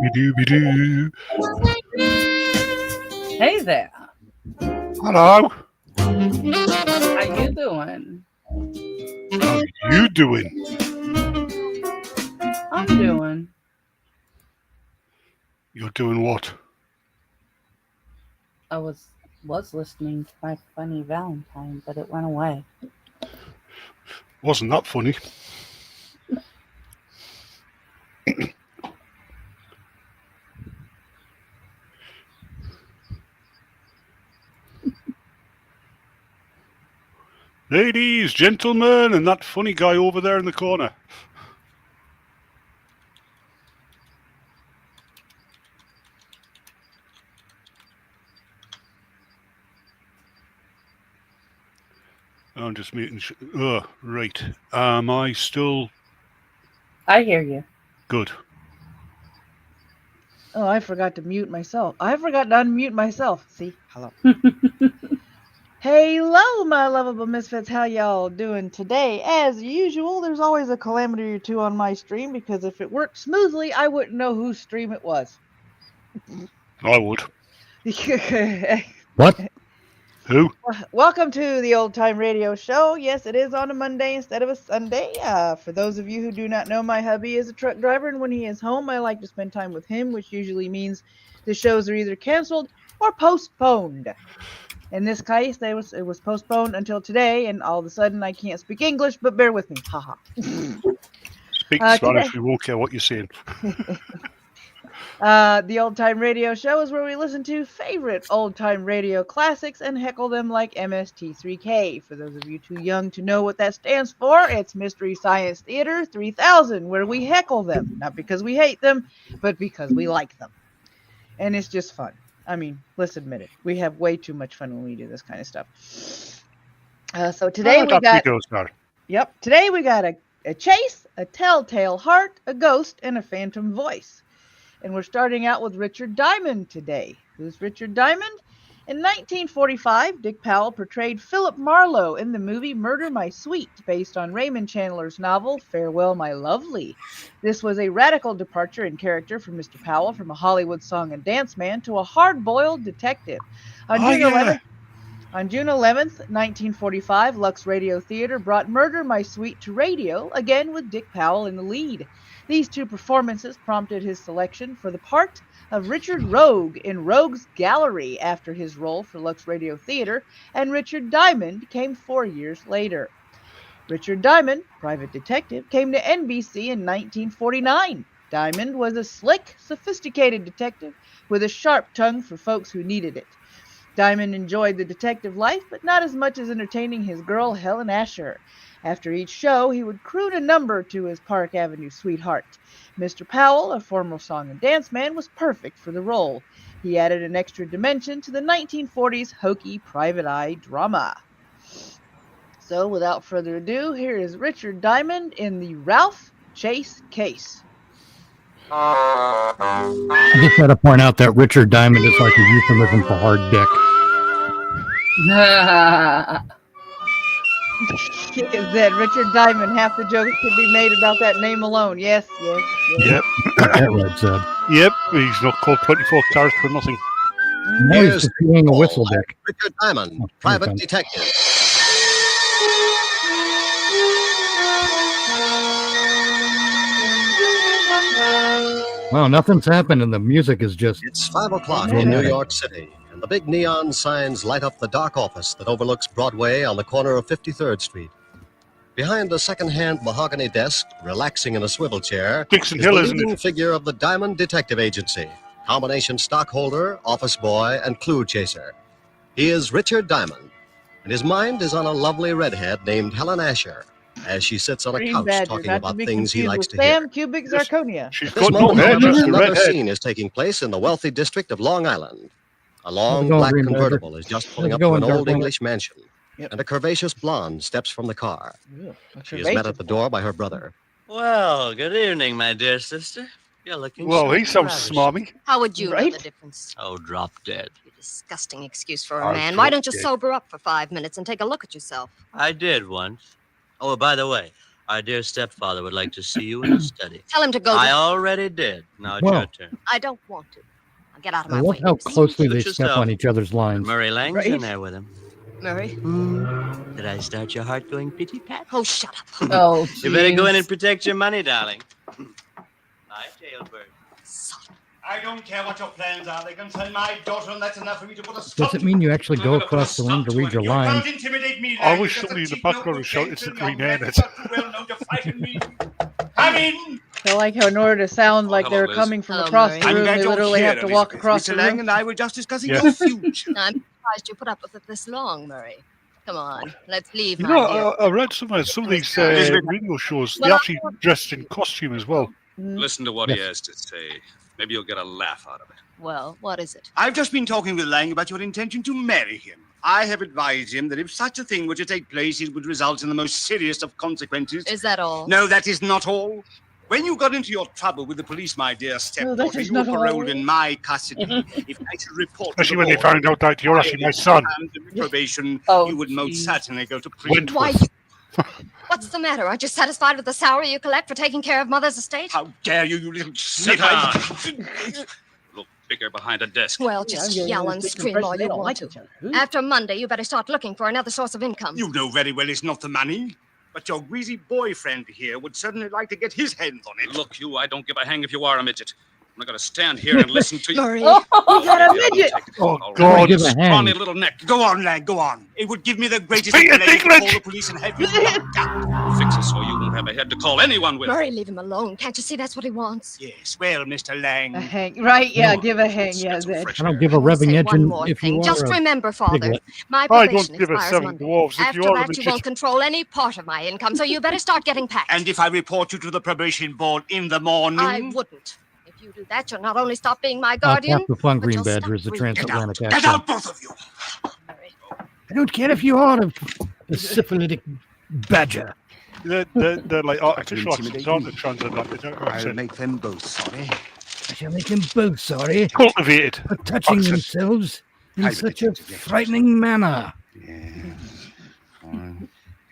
Scooby-Dooby-Doo. Hey there. Hello. How you doing? How you doing? I'm doing. You're doing what? I was listening to my funny Valentine, but it went away. Wasn't that funny? Ladies, gentlemen, and that funny guy over there in the corner. I'm just making sure. Right. Am I still I hear you. good? Oh, I forgot to mute myself. I forgot to unmute myself. See? Hello. Hello, my lovable misfits. How y'all doing today? As usual, there's always a calamity or two on my stream because if it worked smoothly, I wouldn't know whose stream it was. I would. What? Who? Welcome to the Old Time Radio Show. Yes, it is on a Monday instead of a Sunday. For those of you who do not know, my hubby is a truck driver, and when he is home, I like to spend time with him, which usually means the shows are either canceled or postponed. In this case, it was postponed until today, and all of a sudden I can't speak English, but bear with me. Haha. Speak Spanish, we won't care what you're saying. The Old Time Radio Show is where we listen to favorite old time radio classics and heckle them like MST3K. For those of you too young to know what that stands for, it's Mystery Science Theater 3000, where we heckle them, not because we hate them, but because we like them. And it's just fun. I mean, let's admit it. We have way too much fun when we do this kind of stuff. So today we got... Yep. Today we got a chase, a telltale heart, a ghost, and a phantom voice. And we're starting out with Richard Diamond today. Who's Richard Diamond? In 1945, Dick Powell portrayed Philip Marlowe in the movie Murder My Sweet, based on Raymond Chandler's novel Farewell My Lovely. This was a radical departure in character for Mr. Powell from a Hollywood song and dance man to a hard-boiled detective. On June 11th, 1945, Lux Radio Theater brought Murder My Sweet to radio, again with Dick Powell in the lead. These two performances prompted his selection for the part of Richard Rogue in Rogue's Gallery after his role for Lux Radio Theater, and Richard Diamond came 4 years later. Richard Diamond, private detective, came to NBC in 1949. Diamond was a slick, sophisticated detective with a sharp tongue for folks who needed it. Diamond enjoyed the detective life, but not as much as entertaining his girl, Helen Asher. After each show, he would croon a number to his Park Avenue sweetheart. Mr. Powell, a former song and dance man, was perfect for the role. He added an extra dimension to the 1940s hokey private eye drama. So, without further ado, here is Richard Diamond in the Ralph Chase case. I just got to point out that Richard Diamond is like a euphemism for hard dick. That Richard Diamond, half the jokes could be made about that name alone. Yes. Yep. That Red said. Yep, he's not called 24 carats for nothing. No, he's just being a whistle dick. Richard Diamond, private detective. Well, nothing's happened, and the music is just... It's 5 o'clock in New York City, and the big neon signs light up the dark office that overlooks Broadway on the corner of 53rd Street. Behind a second-hand mahogany desk, relaxing in a swivel chair, Dixon is Hill, the isn't leading it? figure of the Diamond Detective Agency, combination stockholder, office boy, and clue chaser. He is Richard Diamond, and his mind is on a lovely redhead named Helen Asher, as she sits on a Green couch Badger, talking not about to be things he confused likes with to hear. Sam Cubic Zirconia. She's At this got no moment, head, however, just a another redhead. scene is taking place in the wealthy district of Long Island. A long going, black Green Badger? convertible is just pulling How's up it to an going, old Dark English mansion, Yep. and a curvaceous blonde steps from the car. Ew, She is met at the door by her brother. Well, good evening, my dear sister. You're looking Well, he so sounds ravishing. smarmy. How would you know Right? the difference? Oh, drop dead. You disgusting excuse for I a man. Why drop don't you dead. sober up for 5 minutes and take a look at yourself? I did once. Oh, by the way, Our dear stepfather would like to see you in the study. Tell him to go. I already did. Now it's Well. your turn. I don't want to. Now get out of I my love way. how closely Suit they step yourself. on each other's And lines. Murray Lang's Right. in there with him. Murray. Did I start your heart going pitty-pat? Oh, shut up. Oh, You better go in jeez. and protect your money, darling. Bye, Jailbird. I don't care what your plans are. They concern my daughter, and that's enough for me to put a stop Doesn't mean you actually go across the room to read your lines. You can't intimidate me, I Lang. wish Just a somebody in the cheap note background with shouted, "It's the pencil. Green Your Hornet." man's not too well known to frighten me. Come in. I like how in order to sound like hello, they're Liz. coming from Hello, across Murray. the room, they literally have to walk across the Mr. Lang room. and I were just discussing Yeah. your future. I'm surprised you put up with it this long, Murray. Come on, let's leave, You my know, dear. I read somewhere some of these radio shows, they Well, actually dressed in costume as well. Listen to what he Yes. has to say. Maybe you'll get a laugh out of it. Well, what is it? I've just been talking with Lang about your intention to marry him. I have advised him that if such a thing were to take place, it would result in the most serious of consequences. Is that all? No, that is not all. When you got into your trouble with the police, my dear stepdaughter, is you were not all. paroled in my custody. If I should report to Especially the when they board, found out that you're actually my son. and the reprobation, Oh, you would most geez. certainly go to prison. Why? What's the matter? Aren't you satisfied with the salary you collect for taking care of Mother's estate? How dare you, you little Sit sniffer! Look bigger behind a desk. Well, just yell and scream all you want to. After Monday, you better start looking for another source of income. You know very well it's not the money. But your greasy boyfriend here would certainly like to get his hands on it. Look, you, I don't give a hang if you are a midget. I'm not going to stand here and listen to you. Murray. You got a midget! Oh, All God. right, Give a scrawny hand. little neck. Go on, lad, go on. It would give me the greatest Peter pleasure to Dinklage! call the police and have you locked up. Fix it so you won't have a head to call anyone with. Murray, leave him alone. Can't you see that's what he wants? Yes, well, Mr. Lang. A hang. Right, yeah, No. give a hang, yeah, Get some that. fresh I don't air. give a I will revving say engine one more if thing. you Just are a remember, Father, piglet. my I probation don't give a expires seven Monday. dwarves if After you are a that, you midget. won't control any part of my income, so you better start getting packed. And if I report you to the probation board in the morning, I wouldn't. If you do that, you'll not only stop being my I'll guardian, tap the fun but green you'll badger stop is the breathing. get out. transatlantic Get accent. out, both of you. Murray. I don't care if you are a syphilitic badger. They're like artificial intimidate accents, aren't me. they? Transatlantic I'll accent. make them both sorry. I shall make them both sorry Cultivated. for touching Accent. themselves in Private such a investigations. frightening manner Yes.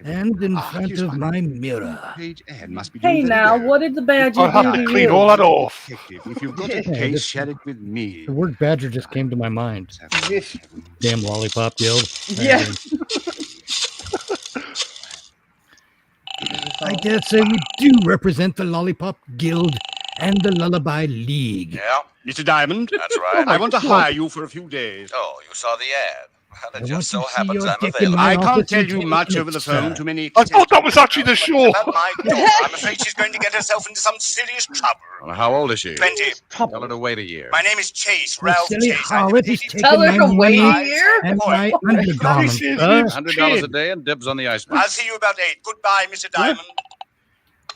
and in front here's of one. my mirror. Page Ann must be Hey doing very now, well. what did the badger I'll have do to to clean you? all that off. Detective, if you've got a Yeah, case, this- share it with me. The word badger just came to my mind. Damn lollipop guild. Yeah. I dare say we do represent the Lollipop Guild and the Lullaby League. Yeah, Mr. Diamond, that's right. I want to hire you for a few days. Oh, you saw the ad. Well, I it want just so to see happens your I'm dick in available. my I can't office tell in you 10 much minutes, over the phone. sir. Too many. I thought that was actually the show. About my daughter. I'm afraid she's going to get herself into some serious trouble. Well, how old is she? 20. Tell her to wait a year. My name is Chase, The Ralph silly Chase. harlot is taking Tell her my to wait money a year? and my undergarments, This is sir. his $100 a kid. day and dibs on the iceberg. I'll see you about 8. Goodbye, Mr. Diamond.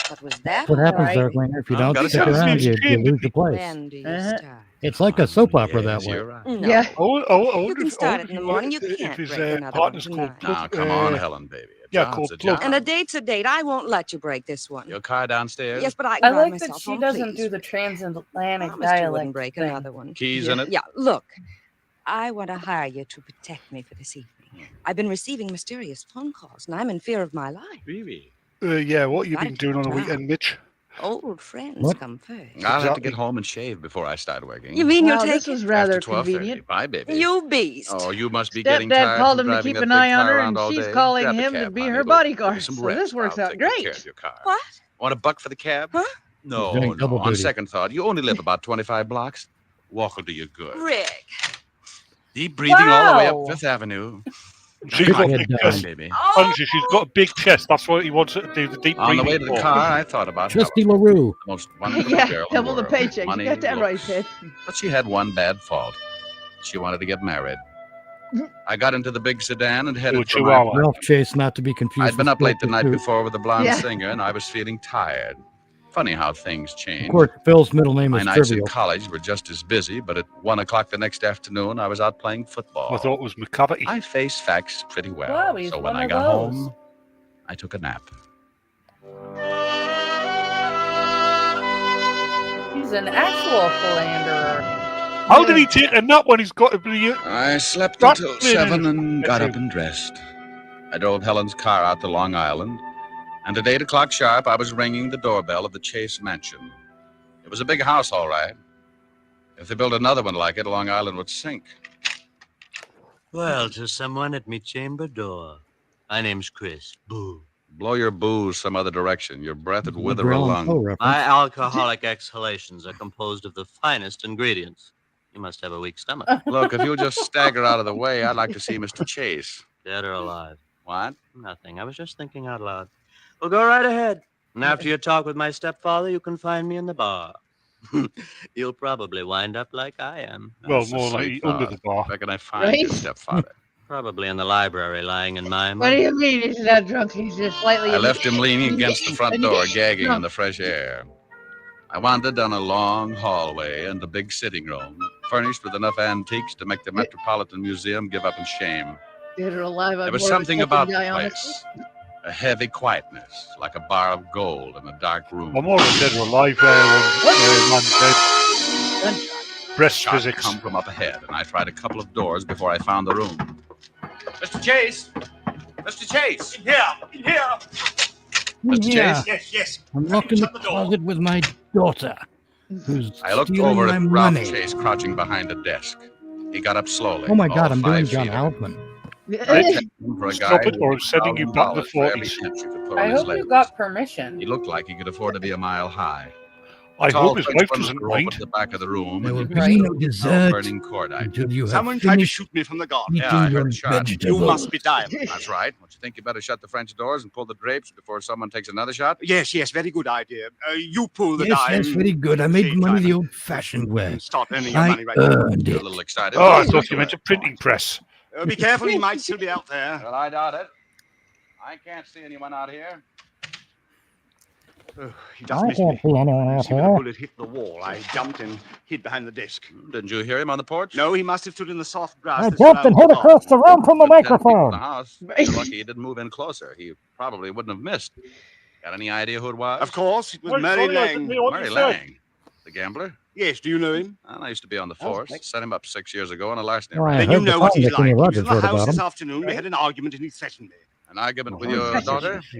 What was that? What happens Right. there, Glanger? If you I've don't got stick it. around, you It's lose your place. When do you Uh-huh. start? It's like a soap opera that Yes, way. you're right. No. Yeah. I wonder can if- start I it wonder in the if- morning. You if can't his break another partner's one called tonight. Now, Plug, come on, Helen, baby. A yeah, job's called a Plug. job. And a date's a date. I won't let you break this one. Your car downstairs? Yes, but I I can drive like that myself she home, doesn't please. do the transatlantic Promised you dialect wouldn't break thing. another one. Keys Yeah. in it? Yeah, look, I want to hire you to protect me for this evening. I've been receiving mysterious phone calls, and I'm in fear of my life. Really? Yeah, what you Gotta been doing on the keep an eye weekend, Mitch? Old friends What? come first. I'll have to Exactly. get home and shave before I start working. You mean Wow, you'll this take was it? rather After 12:30. convenient. Bye, baby. You beast. Oh, you must be getting Stepdad tired called from him to driving keep that an big eye on car her, around and all she's day. calling Grab a him to cab, be honey. her It'll give you bodyguard. some So rest. this works I'll out take good care great. of your car. What? Want a buck for the cab? Huh? No, doing no. double On duty. second thought, you only live about 25 blocks. Walk will do you good. Rick. Deep breathing all the way up Wow. Fifth Avenue. She's Good got a head big down. chest. baby. Honestly, she's got a big chest. That's why he wants her to do the deep On the way breathing to the for. car, I thought about Trusty Helen, LaRue. the most wonderful Yeah, girl in double the world. paycheck. Money, You got that right, looks. Ted. But she had one bad fault. She wanted to get married. I got into the big sedan and headed Ooh, for my... Chihuahua. Ralph Chase, not to be confused. I'd been with up late the Phil night Pursuit. before with a blonde Yeah. singer, and I was feeling tired. Funny how things change. Of course, Phil's middle name My is nights trivial. in college were just as busy, but at 1 o'clock the next afternoon, I was out playing football. I thought it was McCavity. I faced facts pretty well. Wow, he's so when one I of got those. home, I took a nap. He's an actual philanderer. How did he take a nap when he's got to be? I slept That until clearly 7 is- and got up and dressed. I drove Helen's car out to Long Island, And at 8 o'clock sharp, I was ringing the doorbell of the Chase mansion. It was a big house, all right. If they built another one like it, Long Island would sink. Well, to someone at me chamber door. My name's Chris. Boo. Blow your booze some other direction. Your breath would wither Edgar a Allan Poe lung. reference. My alcoholic exhalations are composed of the finest ingredients. You must have a weak stomach. Look, if you'll just stagger out of the way, I'd like to see Mr. Chase. Dead or alive? What? Nothing. I was just thinking out loud. Well, go right ahead. And after your talk with my stepfather, you can find me in the bar. You'll probably wind up like I am. Well, That's a more sweet like under thought. the bar. Where can I find Right? your stepfather? Probably in the library, lying in my What do you mean he's not drunk? He's just slightly. I left him leaning against the front door, gagging in the fresh air. I wandered down a long hallway and a big sitting room, furnished with enough antiques to make the Metropolitan Museum give up in shame. Dead or alive. There was something about the place. A heavy quietness, like a bar of gold in a dark room. I'm already dead or alive man dead. Breast Shot physics. come from up ahead, and I tried a couple of doors before I found the room. Mr. Chase! Mr. Chase! In here! In here! Mr. Yeah. Chase? Yes, yes. I'm locked in the Shut the door. closet with my daughter, who's I looked stealing over my at Ralph money. Chase crouching behind a desk. He got up slowly. Oh my all God, I'm doing 5 John feet. Altman. I checked him for a Stop guy it, or I'm sending you back to the 40s. I hope you got permission. He looked like he could afford to be a mile high. I Tall hope his French wife woman doesn't grew up mind. at the back of the room. There will and be Right. no dessert burning cordite. until you have Someone tried to finished shoot me from the garden. eating Yeah, I heard your a shot. vegetables. You must be Diamond. That's right. Don't you think you better shut the French doors and pull the drapes before someone takes another shot? Yes, yes, very good idea. You pull the Yes, dime. that's very good. I made Shave money time the old-fashioned way. and start earning your I money right now. earned You're a it. little excited. Oh, I thought you meant a printing press. Be careful, he might still be out there. Well, I doubt it. I can't see anyone out here. He does miss I me. can't see anyone out See when the here. bullet hit the wall. I jumped and hid behind the desk. Didn't you hear him on the porch? No, he must have stood in the soft grass. I that jumped and surrounds hid the across the room from the With 10 people in microphone. the house. You're lucky he didn't move in closer. He probably wouldn't have missed. Got any idea who it was? Of course, it was Mary Lang. Murray Lang, the gambler. Yes, do you know him? Well, I used to be on the force. Set him up 6 years ago on a larceny. Oh, I raid. Then you heard the know what he's founder, like. Kenny He was Rogers, in the wrote house about this him. afternoon. We had an argument and he threatened me. An argument with your daughter? He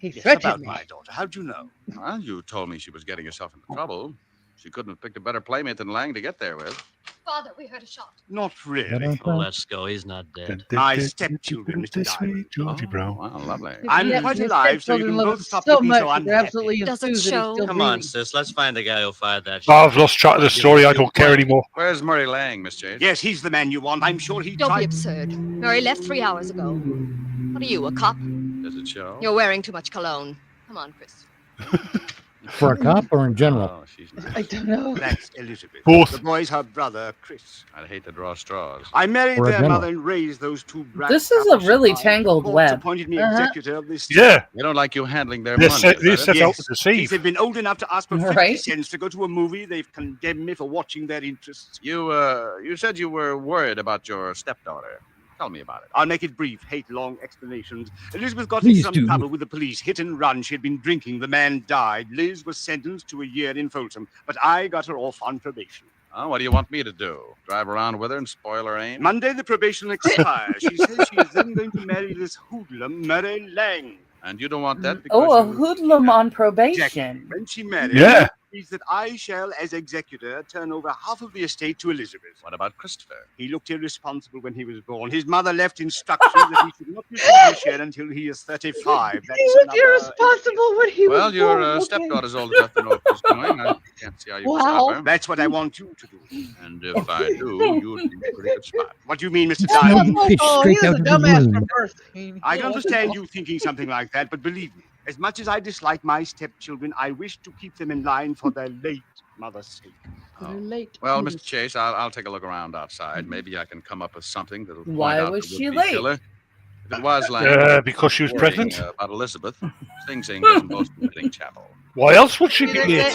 Yes, threatened about me. my daughter. How'd you know? Well, you told me she was getting herself into trouble. She couldn't have picked a better playmate than Lang to get there with. Father, we heard a shot. Not really. Oh, let's go. He's not dead. My stepchildren, Mr. Diamond. Georgie Brown. Wow, lovely. I'm Yeah, quite his alive, so you stepchildren can love both him stop so looking much so that they're unhappy. absolutely Does it enthused that he's show? still Come on, breathing. sis. Let's find the guy who fired that I've lost track of the story. I don't care anymore. Where's Murray Lang, Miss Chase? Yes, he's the man you want. I'm sure he Don't be tried. absurd. Murray left 3 hours ago. What are you, a cop? Does it show? You're wearing too much cologne. Come on, Chris. For a cop or in general? Oh, she's nice. I don't know. That's Elizabeth. Both. The boy's her brother, Chris. I'd hate to draw straws. I married Or a their general. mother and raised those two brats. This is a really tangled Courts web. appointed me Uh-huh. executor of this. Yeah, They don't like you handling their they money. set, is they that set it? out to Since deceive. they've been old enough to ask for 50 Right. cents to go to a movie, they've condemned me for watching their interests. You said you were worried about your stepdaughter. Tell me about it. I'll make it brief. Hate long explanations. Elizabeth got Please into some do. trouble with the police. Hit and run. She had been drinking. The man died. Liz was sentenced to a year in Folsom, but I got her off on probation. Oh, what do you want me to do? Drive around with her and spoil her aim? Monday, the probation expires. She says she is then going to marry this hoodlum, Murray Lang. And you don't want that because Oh, a you- hoodlum on Exactly. probation. When she marries, Yeah. it means that I shall, as executor, turn over half of the estate to Elizabeth. What about Christopher? He looked irresponsible when he was born. His mother left instructions that he should not receive his share until he is 35. He was irresponsible when he Well, was your born. Okay. stepdaughter's old enough to know what she's doing. I can't see how you can Wow. stop her. That's what I want you to do. And if I do, you'd be in a pretty good spot. What do you mean, Mr. Smell Diamond? the fish Oh, he straight was out a of the dumbass wound. from birth. I can understand you thinking something like that, but believe me, as much as I dislike my stepchildren, I wish to keep them in line for their late mother's sake. They're late. Well, Mr. Chase, I'll take a look around outside. Maybe I can come up with something that'll point Why out was the she would-be late? killer. If it was Lang, Because she was worrying, pregnant. about Elizabeth, Sing Sing doesn't boast of wedding chapel. Why else would she be They, late?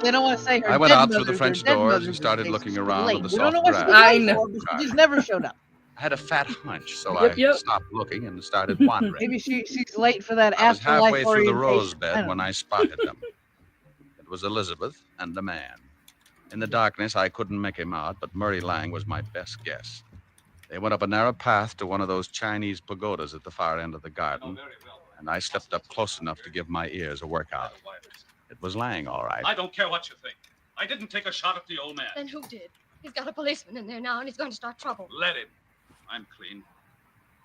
they don't want to say her I went dead out through the mothers or French dead doors mothers and are started late. looking She's around late. with the We don't know soft what she's grass. I late know. for, but she just never showed up. I had a fat hunch, so Yep, I yep. stopped looking and started wandering. Maybe she's late for that I was halfway afterlife through the orientation. rose bed when I spotted them. It was Elizabeth and the man. In the darkness, I couldn't make him out, but Murray Lang was my best guess. They went up a narrow path to one of those Chinese pagodas at the far end of the garden, and I stepped up close enough to give my ears a workout. It was Lang, all right. I don't care what you think. I didn't take a shot at the old man. Then who did? He's got a policeman in there now, and he's going to start trouble. Let him. I'm clean.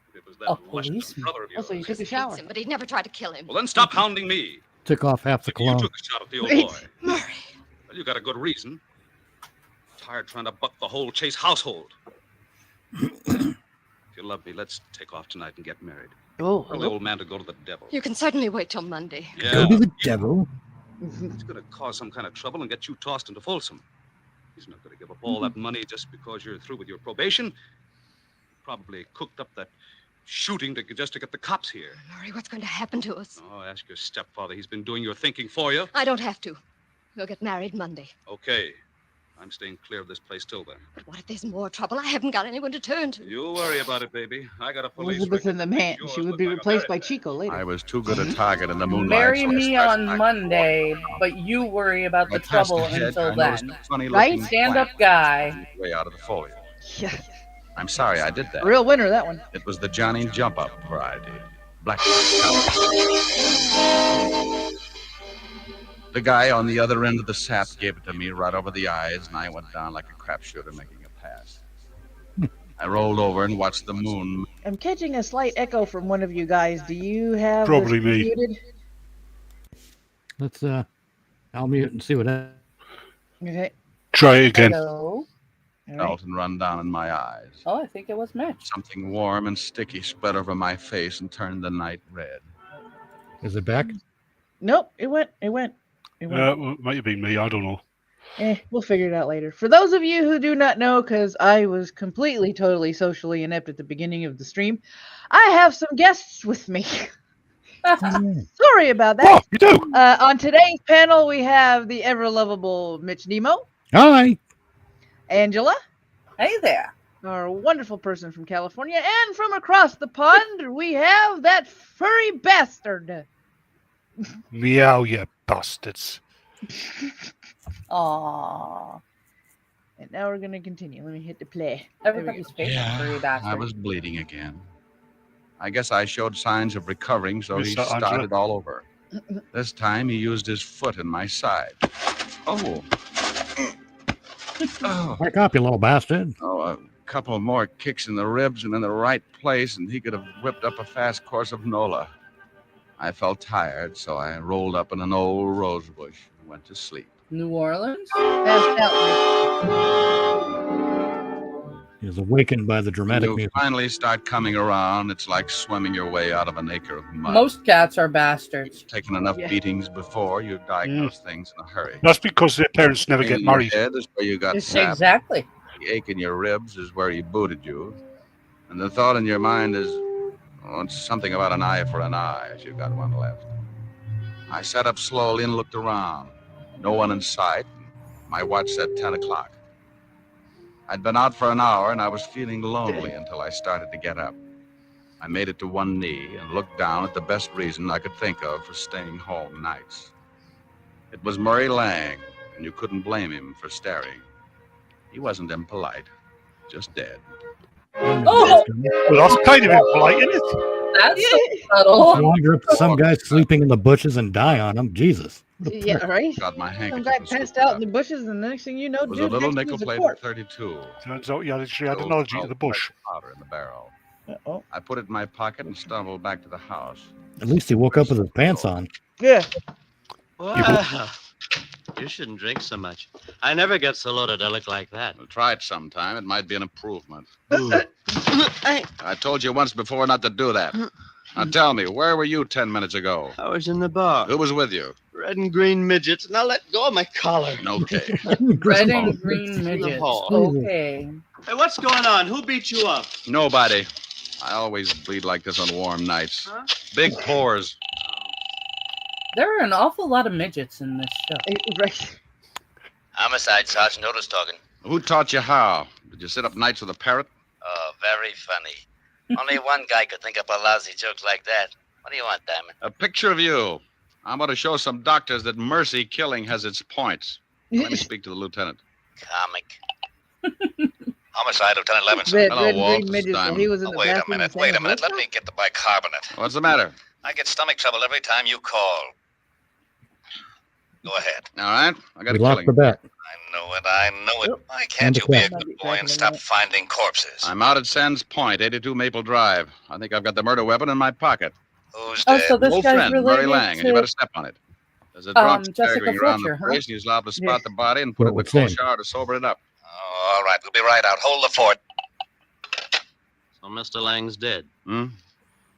If it was that A Western policeman? brother of yours. Also, you took a Hates shower. him, but he'd never tried to kill him. Well, then stop hounding me. Took off half the You cologne. took a shot at the old Wait. boy. Murray. Well, you got a good reason. Tired trying to buck the whole Chase household. If you love me, let's take off tonight and get married. Oh, Tell the old man to go to the devil. You can certainly wait till Monday. Yeah. Go to the devil. It's going to cause some kind of trouble and get you tossed into Folsom. He's not going to give up all that money just because you're through with your probation. Probably cooked up that shooting just to get the cops here. Murray, what's going to happen to us? Oh, ask your stepfather. He's been doing your thinking for you. I don't have to. We'll get married Monday. Okay. I'm staying clear of this place till then. But what if there's more trouble? I haven't got anyone to turn to. You worry about it, baby. I got a police Elizabeth and the man. Yours She would look be like a replaced by married Chico later. I was too good a target in the moonlight. Marry so I me stepped on back Monday, but you worry about the I passed trouble hedge, until I noticed then. a funny Right? looking Stand up plant guy. way out of the foliage. Yeah. I'm sorry I did that. Real winner, that one. It was the Johnny Jump Up variety. Black. The guy on the other end of the sap gave it to me right over the eyes, and I went down like a crapshooter making a pass. I rolled over and watched the moon. I'm catching a slight echo from one of you guys. Do you have Probably this me. muted? Let's I'll mute and see what happens. Okay. Try it again. Hello? All right. Felt and run down in my eyes. Oh, I think it was Mitch. Something warm and sticky spread over my face and turned the night red. Is it back? Nope, it went. Well, it might have been me. I don't know. We'll figure it out later. For those of you who do not know, because I was completely, totally socially inept at the beginning of the stream, I have some guests with me. Sorry about that. Oh, you do? On today's panel, we have the ever lovable Mitch Nemo, Hi. Angela, Hey there. our wonderful person from California, and from across the pond, we have that furry bastard. Meow, you bastards. Aww. And now we're going to continue. Let me hit the play. There we go. Everybody's favorite furry bastard. I was bleeding again. I guess I showed signs of recovering, so he Mr. Angela? started all over. This time he used his foot in my side. Oh. Oh. Back up, you little bastard. Oh, a couple more kicks in the ribs and in the right place, and he could have whipped up a fast course of Nola. I felt tired, so I rolled up in an old rose bush and went to sleep. New Orleans? Passed out. He was awakened by the dramatic You music. finally start coming around. It's like swimming your way out of an acre of mud. Most cats are bastards. Taken enough Yeah. beatings before, you diagnose things in a hurry. That's because their parents never get Pain in your married. head is where you got Yes, sapped. Exactly. The ache in your ribs is where he booted you. And the thought in your mind is, oh, it's something about an eye for an eye, if you've got one left. I sat up slowly and looked around. No one in sight. My watch said 10 o'clock. I'd been out for an hour, and I was feeling lonely until I started to get up. I made it to one knee and looked down at the best reason I could think of for staying home nights. It was Murray Lang, and you couldn't blame him for staring. He wasn't impolite, just dead. Oh! Well, that's kind of impolite, isn't it? That's so subtle. Wander up to some guy sleeping in the bushes and die on him. Jesus. Yeah, right? Got my Some handkerchief guy and passed scooped it out in the bushes, and the next thing you know, It was a dude little next to you is a nickel-plated corpse. 32. Turns out you actually had Still an allergy to felt the bush. powder in the barrel. Uh-oh. I put it in my pocket and stumbled back to the house. At least he woke up with his pants on. Yeah. Well, you shouldn't drink so much. I never get so loaded I look like that. We'll try it sometime. It might be an improvement. I told you once before not to do that. Now tell me, where were you 10 minutes ago? was in the bar. Who was with you? Red and green midgets. Now let go of my collar. Okay. Red and green midgets. hall. Okay. Hey, what's going on? Who beat you up? Nobody. I always bleed like this on warm nights. Huh? Big pores. There are an awful lot of midgets in this show. Right. Homicide, Sergeant Otis talking. Who taught you how? Did you sit up nights with a parrot? Oh, very funny. Only one guy could think up a lousy joke like that. What do you want, Diamond? A picture of you. I'm going to show some doctors that mercy killing has its points. Let me speak to the lieutenant. Comic. Homicide, Lieutenant Levinson. Red, Hello, red and Walt. green This is midgets. Diamond. He was in Oh, the wait a bathroom. minute, and wait a sang minute. a Let me get the bicarbonate. What's the matter? I get stomach trouble every time you call. Go ahead. All right. I got We a lost killing. the bet. I know it. Why And can't the you be a cat. good boy and stop finding corpses? I'm out at Sands Point, 82 Maple Drive. I think I've got the murder weapon in my pocket. Who's Oh, dead? so this Old guy's friend, Murray related Lang, and you to better step on it. There's a drunk Jessica staggering around the Fletcher, huh? place, and he's liable to spot the body and put What it in the was cold that? shower to sober it up. Oh, all right, we'll be right out. Hold the fort. So Mr. Lang's dead. Hmm?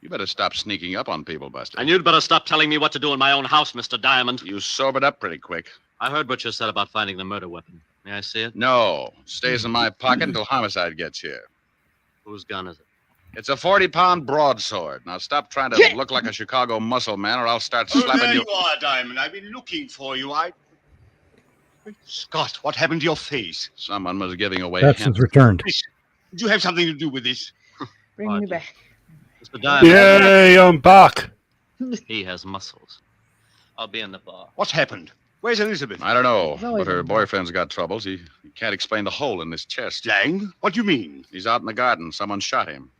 You better stop sneaking up on people, Buster. And you'd better stop telling me what to do in my own house, Mr. Diamond. You sobered up pretty quick. I heard what you said about finding the murder weapon. May I see it? No. Stays in my pocket until homicide gets here. Whose gun is it? It's a 40-pound broadsword. Now stop trying to look like a Chicago muscle man, or I'll start Oh, slapping there you. you are, Diamond. I've been looking for you. Great Scott, what happened to your face? Someone was giving away Babson's hints. returned. Did you have something to do with this? Bring me back. Mr. Diamond. Yay, I'm back. He has muscles. I'll be in the bar. What's happened? Where's Elizabeth? I don't know, He's always but her in there. boyfriend's got troubles. He can't explain the hole in his chest. Lang? What do you mean? He's out in the garden. Someone shot him.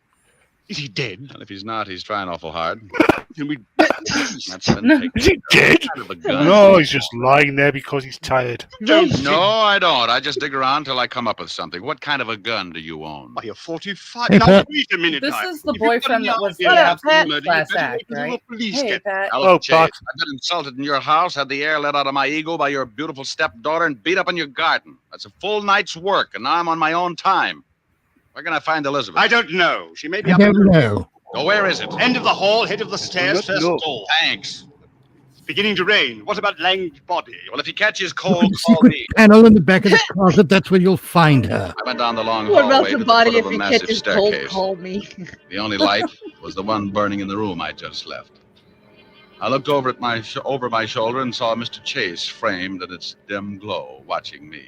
Is he dead? And if he's not, he's trying awful hard. Can we... That's been taken. Is he dead? Out of a gun. No, he's just lying there because he's tired. No, I don't. I just dig around till I come up with something. What kind of a gun do you own? Why, a 45. Hey, Now, Pat. wait a minute. This Diamond. is the If you've got boyfriend any that was the idea Pat. about the murder, class you better act, wait until right? the police Hey, get Pat. Alice Oh, Chase, Buck. I've been insulted in your house, had the air let out of my ego by your beautiful stepdaughter, and beat up in your garden. That's a full night's work, and now I'm on my own time. Where can I find Elizabeth? I don't know. She may be I up don't know. Oh, where is it? end of the hall, head of the stairs, don't first know. door. Thanks. It's beginning to rain. What about Lang's body? Well, if he catches Look cold, at the call secret me. panel in the back of the closet. That's where you'll find her. I went down the long What hallway about to the body foot if of a he massive catches cold? staircase. Call me. The only light was the one burning in the room I just left. I looked over at over my shoulder and saw Mr. Chase framed in its dim glow, watching me.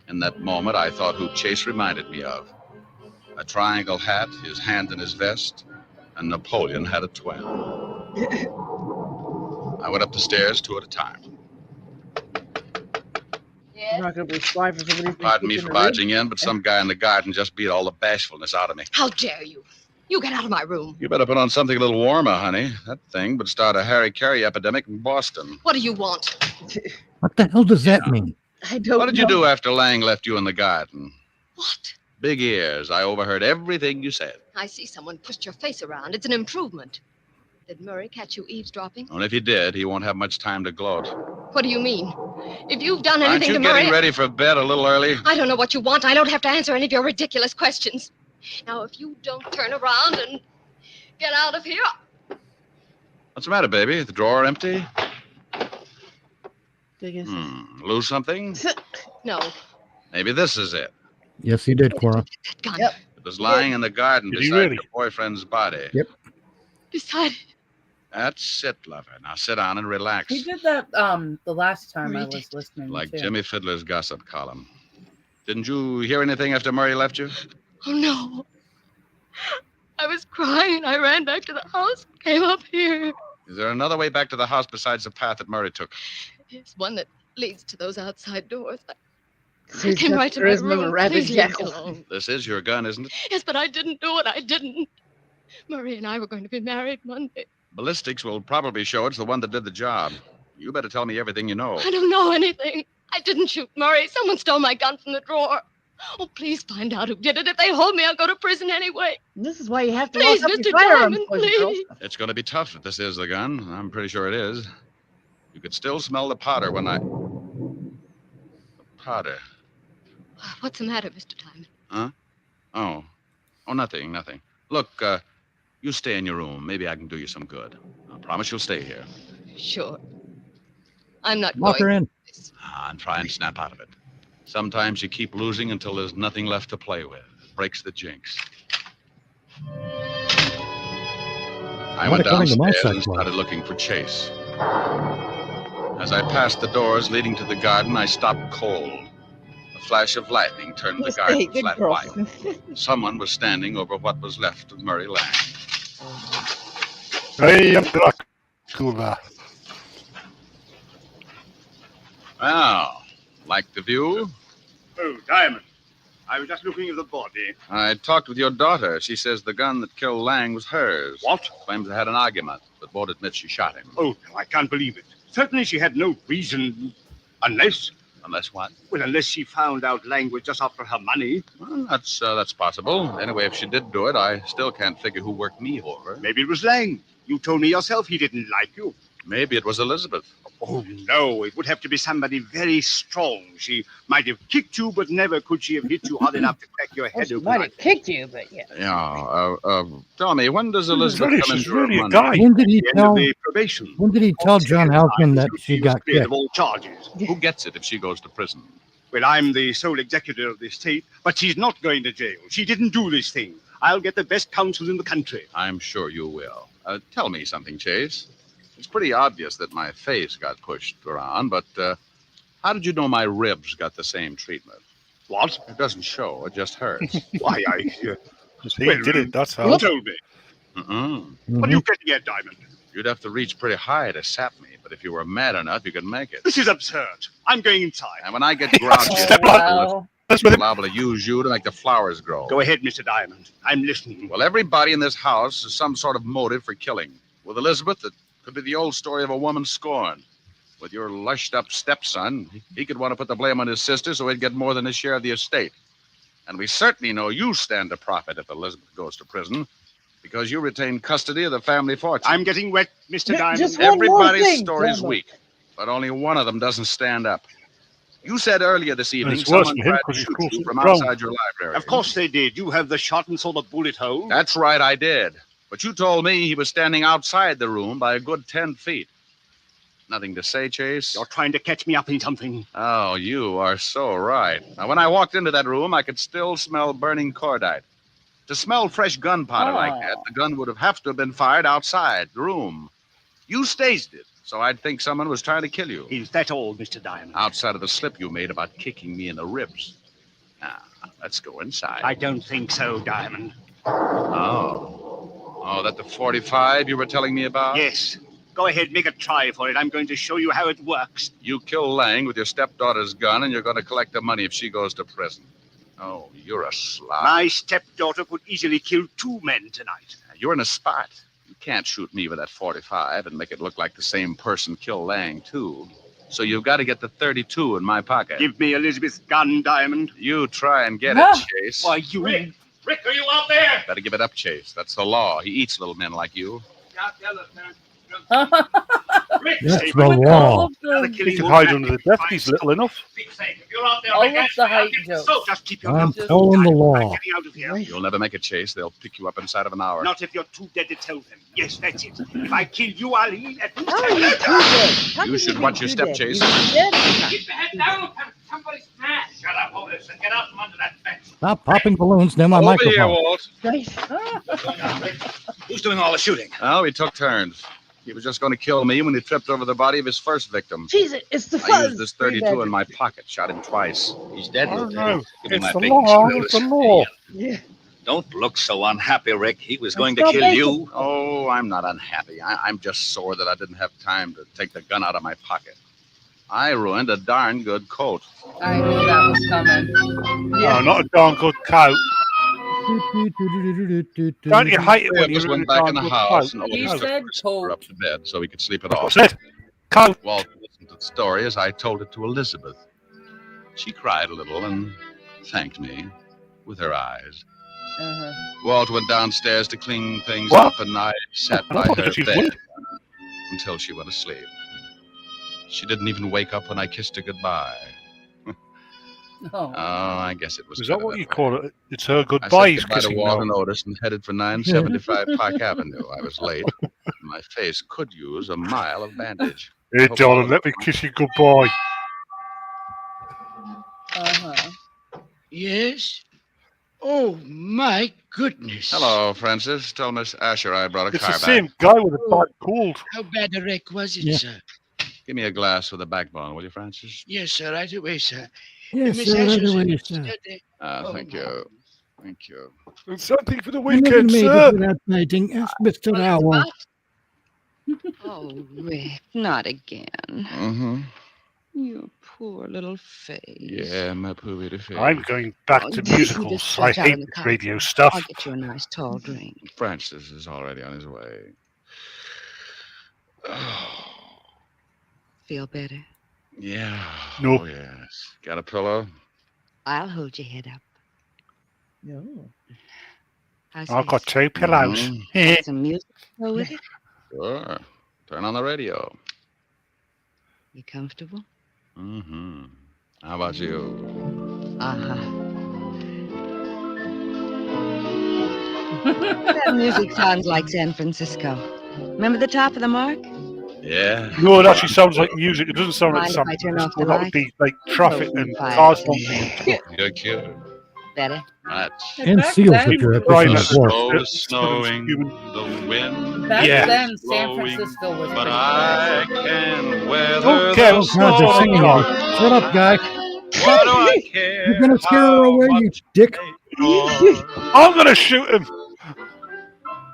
In that moment, I thought who Chase reminded me of. A triangle hat, his hand in his vest, and Napoleon had a twin. I went up the stairs two at a time. I'm not going to be spy for somebody who's been Pardon me keeping for the room. barging in, but some guy in the garden just beat all the bashfulness out of me. How dare you? You get out of my room. You better put on something a little warmer, honey. That thing would start a Harry Carey epidemic in Boston. What do you want? What the hell does that mean? I don't What did you know. do after Lang left you in the garden? What? Big ears. I overheard everything you said. I see someone pushed your face around. It's an improvement. Did Murray catch you eavesdropping? And if he did, he won't have much time to gloat. What do you mean? If you've done Aren't anything you to getting Murray... ready for bed a little early? I don't know what you want. I don't have to answer any of your ridiculous questions. Now, if you don't turn around and get out of here... What's the matter, baby? The drawer empty? Dig is- Lose something? No. Maybe this is it. Yes, he did, Cora. That gun. Yep. It was lying in the garden Did he beside really? your boyfriend's body. Yep. Beside... That's it, lover. Now sit down and relax. He did that the last time I was listening. Like too. Jimmy Fiddler's gossip column. Didn't you hear anything after Murray left you? Oh, no. I was crying. I ran back to the house, came up here. Is there another way back to the house besides the path that Murray took? It's one that leads to those outside doors. I Sees came the right to my charisma of a room. rabid Please leave me jackal. alone. This is your gun, isn't it? Yes, but I didn't do it. I didn't. Murray and I were going to be married Monday. Ballistics will probably show it's the one that did the job. You better tell me everything you know. I don't know anything. I didn't shoot Murray. Someone stole my gun from the drawer. Oh, please find out who did it. If they hold me, I'll go to prison anyway. This is why you have to Please, lock up Mr. your firearms, Diamond, boys and girls. please. It's going to be tough if this is the gun. I'm pretty sure it is. You could still smell the powder when I... The powder. What's the matter, Mr. Diamond? Huh? Oh, nothing. Look, you stay in your room. Maybe I can do you some good. I promise you'll stay here. Sure. I'm not Lock her going. in. And try and snap out of it. Sometimes you keep losing until there's nothing left to play with. Breaks the jinx. I went according to my downstairs and side started looking for Chase. As I passed the doors leading to the garden, I stopped cold. A flash of lightning turned the Hey, garden good flat girl. white. Someone was standing over what was left of Murray Lang. Hey, I'm Dracula. Well, like the view? Oh, Diamond. I was just looking at the body. I talked with your daughter. She says the gun that killed Lang was hers. What? Claims they had an argument, but won't admit she shot him. Oh, no, I can't believe it. Certainly she had no reason, unless... Unless what? Well, unless she found out Lang was just after her money. Well, that's possible. Anyway, if she did do it, I still can't figure who worked me over. Maybe it was Lang. You told me yourself he didn't like you. Maybe it was Elizabeth. Oh, no, it would have to be somebody very strong. She might have kicked you, but never could she have hit you hard enough to crack your head She open. might have kicked you, but yeah. Yeah. Tell me, when does Elizabeth come into her really a money? guy. When did he The end of tell? the probation. When did he tell John Halkin that she got cleared kicked? of all charges. Who gets it if she goes to prison? Well, I'm the sole executor of the estate, but she's not going to jail. She didn't do this thing. I'll get the best counsel in the country. I'm sure you will. Tell me something, Chase. It's pretty obvious that my face got pushed around, but how did you know my ribs got the same treatment? What? It doesn't show. It just hurts. Why, He did it, that's how. You told me. Mm-mm. What are you getting at, Diamond? You'd have to reach pretty high to sap me, but if you were mad enough, you could make it. This is absurd. I'm going inside. And when I get grouchy, Step on it. Well, I'm liable to use you to make the flowers grow. Go ahead, Mr. Diamond. I'm listening. Well, everybody in this house has some sort of motive for killing. With Elizabeth, it could be the old story of a woman scorned. With your lushed-up stepson, he could want to put the blame on his sister so he'd get more than his share of the estate. And we certainly know you stand to profit if Elizabeth goes to prison, because you retain custody of the family fortune. I'm getting wet, Mr. Diamond. Just one more Everybody's thing, story's Jumbo. weak, but only one of them doesn't stand up. You said earlier this evening It's worse someone for him tried to 'cause he's shoot close you to from the ground. outside your library. Of course they did. You have the shot and saw the bullet hole. That's right, I did. But you told me he was standing outside the room by a good 10 feet. Nothing to say, Chase? You're trying to catch me up in something. Oh, you are so right. Now, when I walked into that room, I could still smell burning cordite. To smell fresh gunpowder like that, the gun would have to have been fired outside the room. You staged it, so I'd think someone was trying to kill you. Is that all, Mr. Diamond? Outside of the slip you made about kicking me in the ribs. Now, let's go inside. I don't think so, Diamond. Oh, that the 45 you were telling me about? Yes. Go ahead, make a try for it. I'm going to show you how it works. You kill Lang with your stepdaughter's gun, and you're going to collect the money if she goes to prison. Oh, you're a slob. My stepdaughter could easily kill 2 men tonight. You're in a spot. You can't shoot me with that 45 and make it look like the same person killed Lang, too. So you've got to get the 32 in my pocket. Give me Elizabeth's gun, Diamond. You try and get Ah. it, Chase. Why, you... Rick, are you out there? Better give it up, Chase. That's the law. He eats little men like you. Rick, That's the all law. of the, He can hide under the desk, he's little enough. be safe. If you're out there, all Rick, of answer the me. I'll height give you jokes. soap. Just keep your I'm mouth shut. following the I'm law. getting out of here. You'll never make it, Chase. They'll pick you up inside of an hour. Not if you're too dead to tell them. Yes, that's it. If I kill you, I'll eat at least. How are you too dead? How You can should be watch your too step, dead? Chase. You dead? Keep your head down. Somebody smash. Shut up, Otis, and get out from under that bench. Stop popping balloons near my Over here, microphone. Walt. Right. Who's doing all the shooting? Oh, we took turns. He was just going to kill me when he tripped over the body of his first victim. Jesus, it's the I fuzz. used this 32 in my pocket, shot him twice. He's dead, Oh, Lieutenant. no. Give him It's my the big law. screws. It's the law. Yeah. Don't look so unhappy, Rick. He was going to not kill bacon. you. Oh, I'm not unhappy. I'm just sore that I didn't have time to take the gun out of my pocket. I ruined a darn good coat. I knew that was coming. No, not a darn good coat. Don't you hate it Three when of you us ruin went a back darn in the good house coat? and He Otis said took her coat. up to bed so we could sleep it That's off. what I said. Coat. Walt listened to the story as I told it to Elizabeth. She cried a little and thanked me with her eyes. Uh-huh. Walt went downstairs to clean things What? up, and I sat I by thought her she bed would. until she went to sleep. She didn't even wake up when I kissed her goodbye. Oh. I guess it was. Is that better what you way. call it? It's her I goodbye he's said goodbye to kissing Walt now. and Otis and headed for 975 Park Avenue. I was late. My face could use a mile of bandage. Hey, Hope darling, all- let me kiss you goodbye. Uh-huh. Yes? Oh, my goodness. Hello, Francis. Tell Miss Asher I brought a It's car the back. same guy with a bad cold. How bad a wreck was it, Yeah. sir? Give me a glass with a backbone, will you, Francis? Yes, sir, right away, sir. Yes, Miss sir, right Asher away, said sir. yesterday- Thank you. Thank you. And something for the You never weekend, made sir. it without fighting. Ask Mr. Owl. Oh, Rick, not again. Mm-hmm. Your poor little face. Yeah, my poor little face. I'm going back Oh, to you just musicals. stretch I out hate in the this car. radio I'll stuff. get you a nice tall drink. Francis is already on his way. Feel better? Yeah. No. Oh, yes. Got a pillow? I'll hold your head up. No. How's I've got this? 2 pillows. Got some music to go with it? Sure. Turn on the radio. You comfortable? Mm-hmm. How about you? Uh-huh. That music sounds like San Francisco. Remember the top of the mark? Yeah. No, it actually sounds like music. It doesn't sound like Mind if San I turn off Francisco. the That would light? be like traffic Open and fire. cars bumping and stuff. You're cute. Better? Much. And back seals then- that you're Right, efficient that's at work. Snow Yeah, is snowing, the wind Back Yeah. then, is San blowing, Francisco was but pretty I classy. can weather Don't care. the Oh, God, they're singing storm. at you. Shut up, guy. What do I care? You're going to scare her how away, you much dick. they ignore? I'm going to shoot him.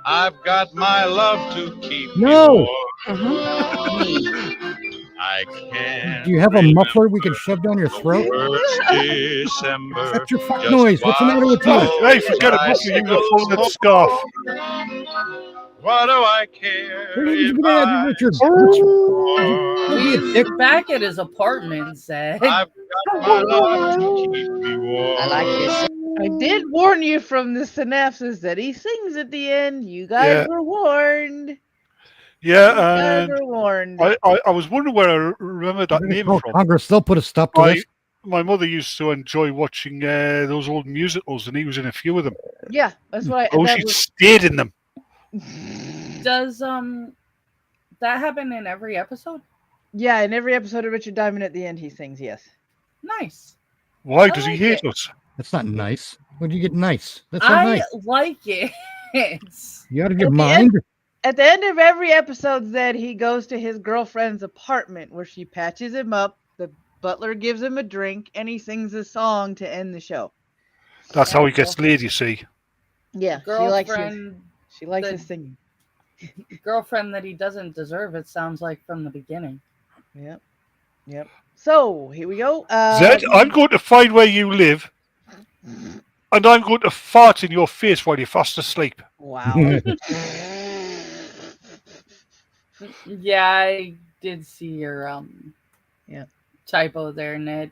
I've got my love to keep No. me warm. I can't Do you have a muffler we can shove down your throat? worst December. Shut your fuck just noise. What's the matter with you? Hey, forget it. Muffler, use a full length scarf. What do I care? Richard, if Richard, don't be a He's dick. back at his apartment, said. I've got my love to keep me warm. I like this. I did warn you from the synapses that he sings at the end. You guys Yeah. were warned. You Yeah, guys and were warned. I was wondering where I remember that name Oh, from. Congress, they'll put a stop to My, this. my mother used to enjoy watching those old musicals, and he was in a few of them. Yeah, that's what I. Oh, that she was- stayed in them. Does that happen in every episode? Yeah, in every episode of Richard Diamond at the end, he sings yes. Nice. Why I does he like hate it. us? That's not nice. When do you get nice? That's not I nice. like it. You ought to At get the mind. At the end of every episode, then he goes to his girlfriend's apartment where she patches him up. The butler gives him a drink, and he sings a song to end the show. That's how he gets laid, you see. Yeah, Girlfriend, she likes the- his singing. girlfriend that he doesn't deserve. It sounds like from the beginning. Yep. So here we go. Zed, I'm going to find where you live, and I'm going to fart in your face while you're fast asleep. Wow. Yeah, I did see your Yeah. typo there, Ned.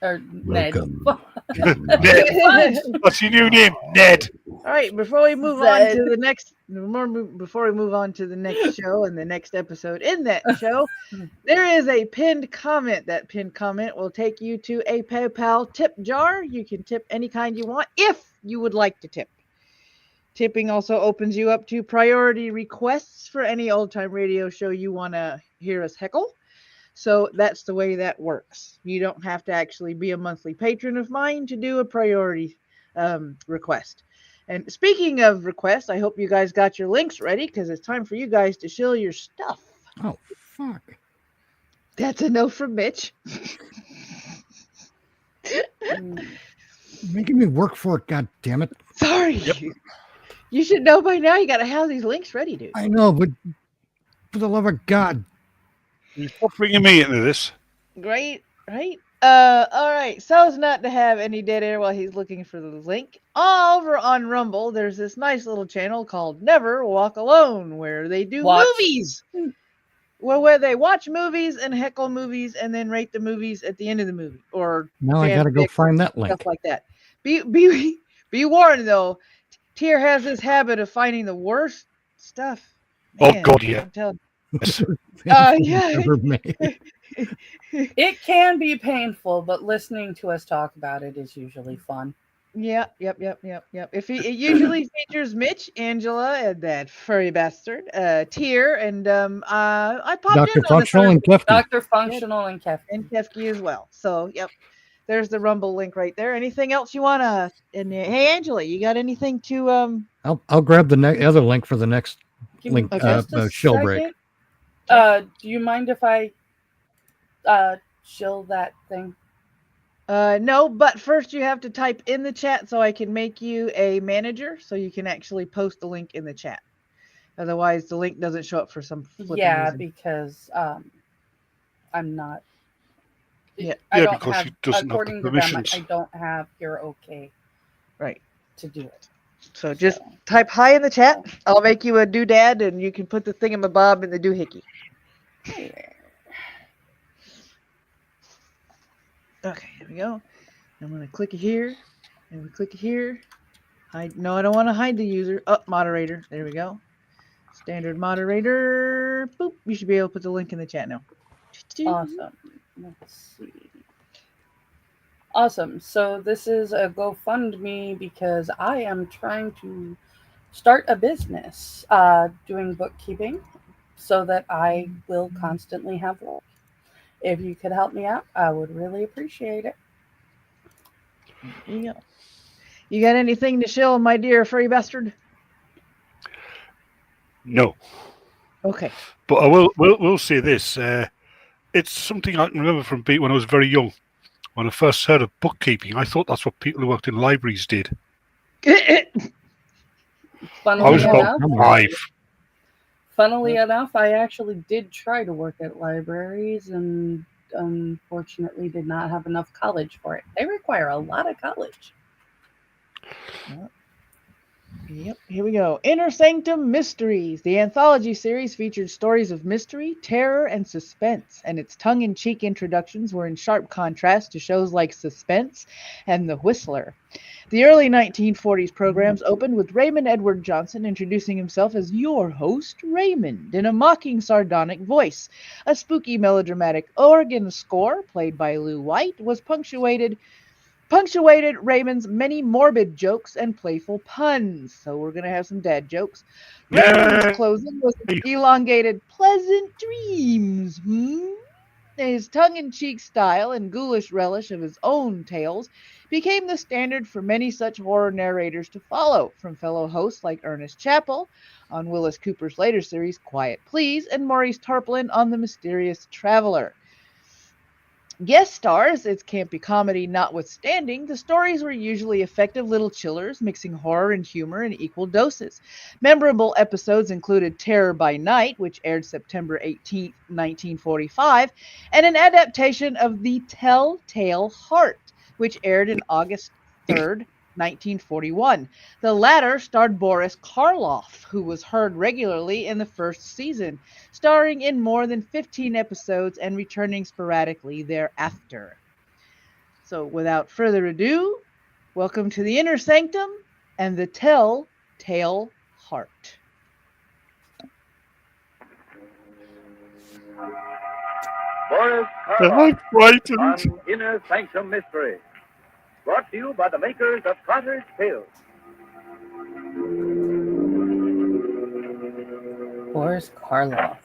Or Welcome. Ned. That's your new name, Ned. All right, before we move on to the next, before we move on to the next show and the next episode in that show, there is a pinned comment. That pinned comment will take you to a PayPal tip jar. You can tip any kind you want if you would like to tip. Tipping also opens you up to priority requests for any old-time radio show you want to hear us heckle. So that's the way that works. You don't have to actually be a monthly patron of mine to do a priority request. And speaking of requests, I hope you guys got your links ready because it's time for you guys to shill your stuff. Oh, fuck. That's a no from Mitch. Making me work for it, god damn it. Sorry. You should know by now you got to have these links ready, dude. I know, but for the love of God. Stop bringing me into this. Great, right? All right. So as not to have any dead air while he's looking for the link, over on Rumble, there's this nice little channel called Never Walk Alone, where they do movies. Well, where they watch movies and heckle movies and then rate the movies at the end of the movie, or Now I got to go fanfic, find that link. stuff like that. Be warned though. Tier has this habit of finding the worst stuff. Oh, Man, God, yeah. I'm telling- yeah. Ever made. It can be painful, but listening to us talk about it is usually fun. Yep. It usually features Mitch, Angela, and that furry bastard, Tier, and I popped Dr. in on the Functional third- and Kefki. Dr. Functional and Kefki. and Kefki as well. So, yep, there's the Rumble link right there. Anything else you wanna? And hey, Angela, you got anything to I'll grab the other link for the next Give me link just a shill break. second. Do you mind if I shill that thing? No, but first you have to type in the chat so I can make you a manager so you can actually post the link in the chat. Otherwise, the link doesn't show up for some flipping Yeah, reason. because I'm not. Yeah, I yeah, don't because have, she doesn't have the according to them, permissions. I don't have your okay Right. to do it. So just type hi in the chat. I'll make you a doodad, and you can put the thingamabob in the doohickey. Okay, here we go. I'm going to click it here, and we click it here. Hide. No, I don't want to hide the user. Oh, moderator. There we go. Standard moderator. Boop. You should be able to put the link in the chat now. Awesome. Let's see. Awesome. So this is a GoFundMe because I am trying to start a business doing bookkeeping so that I will constantly have work. If you could help me out, I would really appreciate it. There you go. You got anything to shill, my dear furry bastard? No. Okay. But I will say this. It's something I can remember from when I was very young. When I first heard of bookkeeping, I thought that's what people who worked in libraries did. I was about 5. Funnily enough, I actually did try to work at libraries and unfortunately did not have enough college for it. They require a lot of college. Yep, here we go. Inner Sanctum Mysteries. The anthology series featured stories of mystery, terror, and suspense, and its tongue-in-cheek introductions were in sharp contrast to shows like Suspense and The Whistler. The early 1940s programs opened with Raymond Edward Johnson introducing himself as your host, Raymond, in a mocking, sardonic voice. A spooky, melodramatic organ score, played by Lou White, was punctuated Raymond's many morbid jokes and playful puns. So we're going to have some dad jokes. Raymond's closing was elongated pleasant dreams. His tongue-in-cheek style and ghoulish relish of his own tales became the standard for many such horror narrators to follow, from fellow hosts like Ernest Chappell on Willis Cooper's later series Quiet Please and Maurice Tarplin on The Mysterious Traveler. Guest stars, its campy comedy notwithstanding, the stories were usually effective little chillers, mixing horror and humor in equal doses. Memorable episodes included Terror by Night, which aired September 18, 1945, and an adaptation of The Telltale Heart, which aired in August 3rd, 1941. The latter starred Boris Karloff, who was heard regularly in the first season, starring in more than 15 episodes and returning sporadically thereafter. So without further ado, welcome to the Inner Sanctum and the Telltale Heart. Boris I'm frightened. on Inner Sanctum Mystery. Brought to you by the makers of Cotter's Tales. Boris Karloff.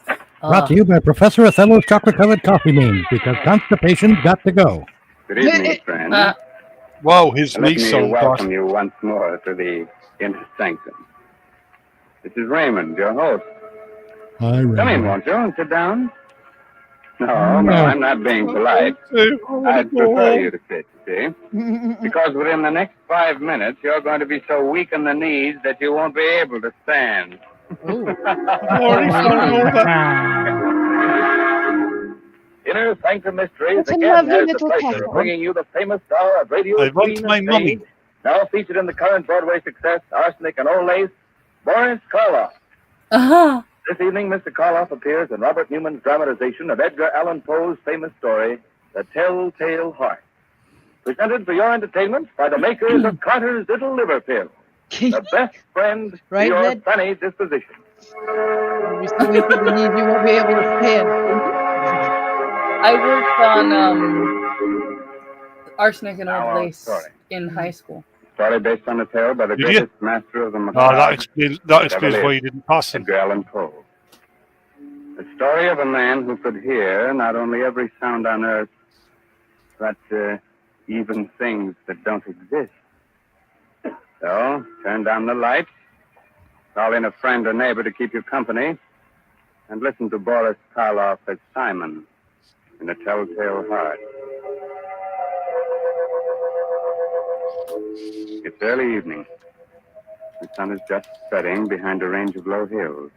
Brought to you by Professor Othello's chocolate-covered coffee bean, because constipation's got to go. Good evening, friends. Wow, his Let niece me song. welcome you once more to the Inner Sanctum. This is Raymond, your host. Hi, Raymond. Come in, won't you, and sit down? No, I'm not being polite. I'd prefer you to sit, you see? Because within the next 5 minutes, you're going to be so weak in the knees that you won't be able to stand. Inner Sanctum Mysteries That's a again lovely has the little pleasure castle. of bringing you the famous star of radio, I want screen, my and mummy. stage, now featured in the current Broadway success, Arsenic and Old Lace, Boris Karloff. Uh-huh. This evening, Mr. Karloff appears in Robert Newman's dramatization of Edgar Allan Poe's famous story, The Telltale Heart. Presented for your entertainment by the makers of Carter's Little Liver Pill, the best friend Right, to your Ned? sunny disposition. You're so weak in the knees you won't be able to stand. I worked on Arsenic and Now, Old Lace story. in high school. Story based on a tale by the Did you? greatest master of the Oh, macabre. that explains ever why lived, you didn't pass him. Edgar Allan Poe. The story of a man who could hear not only every sound on earth, but even things that don't exist. So, turn down the lights, call in a friend or neighbor to keep you company, and listen to Boris Karloff as Simon in The Telltale Heart. It's early evening. The sun is just setting behind a range of low hills.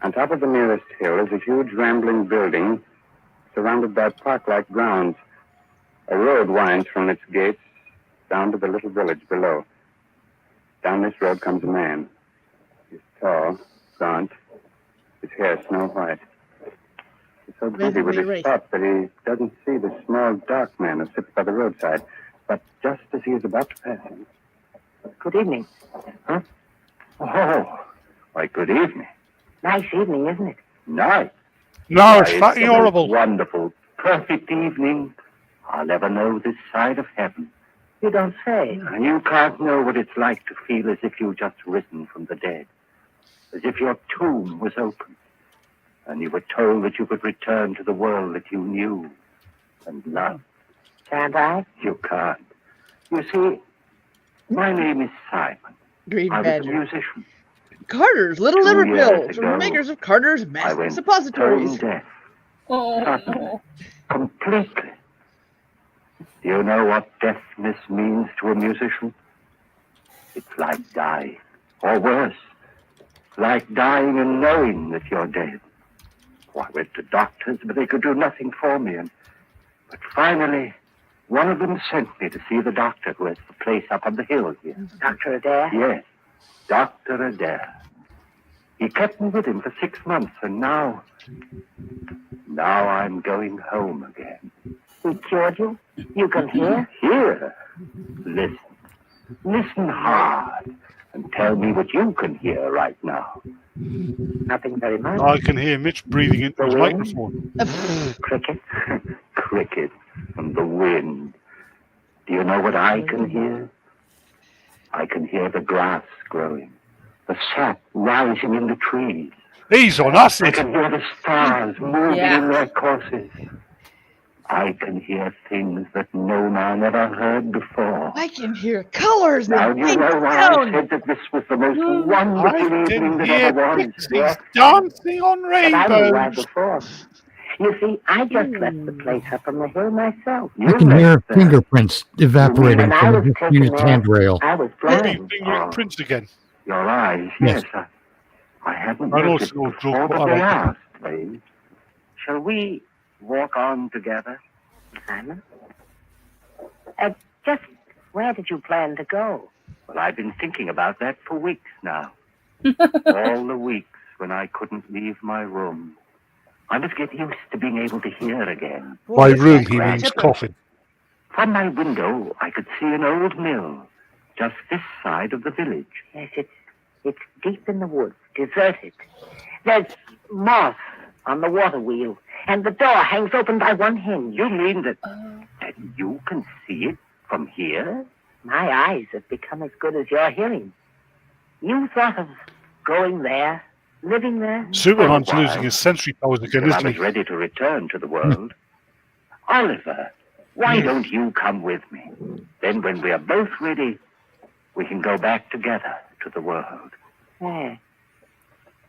On top of the nearest hill is a huge rambling building surrounded by park-like grounds. A road winds from its gates down to the little village below. Down this road comes a man. He's tall, gaunt, his hair snow white. He's so busy with his thoughts that he doesn't see the small, dark man who sits by the roadside. But just as he is about to pass him... Good evening. Huh? Oh, why, good evening. Nice evening, isn't it? Nice. No, it's Why, fucking the most horrible. Wonderful, perfect evening I'll ever know this side of heaven. You don't say. And you can't know what it's like to feel as if you've just risen from the dead. As if your tomb was open. And you were told that you could return to the world that you knew and loved. Can't I? You can't. You see, my name is Simon. Green I was a Badger. musician. Carter's Little 2 Liver years Pills from the ago, makers of Carter's I Massive went Suppositories. tone deaf. Oh. Suddenly. Completely. Do you know what deafness means to a musician? It's like dying. Or worse, like dying and knowing that you're dead. Oh, I went to doctors, but they could do nothing for me. But finally, one of them sent me to see the doctor who has the place up on the hill here. Dr. Adair? Yes, Dr. Adair. He kept me with him for 6 months, and now I'm going home again. We cured you? You can hear? Hear? Listen. Listen hard, and tell me what you can hear right now. Nothing very much. I can hear Mitch breathing into his The wind? microphone. Cricket? Cricket and the wind. Do you know what I can hear? I can hear the grass growing, the sap rising in the trees. He's on I acid. can hear the stars moving Yeah. in their courses. I can hear things that no man ever heard before. I can hear colors Now and you big know why I sound. said that this was the most I wonderful evening can that hear ever was. pixies dancing on But I knew why rainbows. before. You see, I just left the place up on the hill myself. I can hear fingerprints evaporating When I from was the taken disused there, handrail. I was Could be blind. fingering Prince again. Your eyes, Yes. yes. I haven't I noticed also before, drove but by they like are strange. Shall we walk on together? Simon? Just where did you plan to go? Well, I've been thinking about that for weeks now. All the weeks when I couldn't leave my room. I must get used to being able to hear again. By room, he means coffin. From my window, I could see an old mill, just this side of the village. Yes, it's deep in the woods, deserted. There's moss on the water wheel, and the door hangs open by one hinge. You mean that you can see it from here? My eyes have become as good as your hearing. You thought of going there, living there? Superman's losing his sensory powers again, Till I isn't was he? ready to return to the world. Oliver, why don't you come with me? Then when we are both ready, we can go back together to the world. Yeah.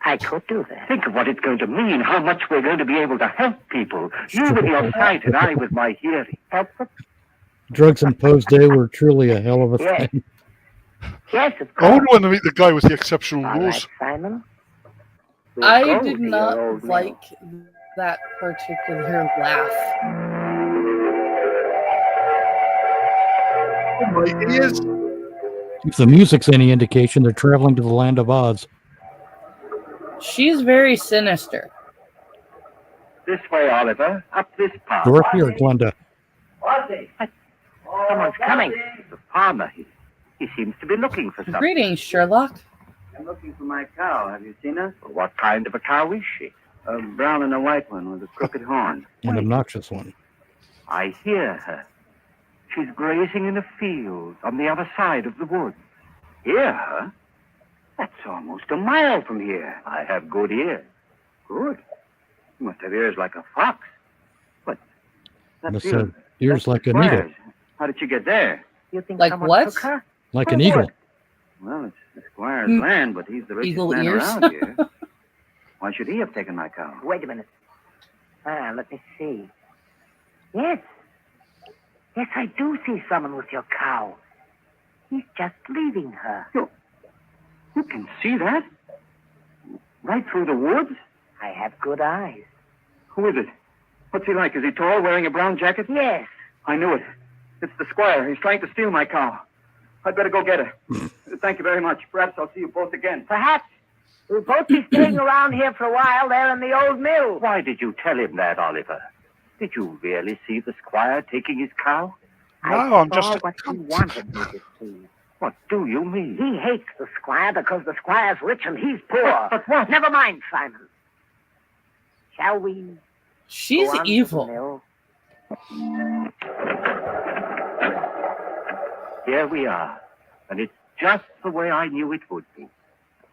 I could do that. Think of what it's going to mean, how much we're going to be able to help people. You with your sight and I with my hearing. Help them? Drugs and Poe's Day were truly a hell of a Yes. thing. Yes, of I course. wonder when they meet the guy with the exceptional All nose. right, Simon. We'll I go did to your not old mill. like that particular laugh. Oh, my ears. If the music's any indication, they're traveling to the land of Oz. She's very sinister. This way, Oliver. Up this path. Dorothy or Glenda? Someone's coming. The farmer. He seems to be looking for something. Greetings, Sherlock. I'm looking for my cow. Have you seen her? What kind of a cow is she? A brown and a white one with a crooked horn. An obnoxious one. I hear her. She's grazing in a field on the other side of the woods. Hear her? That's almost a mile from here. I have good ears. Good. You must have ears like a fox. But that Must field, have ears like an squares. eagle. How did you get there? You think Like someone what? took her? Like an eagle. Well, it's the squire's Hmm. land, but he's the richest Eagle man ears. around here. Why should he have taken my cow? Wait a minute. Let me see. Yes. Yes, I do see someone with your cow. He's just leaving her. You can see that? Right through the woods? I have good eyes. Who is it? What's he like? Is he tall, wearing a brown jacket? Yes. I knew it. It's the squire. He's trying to steal my cow. I'd better go get her. Thank you very much. Perhaps I'll see you both again. Perhaps. We'll both be staying around here for a while there in the old mill. Why did you tell him that, Oliver? Did you really see the squire taking his cow? No, I'm saw just. what he wanted me to see. What do you mean? He hates the squire because the squire's rich and he's poor. But what? Never mind, Simon. Shall we? She's go on to the evil. mill? Here we are. And it's just the way I knew it would be.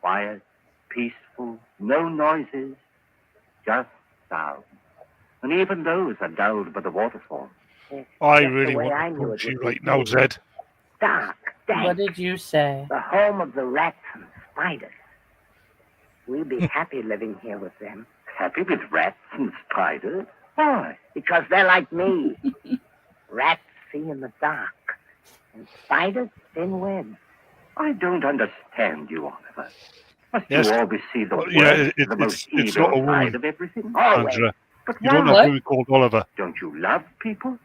Quiet, peaceful, no noises, just sound. And even those are dulled by the waterfall. I Just really the way I want to knew punch it you would right be. now, Zed. Dark, dank. What did you say? The home of the rats and spiders. We'll be happy living here with them. Happy with rats and spiders? Why? Because they're like me. Rats see in the dark. And spiders spin webs. I don't understand you, Oliver. Must Yes. you always see the Well, worst, yeah, the most it's evil not a woman, side of everything? Always. Angela. But You don't why? know a woman called Oliver. Don't you love people?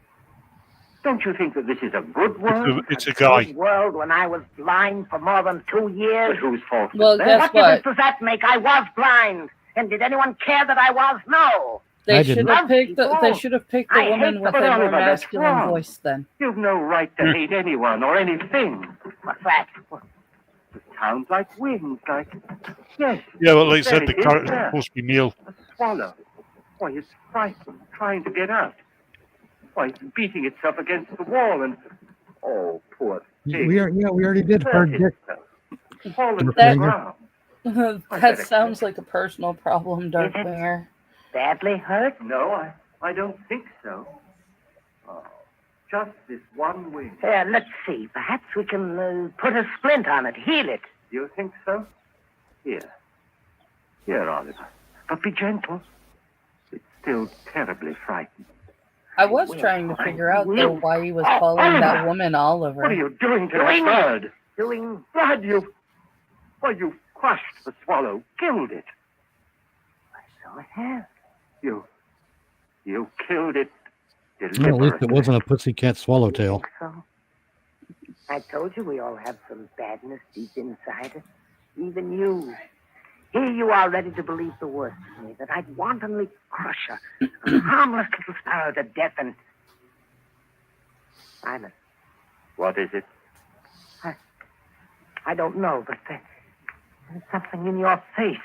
Don't you think that this is a good world? It's a guy. This world when I was blind for more than 2 years. But whose fault Well, was that? guess What what? difference does that make? I was blind. And did anyone care that I was? No. They I should didn't. have picked. People. They should have picked I a woman hate with the a more Oliver, that's masculine wrong. voice. Then You've no right to hate anyone or anything. What's that? It sounds like wings, like... Yes. Yeah, well, they there said it the is character's there. supposed to be male. A swallow. Why, it's frightened, trying to get out. Why, it's beating itself against the wall and... Oh, poor thing. We already did Hurt hard dick. itself. Fallen to the That- ground. that sounds like a personal problem, Darkwinger. Badly hurt? No, I don't think so. Oh, just this one wing. Here, let's see. Perhaps we can put a splint on it, heal it. You think so? Here, Oliver. But be gentle. It's still terribly frightened. I was trying to figure out though why he was calling that woman Oliver. What are you doing to Doing- the bird? Doing... Blood, you've crushed the swallow, killed it. So it has. You killed it Well, at deliberately. least it wasn't a pussycat swallowtail. So, I told you we all have some badness deep inside us. Even you. Here you are ready to believe the worst of me, that I'd wantonly crush a harmless little sparrow to death and... Simon, What is it? I don't know, but there's something in your face.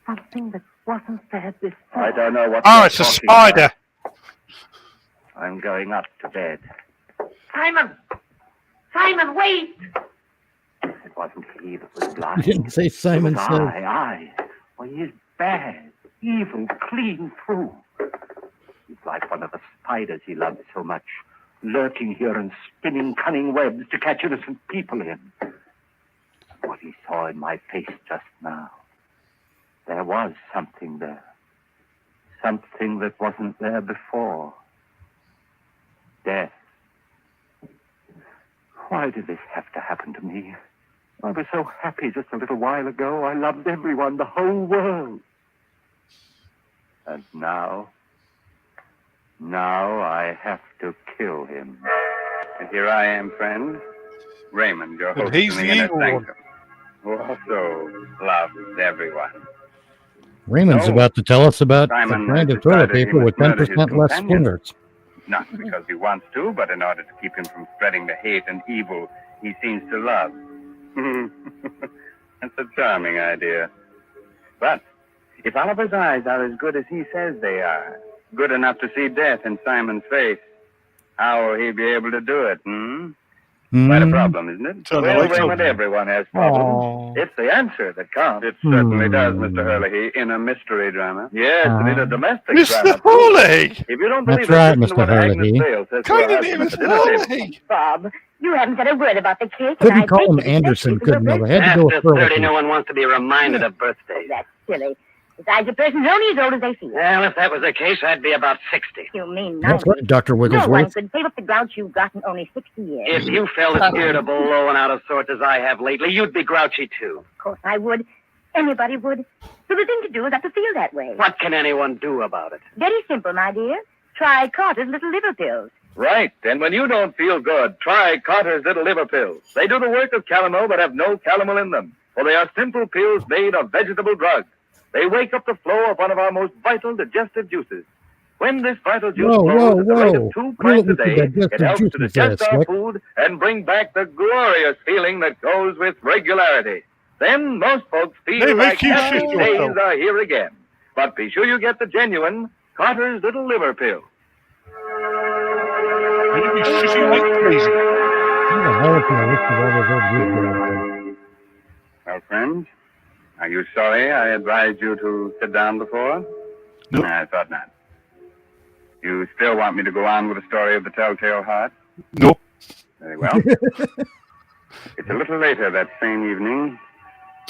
Something that wasn't there before. I don't know what Oh, you're it's a talking spider. about. I'm going up to bed. Simon! Simon, wait! It wasn't he that was blind. You didn't say Simon It was said. I. Well, he is bad, evil, clean through. He's like one of the spiders he loved so much, lurking here and spinning cunning webs to catch innocent people in. What he saw in my face just now, there was something there. Something that wasn't there before. Death. Why did this have to happen to me? I was so happy just a little while ago. I loved everyone, the whole world. And now I have to kill him. And here I am, friend. Raymond, your But host he's in the inner evil one. sanctum, who also loves everyone. Raymond's No. about to tell us about Simon a brand has of toilet decided he paper with must murder his 10% less companion. splinters. Not because he wants to, but in order to keep him from spreading the hate and evil he seems to love. That's a charming idea. But if Oliver's eyes are as good as he says they are, good enough to see death in Simon's face, how will he be able to do it, Quite a problem, isn't it? Turn the Well, lights Raymond, on. everyone has problems. Aw. It's the answer that counts. It certainly does, Mr. Hurley, in a mystery drama. Yes, and in a domestic drama, Mr. too. Hurley! If you don't That's believe it, right, listen to Mr. what Agnes Hurley. Bale says to Kind her of name husband is at the dinner table. Hurley. Bob, you haven't said a word about the cake. Couldn't and I call him baked it Anderson, especially couldn't for have. your I had to go with After 30, Hurley. no one wants to be reminded of birthdays. That's silly. Besides, a person's only as old as they feel. Well, if that was the case, I'd be about 60. You mean That's 90. right, Dr. No one Wigglesworth. could save up the grouch you've got in only 60 years. If you felt as irritable, low, and out of sorts as I have lately, you'd be grouchy, too. Of course I would. Anybody would. So the thing to do is not to feel that way. What can anyone do about it? Very simple, my dear. Try Carter's little liver pills. Right, and when you don't feel good, try Carter's Little Liver Pills. They do the work of calomel but have no calomel in them, for they are simple pills made of vegetable drugs. They wake up the flow of one of our most vital digestive juices. When this vital juice flows at the rate of 2 pints a day, it helps to digest our food and bring back the glorious feeling that goes with regularity. Then most folks feel like happy days are here again. But be sure you get the genuine Carter's Little Liver Pill. You'd be shitting like crazy. Well, friends, are you sorry I advised you to sit down before? No. I thought not. You still want me to go on with the story of the Telltale Heart? Nope. Very well. It's a little later that same evening,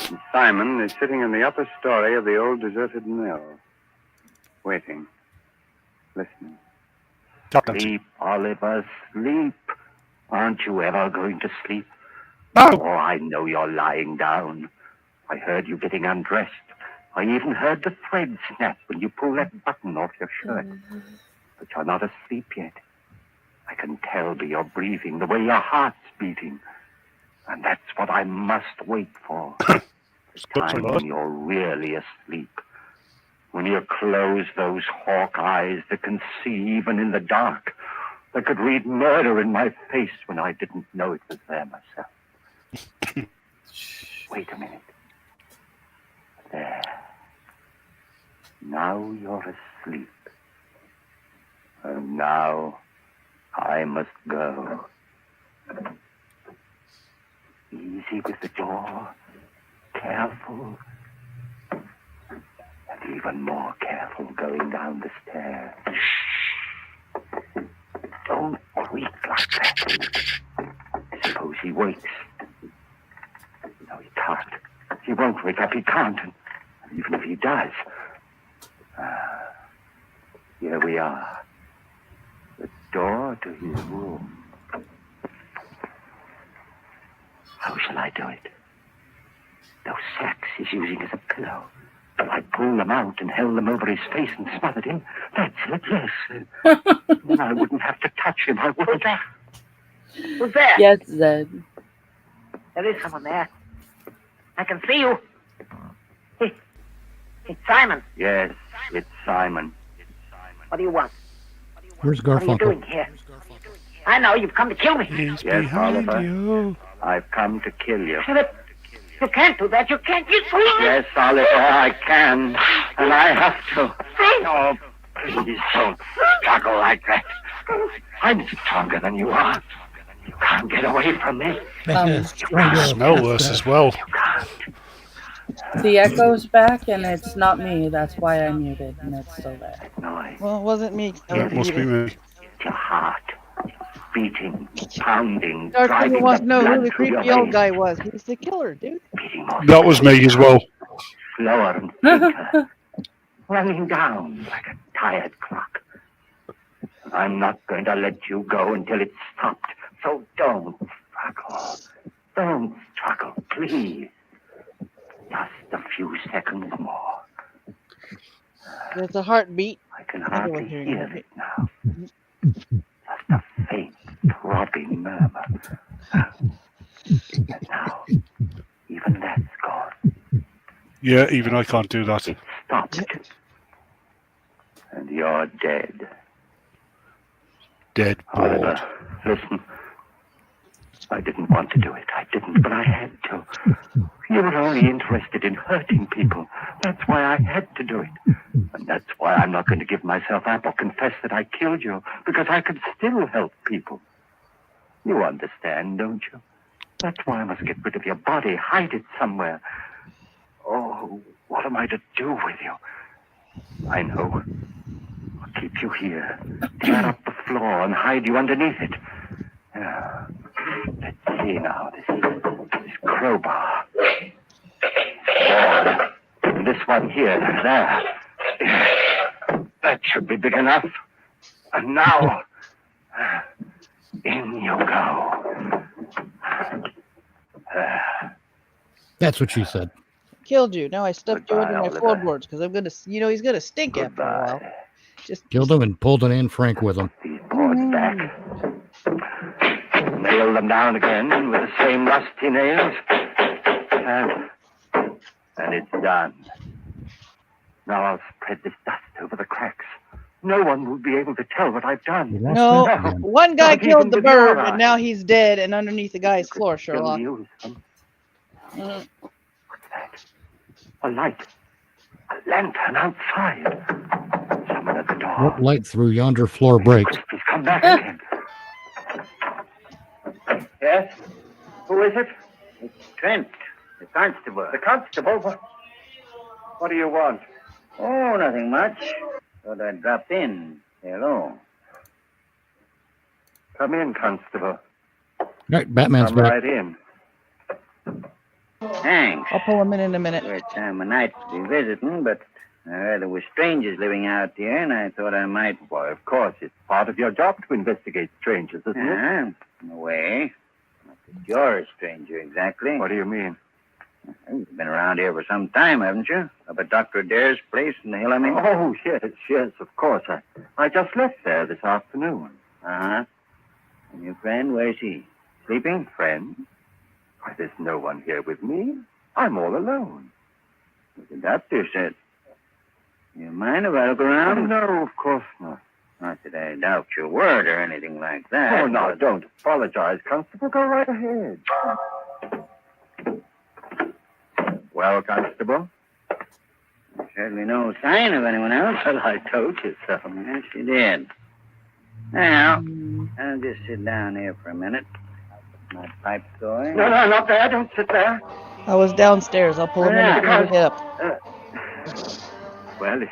and Simon is sitting in the upper story of the old deserted mill, waiting, listening. Sleep, Oliver, sleep. Aren't you ever going to sleep? No. Oh, I know you're lying down. I heard you getting undressed. I even heard the thread snap when you pulled that button off your shirt. But you're not asleep yet. I can tell by your breathing, the way your heart's beating. And that's what I must wait for. The time when you're really asleep. When you close those hawk eyes that can see even in the dark. That could read murder in my face when I didn't know it was there myself. Wait a minute. There. Now you're asleep. And now I must go. Easy with the door. Careful. And even more careful going down the stairs. Shh. Don't creak like that. Suppose he wakes. No, he can't. He won't wake up. He can't. And even if he does. Here we are. The door to his room. How shall I do it? Those sacks he's using as a pillow. I pulled them out and held them over his face and smothered him. That's it, yes. Then I wouldn't have to touch him. I wouldn't. Who's there? Yes, Zed. There is someone there. I can see you. It's Simon. Yes, it's Simon. What do you want? Where's What are you Garfunkel? doing here? I know you've come to kill me. Yes, Oliver. I've come to kill you. But you can't do that. You can't. Yes, Oliver, I can. And I have to. Oh, please don't struggle like that. I'm stronger than you are. You can't get away from me. Smell worse as well. The echo's back, and it's not me. That's why I muted, and it's still there. Well, it wasn't me. That must be me. Your heart beating, pounding, Dark driving people wants the to know who blood the through your creepy old veins. guy was. He's the killer, dude. That was me as well. Slower and fainter, running down like a tired clock. I'm not going to let you go until it's stopped. So don't struggle. Don't struggle, please. Just a few seconds more. There's a heartbeat. I can hardly hear it now. Just a faint, throbbing murmur. And now, even that's gone. Yeah, even I can't do that. Stopped. And you're dead. Dead bored. Oliver, listen. I didn't want to do it. I didn't, but I had to. You were only interested in hurting people. That's why I had to do it. And that's why I'm not going to give myself up or confess that I killed you, because I could still help people. You understand, don't you? That's why I must get rid of your body, hide it somewhere. Oh, what am I to do with you? I know. I'll keep you here, tear up the floor and hide you underneath it. Let's see now, this crowbar. And this one here, there. That should be big enough. And now, in you go. That's what she said. Killed you. Now I stuffed you under my Oliver. floorboards because I'm gonna, he's gonna stink after a while. Just Killed him and pulled an Anne Frank with him. These poor boards back. Nail them down again with the same rusty nails. And it's done. Now I'll spread this dust over the cracks. No one will be able to tell what I've done. No, one guy Not killed even the with your bird, eye. and now he's dead and underneath the guy's floor, Still Sherlock. use them. What's that? A light. A lantern outside. Someone at the door. What light through yonder floor breaks? He's come back again. Yes? Who is it? It's Trent, the constable. The constable? What do you want? Oh, nothing much. Thought I'd drop in. Say hello. Come in, constable. Right, Batman's Come back. right in. Thanks. I'll pull him in a minute. Weird time of night to be visiting, but I heard there were strangers living out here, and I thought I might... Why, of course. It's part of your job to investigate strangers, isn't it? In a way. Not that you're a stranger, exactly. What do you mean? You've been around here for some time, haven't you? Up at Dr. Adair's place in the hill, I mean? Oh, yes, of course. I just left there this afternoon. Uh-huh. And your friend, where's he? Sleeping? Friend? Why, there's no one here with me. I'm all alone. What the doctor said. You mind if I look around? No, of course not. Not that I doubt your word or anything like that. Oh, no, don't apologize, Constable. Go right ahead. Well, Constable? Certainly no sign of anyone else. Well, I told you so. Yes, you did. Now, I'll just sit down here for a minute. My pipe's going. No, not there. Don't sit there. I was downstairs. I'll pull him in and bring his head up. Well, it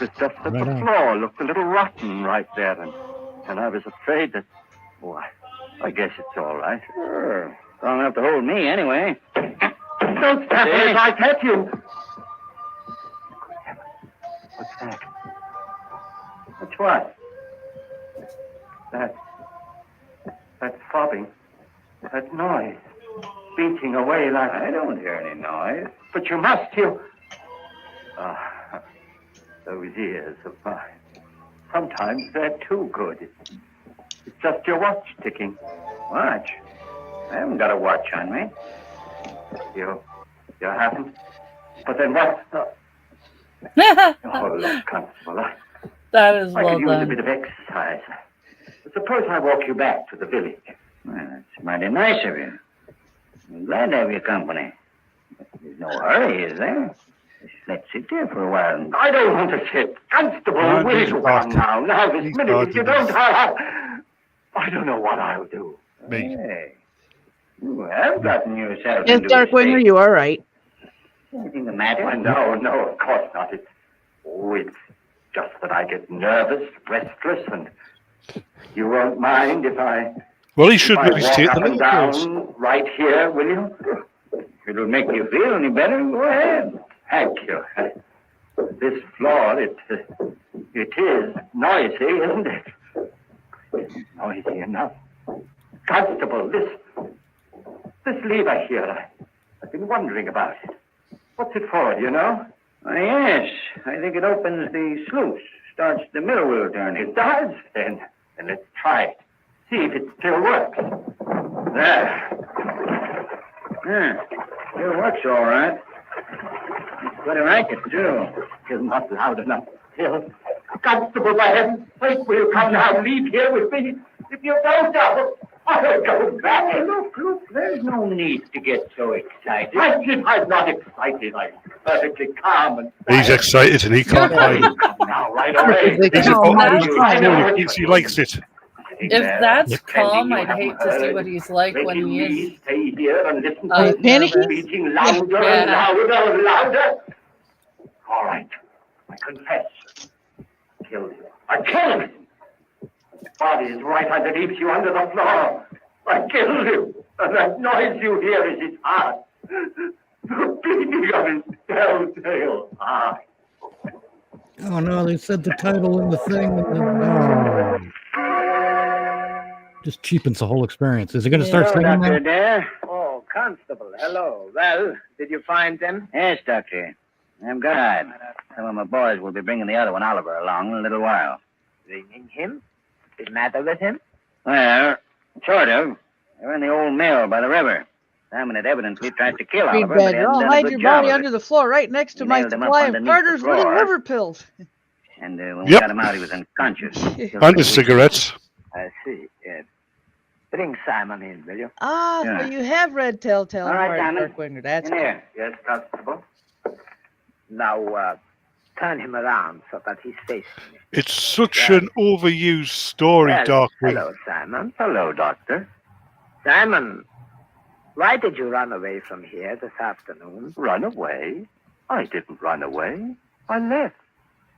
was just that the floor looked a little rotten right there, and I was afraid that... Oh, I guess it's all right. Sure. Strong enough to hold me, anyway. Don't stab me if I catch you. What's that? What's what? That throbbing. That noise. Beating away like... I don't hear any noise. But you must hear... Those ears of mine. Sometimes they're too good. It's just your watch ticking. Watch? I haven't got a watch on me. You haven't? But then what? Oh, look, Constable. That is I well could use a done. bit of exercise. Suppose I walk you back to the village. Well, that's mighty nice of you. I'm glad to have your company. But there's no hurry, is there? Just let's sit here for a while. I don't want to sit. Constable, will you come now? Now, this minute, if you don't, I don't know what I'll do. Hey, you have gotten yourself Yes, into a Darkwinger, state. you are right. Anything the matter? No, of course not. It's just that I get nervous, restless, and you won't mind if I... Well, he should if I really walk take up the and little down pills. right here, will you? If it'll make you feel any better, go ahead. Thank you. This floor, it is noisy, isn't it? It's noisy enough. Constable, this lever here, I've been wondering about it. What's it for, do you know? Oh, yes, I think it opens the sluice, starts the mill wheel turning. It does? Then let's try it. See if it still works. There. Yeah, still works all right. It's quite a racket, too. Still not loud enough. Still. Constable, for heaven's sake, will you come now? Leave here with me. If you don't, I'll go back. Look, there's no need to get so excited. I'm not excited. I'm perfectly calm and... He's excited and he can't hide it. Come now, right away. He likes it. If that's calm, I'd hate to see what he's like when he is. Stay here and listen Are you panicking? beating louder and louder and louder. All right, I confess. I killed him. I killed him. His body is right underneath you under the floor. I killed him. And that noise you hear is his heart. The beating of his telltale heart. Oh no, they said the title in the thing. No. Just cheapens the whole experience. Is it going to start singing Dr. now? Adair. Oh, Constable, hello. Well, did you find them? Yes, Doctor. I'm glad. Some of my boys will be bringing the other one, Oliver, along in a little while. Bringing him? the matter with him? Well, sort of. They were in the old mill by the river. Simon had evidently tried to kill Feed Oliver, but Badger, hadn't I'll done a hide good your job body of under it. the floor right next to We my nailed him up supply of underneath the Carter's little floor. liver pills. And when we Yep. got him out, he was unconscious. And the cigarettes. I see, yes. Bring Simon in, will you? Ah, Yeah. so you have read Telltale All right, Heart, Simon. Darkwinger. That's In good. here. Yes, Constable. Now, turn him around so that he's facing me. It's such an overused story, Well, Darkwing. hello, Simon. Hello, Doctor. Simon, why did you run away from here this afternoon? Run away? I didn't run away. I left.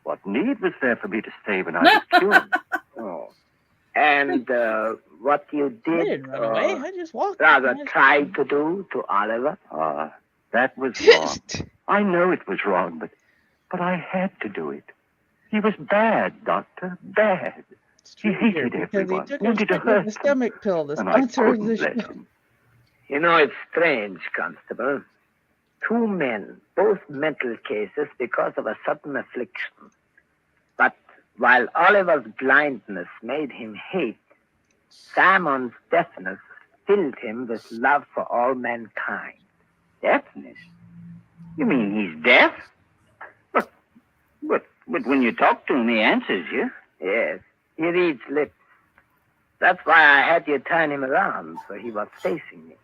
What need was there for me to stay when I was killed? Oh. And what you I did, didn't run away. I just walked. rather tried to do to Oliver? That was wrong. I know it was wrong, but I had to do it. He was bad, Doctor, bad. He hated Because everyone, he took wanted to a hurt them, stomach pill, the and I sponsor of couldn't the let show. him. You know, it's strange, Constable. Two men, both mental cases because of a sudden affliction. But while Oliver's blindness made him hate, Simon's deafness filled him with love for all mankind. Deafness? You mean he's deaf? But when you talk to him, he answers you. Yes, he reads lips. That's why I had you turn him around, so he was facing me.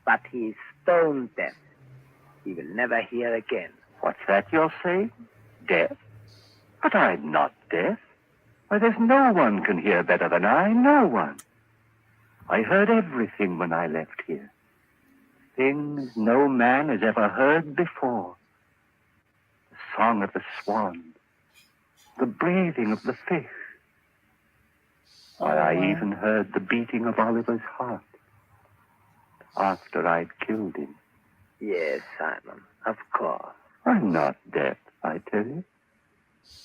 But he's stone deaf. He will never hear again. What's that you're saying? Deaf? But I'm not deaf. Why, there's no one can hear better than I, no one. I heard everything when I left here. Things no man has ever heard before. The song of the swan, the breathing of the fish. Why, I even heard the beating of Oliver's heart after I'd killed him. Yes, Simon, of course. I'm not deaf, I tell you.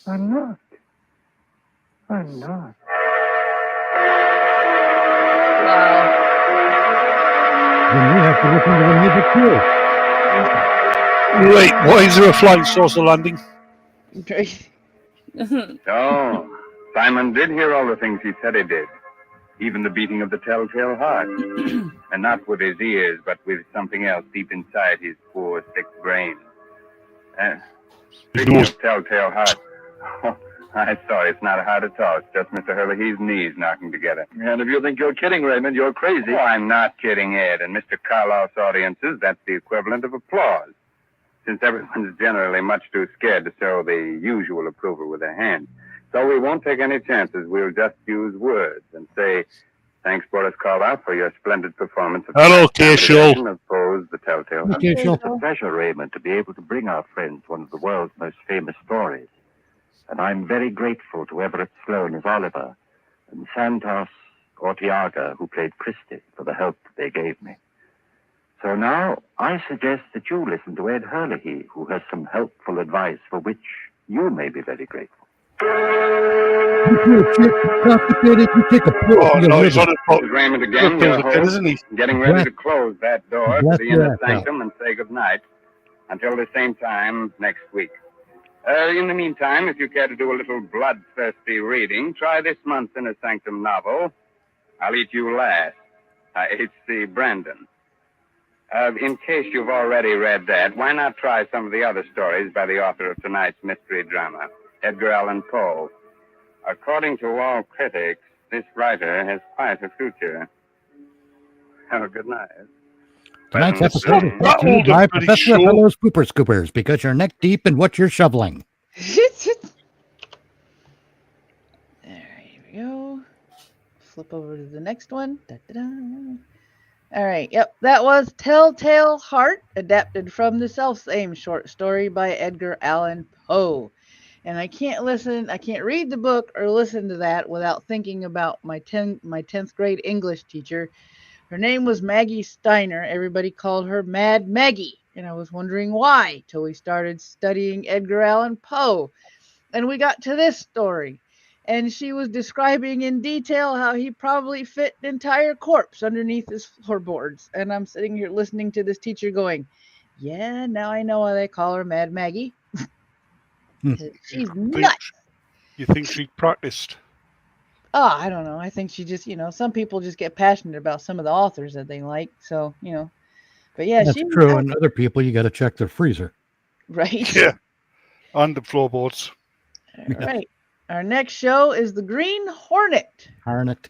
I'm not. I'm not. Then we have to listen to the music too. Wait, why is there a flying saucer landing? So, Simon did hear all the things he said he did. Even the beating of the telltale heart. And not with his ears, but with something else deep inside his poor, sick brain. Speaking of telltale heart, I'm sorry, it's not a heart at all. It's just Mr. Herlihy's knees knocking together. And if you think you're kidding, Raymond, you're crazy. Oh, I'm not kidding, Ed. In Mr. Karloff's audiences, that's the equivalent of applause. Since everyone's generally much too scared to show the usual approval with their hands. So we won't take any chances. We'll just use words and say, thanks, Boris Karloff, for your splendid performance of Hello, tonight's Cashel. edition of Pose the Telltale Heart. It's a pleasure, Raymond, to be able to bring our friends one of the world's most famous stories. And I'm very grateful to Everett Sloane as Oliver and Santos Ortiaga, who played Christie, for the help they gave me. So now I suggest that you listen to Ed Herlihy, who has some helpful advice for which you may be very grateful. Constipated, you take a pill Oh, for your no, he's liver. on a This is Raymond again, your host, getting ready to close that door to the inner sanctum and say goodnight until the same time next week. In the meantime, if you care to do a little bloodthirsty reading, try this month's Inner Sanctum novel, I'll Eat You Last, H.C. Brandon. In case you've already read that, why not try some of the other stories by the author of tonight's mystery drama, Edgar Allan Poe? According to all critics, this writer has quite a future. Have a good night. Tonight's episode is brought to you by Professor Fellow's Pooper Scoopers, because you're neck deep in what you're shoveling. There we go. Flip over to the next one. All right. Yep. That was Telltale Heart, adapted from the self-same short story by Edgar Allan Poe. And I can't read the book or listen to that without thinking about my 10th grade English teacher. Her name was Maggie Steiner. Everybody called her Mad Maggie. And I was wondering why till we started studying Edgar Allan Poe. And we got to this story. And she was describing in detail how he probably fit an entire corpse underneath his floorboards. And I'm sitting here listening to this teacher going, yeah, now I know why they call her Mad Maggie. She's nuts. You think she practiced? Oh, I don't know. I think she just, some people just get passionate about some of the authors that they like. So, but yeah, That's she true. And other people, you got to check their freezer. Right. Yeah. On the floorboards. All right. Our next show is The Green Hornet. Hornet.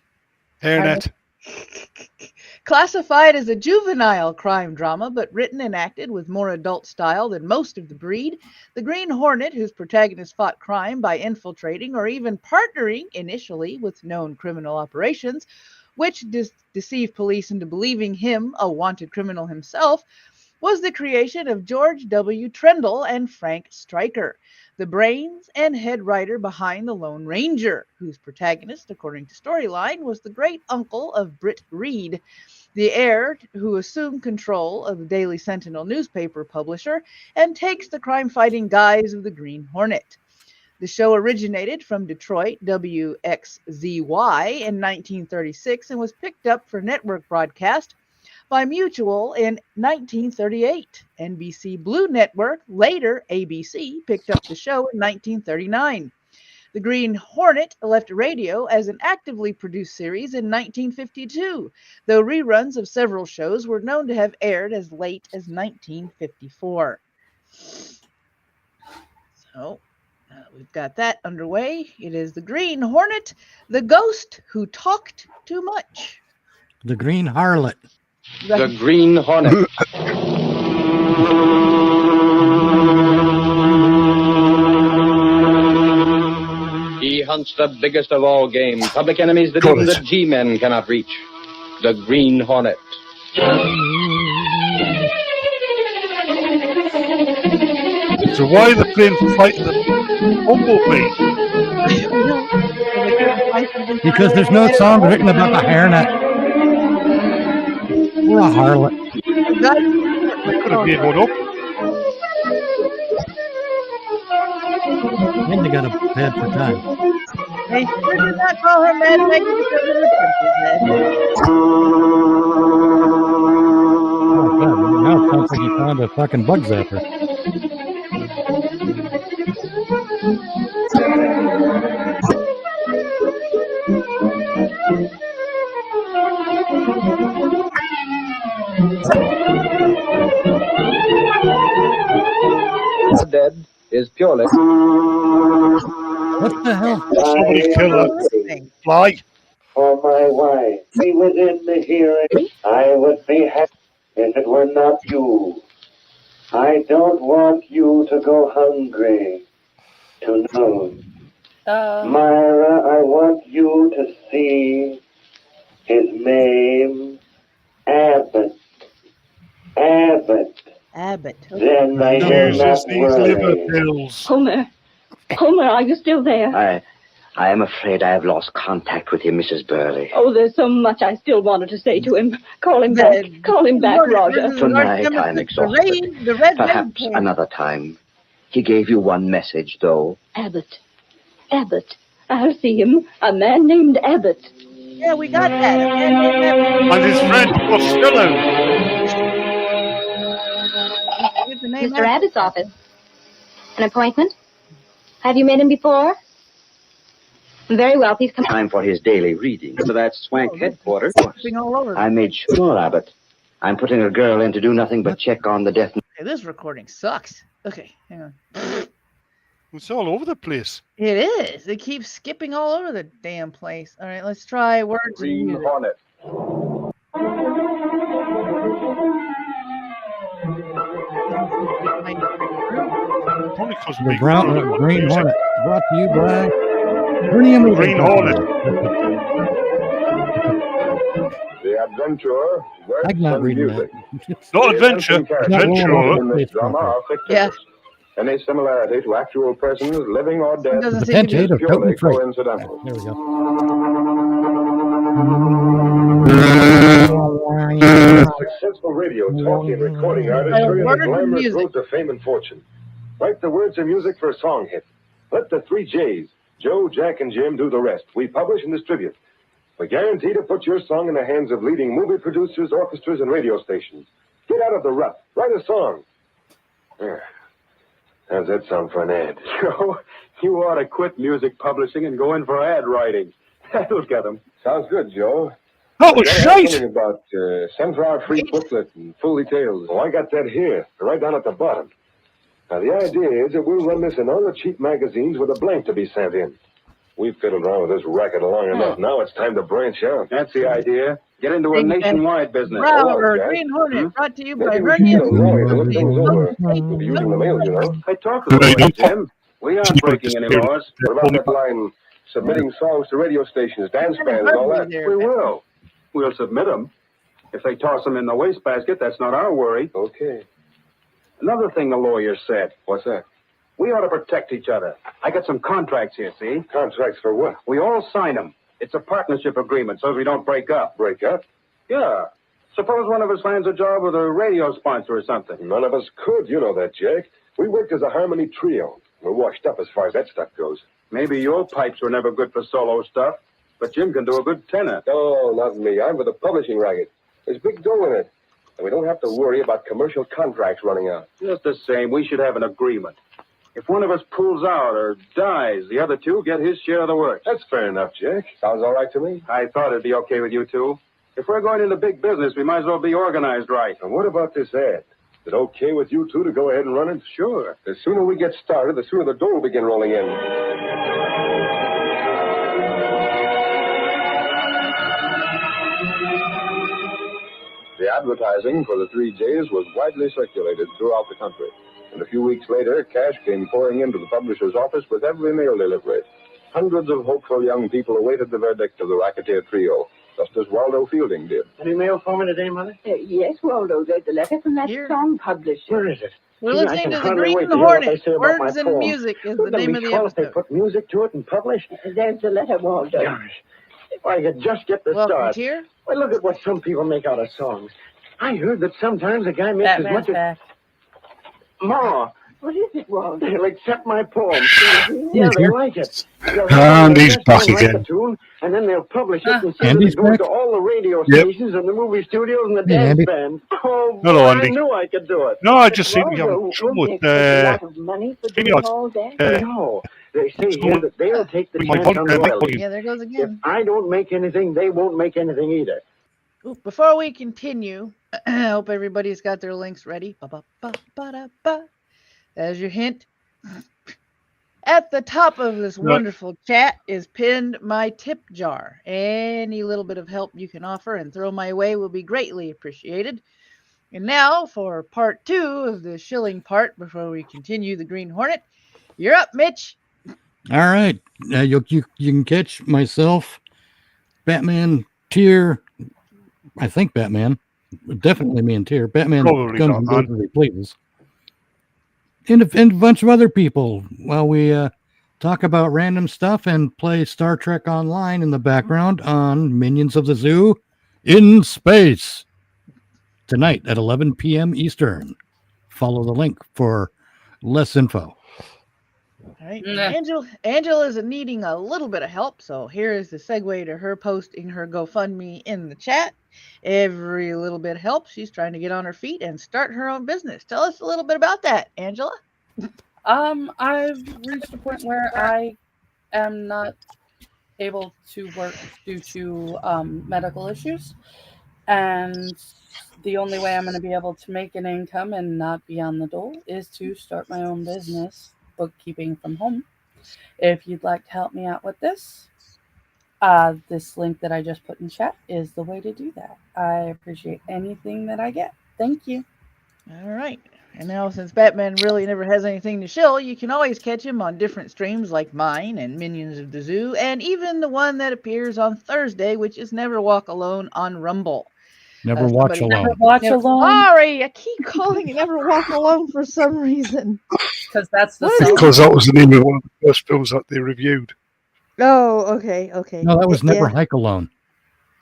Classified as a juvenile crime drama, but written and acted with more adult style than most of the breed, The Green Hornet, whose protagonist fought crime by infiltrating or even partnering initially with known criminal operations, which deceived police into believing him a wanted criminal himself, was the creation of George W. Trendle and Frank Stryker, the brains and head writer behind The Lone Ranger, whose protagonist, according to storyline, was the great uncle of Britt Reed, the heir who assumed control of the Daily Sentinel newspaper publisher and takes the crime-fighting guise of the Green Hornet. The show originated from Detroit, WXZY, in 1936 and was picked up for network broadcast by Mutual in 1938. NBC Blue Network, later ABC, picked up the show in 1939. The Green Hornet left radio as an actively produced series in 1952, though reruns of several shows were known to have aired as late as 1954. So, we've got that underway. It is The Green Hornet, the ghost who talked too much. The Green Harlot. The Green Hornet. He hunts the biggest of all game, public enemies that even the G-men cannot reach. The Green Hornet. So why are they playing fight the bumblebee? Because there's no song written about the hairnet. Or a harlot. Could have made one up. And they got a bad for time. They sure did not call her Mad Maggie because of her princess head. Oh, God. Now it sounds like you found a fucking bug zapper. Dead is purely. What the hell? Somebody kill her. Fly. For my wife, he was in the hearing. I would be happy if it were not you. I don't want you to go hungry. To know. Myra, I want you to see his name, Abbott. Then I will not worry. Homer, are you still there? I am afraid I have lost contact with you, Mrs. Burley. Oh, there's so much I still wanted to say to him. Call him back. Call him back, Roger. Tonight I'm exhausted. Perhaps another time. He gave you one message, though. Abbott. I'll see him. A man named Abbott. Yeah, we got that. A man named Abbott. And his friend Costello. Mr. Abbott's office. An appointment? Have you met him before? Very well, please come. Time for his daily reading. To that swank headquarters. All over. I made sure, Abbott. I'm putting a girl in to do nothing but check on the death. Okay, this recording sucks. Okay, hang on. It's all over the place. It is. It keeps skipping all over the damn place. All right, let's try words. Green Hornet. Only because The Green Hornet. Brought to you by Green Hornet. The adventure, works I'm not and reading music. Not adventure. Adventure. In this It's drama are fictitious. Any similarity to actual persons, living or dead, Doesn't is seem to be- Potentiator, purely totem free. coincidental. There we go. Successful radio, talking, and recording artists are in the glamorous road to fame and fortune. Write the words and music for a song hit. Let the 3 J's, Joe, Jack, and Jim, do the rest. We publish and distribute. We guarantee to put your song in the hands of leading movie producers, orchestras, and radio stations. Get out of the rut. Write a song. How's that sound for an ad? Joe, you ought to quit music publishing and go in for ad writing. That'll get them. Sounds good, Joe. That was Gotta have shite. something about send for our free booklet and full details. Oh, I got that here, right down at the bottom. Now, the idea is that we'll run this in all the cheap magazines with a blank to be sent in. We've fiddled around with this racket long enough. Now it's time to branch out. That's the idea. Get into a nationwide business. Green Hornet, brought to you by Maybe we should get a Hernias. lawyer to look things over. We'll be using the mail, you know. I talked to the lawyer, Jim. We aren't breaking any laws. What about that line, submitting songs to radio stations, dance bands, and all that? We will. We'll submit them. If they toss them in the wastebasket, that's not our worry. Okay. Another thing the lawyer said. What's that? We ought to protect each other. I got some contracts here, see? Contracts for what? We all sign them. It's a partnership agreement so we don't break up. Break up? Yeah. Suppose one of us lands a job with a radio sponsor or something. None of us could. You know that, Jack. We worked as a harmony trio. We're washed up as far as that stuff goes. Maybe your pipes were never good for solo stuff, but Jim can do a good tenor. Oh, not me. I'm with the publishing racket. There's big dough in it. And we don't have to worry about commercial contracts running out. Just the same, we should have an agreement. If one of us pulls out or dies, the other two get his share of the work. That's fair enough, Jack. Sounds all right to me. I thought it'd be okay with you two. If we're going into big business, we might as well be organized right. And what about this ad? Is it okay with you two to go ahead and run it? Sure. The sooner we get started, the sooner the dough will begin rolling in. The advertising for the 3 J's was widely circulated throughout the country. And a few weeks later, cash came pouring into the publisher's office with every mail delivery. Hundreds of hopeful young people awaited the verdict of the racketeer trio, just as Waldo Fielding did. Any mail for me today, Mother? Yes, Waldo. There's a letter from that song publisher. Where is it? We're listening to the Green Hornet. Words and Music is the name of the episode. They put music to it and publish. There's the letter, Waldo. Gosh, if I could just get the start. Here? Well, look at what some people make out of songs. I heard that sometimes a guy makes as much as... Ma, what is it, Waldo? They'll accept my poem. Yeah, they like it. And he's back again. And then they'll publish it and send Andy's it to back? all the radio Yep. stations and the movie studios and the Yeah, dance Andy. bands. Oh, Hello, boy, Andy. I knew I could do it. No, I just seem to be having trouble with No, they say here that they'll take the chance on royalties. Yeah, there goes If again. I don't make anything, they won't make anything either. Ooh, before we continue, I hope everybody's got their links ready. Ba-ba-ba-ba-da-ba. As your hint, at the top of this wonderful chat is pinned my tip jar. Any little bit of help you can offer and throw my way will be greatly appreciated. And now for part 2 of the shilling part before we continue the Green Hornet. You're up, Mitch. All right. You can catch myself, Batman, Tier. I think Batman. Definitely me and Tier. Batman Probably comes not, and man. goes as he pleases. And a bunch of other people while we talk about random stuff and play Star Trek Online in the background on Minions of the Zoo in Space tonight at 11 p.m. Eastern. Follow the link for less info. All right. Angela's needing a little bit of help, so here is the segue to her posting her GoFundMe in the chat. Every little bit helps. She's trying to get on her feet and start her own business. Tell us a little bit about that, Angela. I've reached a point where I am not able to work due to medical issues, and the only way I'm going to be able to make an income and not be on the dole is to start my own business, bookkeeping from home. If you'd like to help me out with this link that I just put in chat is the way to do that. I appreciate anything that I get. Thank you. All right. And now, since Batman really never has anything to shill, you can always catch him on different streams like mine and Minions of the Zoo, and even the one that appears on Thursday, which is Never Walk Alone on Rumble. Never watch alone. Never watch alone. Sorry, I keep calling it Never Walk Alone for some reason. Because that's the Because that was the name of one of the first films that they reviewed. Oh, okay. No, that was Never Yeah. Hike Alone.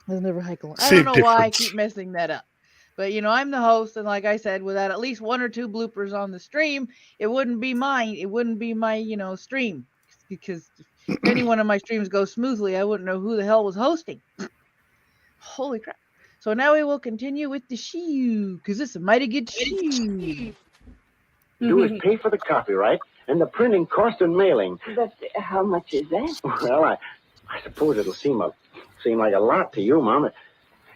It was Never Hike Alone. I Same don't know why I difference. keep messing that up. But, I'm the host, and like I said, without at least 1 or 2 bloopers on the stream, it wouldn't be mine. It wouldn't be my, stream. Because if any one of my streams goes smoothly, I wouldn't know who the hell was hosting. Holy crap. So now we will continue with the shoe, because it's a mighty good shoe. Do is pay for the copyright and the printing cost and mailing. But how much is that? Well, I suppose it'll seem like a lot to you, Mom.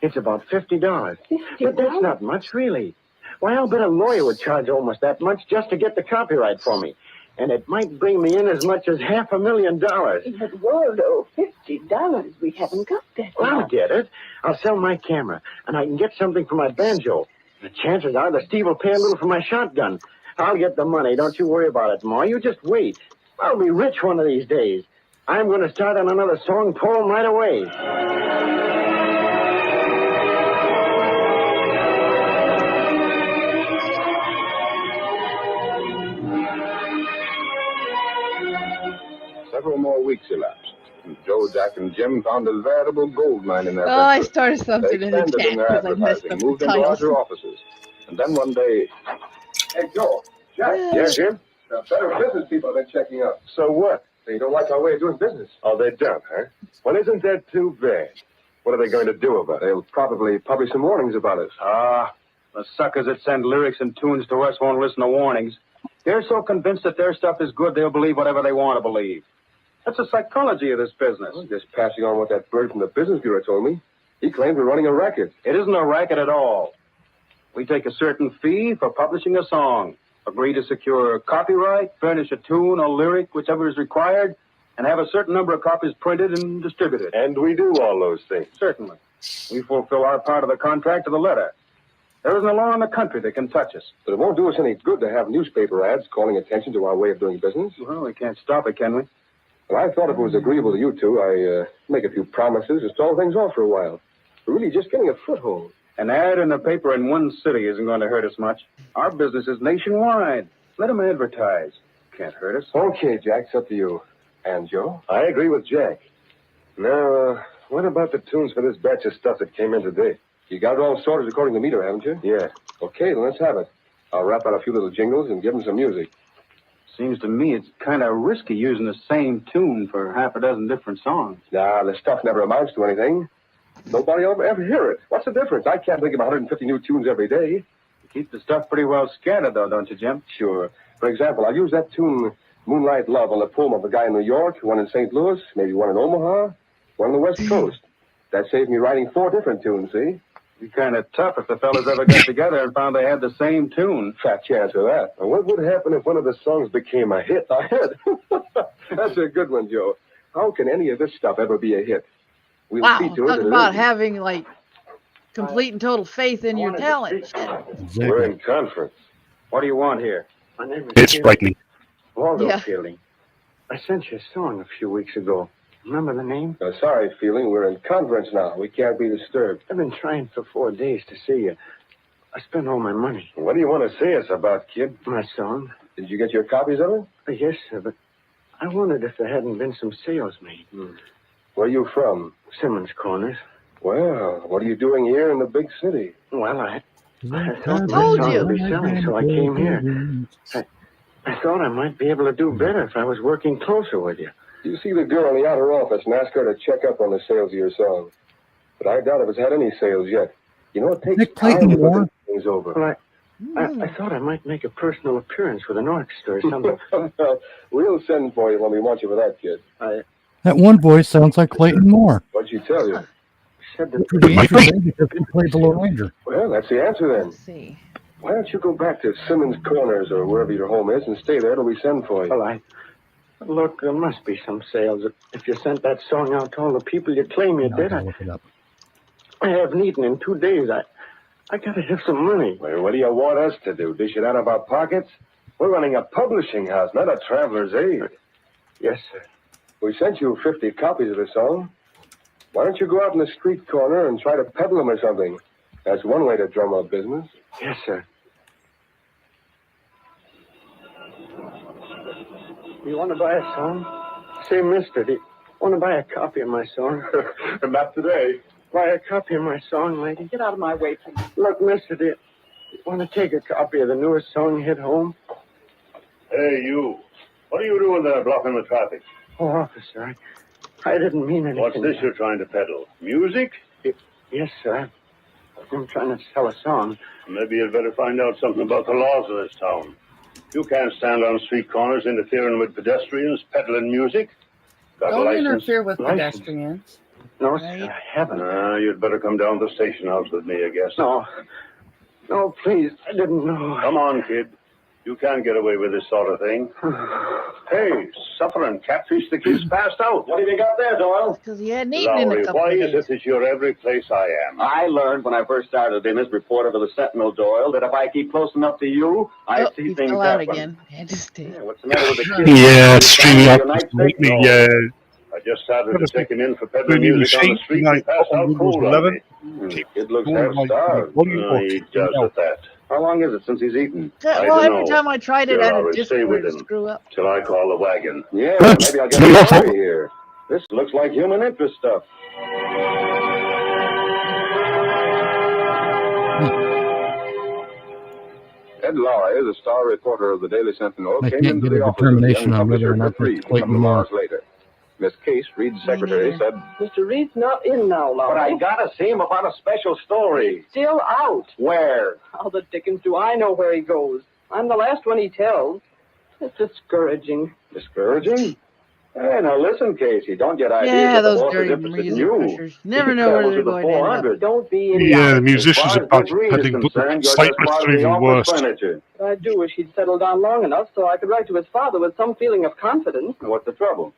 It's about $50. But that's not much, really. Why, I'll bet a lawyer would charge almost that much just to get the copyright for me. And it might bring me in as much as $500,000. But, Waldo, $50. We haven't got that. Well, I'll get it. I'll sell my camera, and I can get something for my banjo. The chances are that Steve will pay a little for my shotgun. I'll get the money. Don't you worry about it, Ma. You just wait. I'll be rich one of these days. I'm going to start on another song poem right away. Several more weeks elapsed, and Joe, Jack, and Jim found a veritable gold mine in their Oh, I venture. started something They in the expanded chat in their because I messed advertising, up moved the into titles. larger offices. And then one day... Hey, Joe. Jack. Yeah, Jim? Better business people have been checking up. So what? They don't like our way of doing business. Oh, they don't, huh? Well, isn't that too bad? What are they going to do about it? They'll probably publish some warnings about us. The suckers that send lyrics and tunes to us won't listen to warnings. They're so convinced that their stuff is good, they'll believe whatever they want to believe. That's the psychology of this business. Well, just passing on what that bird from the business bureau told me. He claims we're running a racket. It isn't a racket at all. We take a certain fee for publishing a song, agree to secure copyright, furnish a tune or lyric, whichever is required, and have a certain number of copies printed and distributed. And we do all those things. Certainly. We fulfill our part of the contract to the letter. There isn't a law in the country that can touch us. But it won't do us any good to have newspaper ads calling attention to our way of doing business. Well, we can't stop it, can we? Well, I thought if it was agreeable to you two, I make a few promises to stall things off for a while. We're really just getting a foothold. An ad in the paper in one city isn't going to hurt us much. Our business is nationwide. Let them advertise. Can't hurt us. Okay, Jack, it's up to you. And Joe? I agree with Jack. Now, what about the tunes for this batch of stuff that came in today? You got it all sorted according to meter, haven't you? Yeah. Okay, then let's have it. I'll rap out a few little jingles and give them some music. Seems to me it's kind of risky using the same tune for half a dozen different songs. Nah, the stuff never amounts to anything. Nobody will ever hear it. What's the difference? I can't think of 150 new tunes every day. You keep the stuff pretty well scattered, though, don't you, Jim? Sure. For example, I'll use that tune, Moonlight Love, on the poem of a guy in New York, one in St. Louis, maybe one in Omaha, one on the West Coast. That saved me writing 4 different tunes, see? Be kind of tough if the fellas ever got together and found they had the same tune. Fat chance of that. Now, what would happen if one of the songs became a hit? A hit? That's a good one, Joe. How can any of this stuff ever be a hit? We'll wow, see to it talk that it about isn't. having, like, complete and total faith in your talent. Exactly. We're in conference. What do you want here? My name is It's frightening. Waldo Yeah. Fielding. I sent you a song a few weeks ago. Remember the name? Sorry, Feeling. We're in conference now. We can't be disturbed. I've been trying for 4 days to see you. I spent all my money. What do you want to see us about, kid? My song. Did you get your copies of it? Yes, sir, but I wondered if there hadn't been some sales made. Where are you from? Simmons Corners. Well, what are you doing here in the big city? Well, I thought told my song you. would be selling, so I came here. I thought I might be able to do better if I was working closer with you. You see the girl in the outer office and ask her to check up on the sales of your song. But I doubt if it's had any sales yet. You know, it takes Nick time Clayton to Moore. put things over. Well, I thought I might make a personal appearance with an orchestra or something. We'll send for you when we want you for that, kid. That one voice sounds like Clayton Moore. What'd she tell you? Said Which would be interesting because he played the Lone Ranger. Well, that's the answer then. Let's see. Why don't you go back to Simmons Corners or wherever your home is and stay there till we send for you? Well, look, there must be some sales. If you sent that song out to all the people you claim you did, I'll look it up. I haven't eaten in 2 days. I gotta have some money. Well, what do you want us to do? Dish it out of our pockets? We're running a publishing house, not a traveler's aid. Yes, sir. We sent you 50 copies of the song. Why don't you go out in the street corner and try to peddle them or something? That's one way to drum up business. Yes, sir. You want to buy a song? Say, mister, do you want to buy a copy of my song? Not today. Buy a copy of my song, lady? Get out of my way, please. Look, mister, do you want to take a copy of the newest song hit home? Hey, you. What are you doing there blocking the traffic? Oh, officer, I didn't mean anything. What's this you're trying to peddle? Music? Yes, sir. I'm trying to sell a song. Maybe you'd better find out something about the laws of this town. You can't stand on street corners interfering with pedestrians, peddling music. Don't interfere with pedestrians. No, I haven't. You'd better come down to the station house with me, I guess. No. No, please. I didn't know. Come on, kid. You can't get away with this sort of thing. Hey, suffering catfish, the kid's passed out. What have you got there, Doyle? Because he hadn't eaten in a Lowry, couple why of is days. it that you're every place I am? I learned when I first started in as reporter for the Sentinel, Doyle, that if I keep close enough to you, I see He things fell out happen. again. Had to stay. What's the matter with the kid? Yeah, it's streaming up lately. I just started to take him in for peddling music on the street and passed out cold on me. Kid looks half-starved. He does at that. How long is it since he's eaten? Well, every time I tried it, I had a stay with Discord him screw up. till I call the wagon. Yeah, well, maybe I'll get a story here. This looks like human interest stuff. Ed Lowry, the star reporter of the Daily Sentinel, I came can't into get the a office of the determination young on whether publisher or not for free that's a Clayton couple of Moore. hours later. Miss Case, Reed's secretary, said, Mr. Reed's not in now, Lowry. but I gotta see him about a special story. Still out. Where? How the dickens do I know where he goes? I'm the last one he tells. It's discouraging. Discouraging? Hey, now listen, Casey, don't get ideas Yeah, of the those boss dirty as if it's music new. pushers. Never know where they're going to end up. Don't be idiotic. Yeah, the musicians are back As far as peddling Reed is book. concerned, you're Cypress just are even part of worse. the furniture. I do wish he'd settled down long enough so I could write to his father with some feeling of confidence. What's the trouble?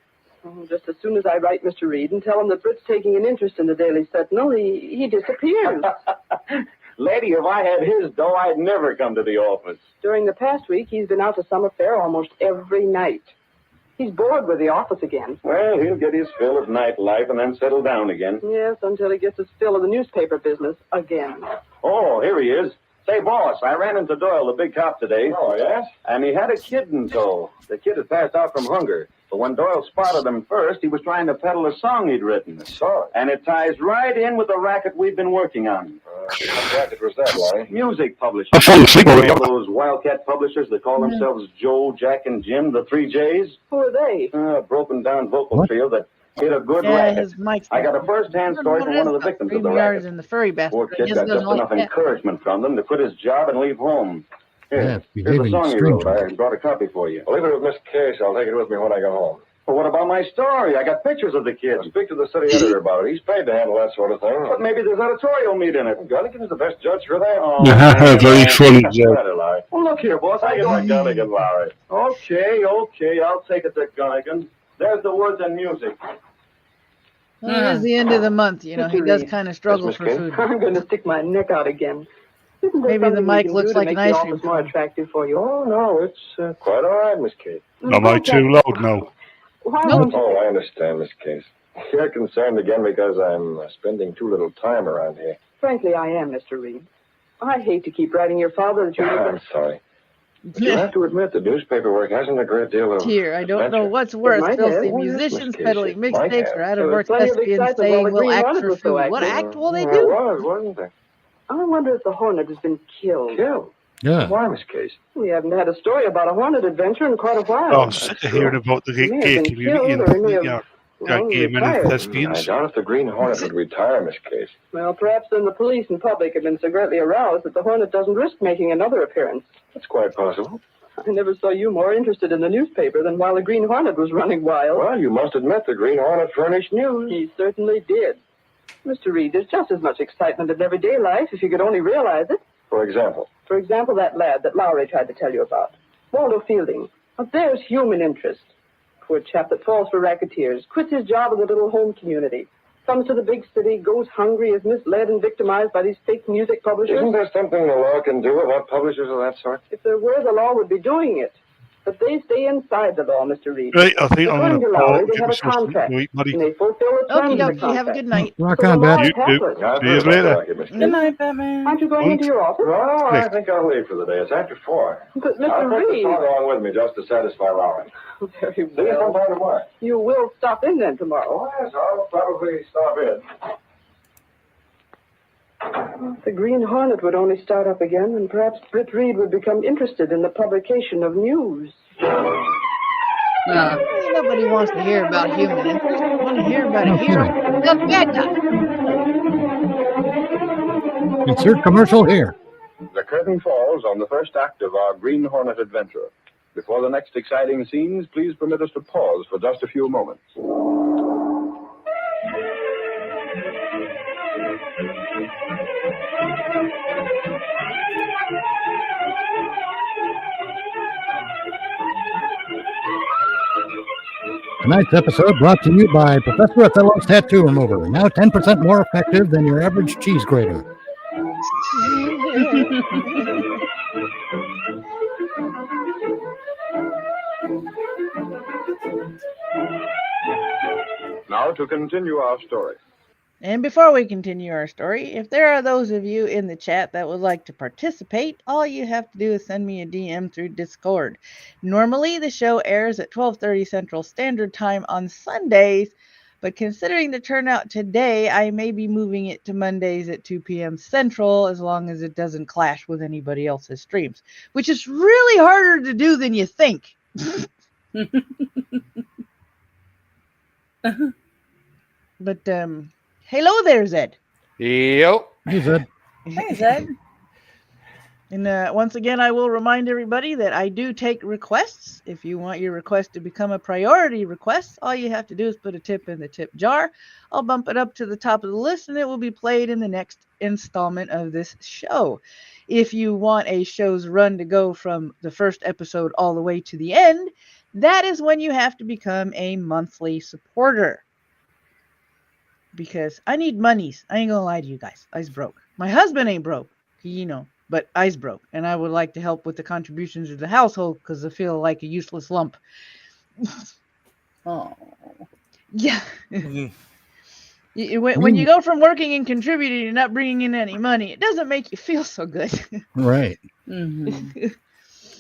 Just as soon as I write Mr. Reed and tell him that Britt's taking an interest in the Daily Sentinel, he disappears. Lady, if I had his dough, I'd never come to the office. During the past week, he's been out to some affair almost every night. He's bored with the office again. Well, he'll get his fill of nightlife and then settle down again. Yes, until he gets his fill of the newspaper business again. Oh, here he is. Say, boss, I ran into Doyle, the big cop, today. Oh, yes? And he had a kid in tow. The kid had passed out from hunger. But when Doyle spotted him first, he was trying to peddle a song he'd written. I saw it. And it ties right in with the racket we've been working on. What racket was that, Larry? Music publishing. I fell asleep already. All those wildcat publishers that call themselves Joe, Jack, and Jim, the 3 J's. Who are they? A broken-down vocal field that hit a good racket. his mic's I got a first-hand story from one of the victims of the racket. in the furry basket. Poor kid got just enough encouragement from them to quit his job and leave home. Yeah, Here, it's here's the behaving song he wrote. strangely. I brought a copy for you. Leave it with Miss Case. I'll take it with me when I get home. Well, what about my story? I got pictures of the kid. Speak to the city editor about it. He's paid to handle that sort of thing. But maybe there's editorial meat in it. Gunnigan's the best judge for that. Oh, Very funny, Joe. Well, look here, boss. I get my Gunnigan, Larry. Okay, I'll take it to Gunnigan. There's the words and music. Well, it is the end of the month, you know. He does kind of struggle for food. I'm going to stick my neck out again. Isn't there Maybe the something mic we can looks do to like make an the ice cream office more attractive for you? Oh, no, it's quite all right, Miss Case. Am I too loud now? Why won't you? Oh, I understand, Miss Case. You're concerned again because I'm spending too little time around here. Frankly, I am, Mr. Reed. I hate to keep writing your father that you I'm sorry. But you have to admit the newspaper work hasn't a great deal of Here, I don't know what's worse. might They'll have. see Oh, yes, musicians Miss Casey. peddling Might mixtapes have. or out There of was work plenty of thespians excitement while saying the we'll Green act Hornet for was so food. What active. act will they There do? was, wasn't there? I wonder if the Hornet has been killed. Killed? Yeah. Why, Miss Case? We haven't had a story about a Hornet adventure in quite a while. Oh, I'm sick of hearing about the He may have gay been community killed, or he may and have, gay men and retired. I lesbians. doubt if the Green Hornet would retire, Miss Case. Well, perhaps then the police and public have been so greatly aroused that the Hornet doesn't risk making another appearance. That's quite possible. I never saw you more interested in the newspaper than while the Green Hornet was running wild. Well, you must admit the Green Hornet furnished news. He certainly did. Mr. Reed, there's just as much excitement in everyday life if you could only realize it. For example? For example, that lad that Lowry tried to tell you about. Waldo Fielding. Now, there's human interest. Poor chap that falls for racketeers, quits his job in the little home community, comes to the big city, goes hungry, is misled and victimized by these fake music publishers. Isn't there something the law can do about publishers of that sort? If there were, the law would be doing it. But they stay inside the law, Mr. Reed. Right, I think I'm According going to to Lowry, pause. they have a contract, Wait, buddy. and they fulfill the terms Okie of the dokie, contract. have a good night. Rock So on, the law Beth. is helpless. See you later. Good night, Batman. Aren't you going into your office? No, I think I'll leave for the day. It's after 4. But I'll Mr. take the Reed. song along with me just to satisfy Lowry. Very See you well. sometime tomorrow. You will stop in then tomorrow. Oh, yes, I'll probably stop in. If the Green Hornet would only start up again, and perhaps Britt Reed would become interested in the publication of news. Nobody wants to hear about human interest. They want to hear about a hero. The bad guy. Insert commercial here. The curtain falls on the first act of our Green Hornet adventure. Before the next exciting scenes, please permit us to pause for just a few moments. Tonight's episode brought to you by Professor Othello's Tattoo Remover, now 10% more effective than your average cheese grater. Now to continue our story. And before we continue our story, if there are those of you in the chat that would like to participate, all you have to do is send me a DM through Discord. Normally, the show airs at 12:30 Central Standard Time on Sundays, but considering the turnout today, I may be moving it to Mondays at 2 p.m. Central, as long as it doesn't clash with anybody else's streams, which is really harder to do than you think. But, hello there, Zed. Yep. Hey, Zed. Hey, Zed. And once again, I will remind everybody that I do take requests. If you want your request to become a priority request, all you have to do is put a tip in the tip jar. I'll bump it up to the top of the list, and it will be played in the next installment of this show. If you want a show's run to go from the first episode all the way to the end, that is when you have to become a monthly supporter. Because I need monies. I ain't gonna lie to you guys. I's broke. My husband ain't broke, but I's broke. And I would like to help with the contributions to the household because I feel like a useless lump. Oh. Yeah. When you go from working and contributing and not bringing in any money, it doesn't make you feel so good. Right. Mm-hmm.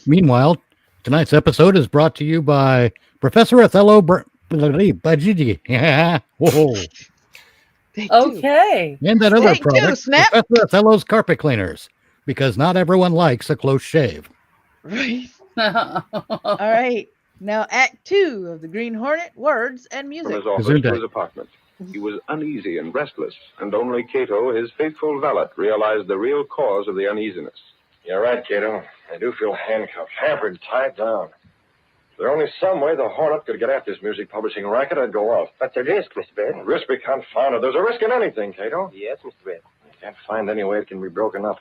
Meanwhile, tonight's episode is brought to you by Professor Othello Yeah. Whoa. Okay. And that other Take two, product, Snap. Professor Othello's carpet cleaners, because not everyone likes a close shave. Right. All right. Now, Act 2 of the Green Hornet, words and From music. his office to his apartment. He was uneasy and restless, and only Cato, his faithful valet, realized the real cause of the uneasiness. You're right, Cato. I do feel handcuffed, hampered, tied down. If there only some way the Hornet could get at this music publishing racket, I'd go off. But the risk, Mr. Baird. Risk be confounded. There's a risk in anything, Cato. Yes, Mr. Baird. I can't find any way it can be broken up.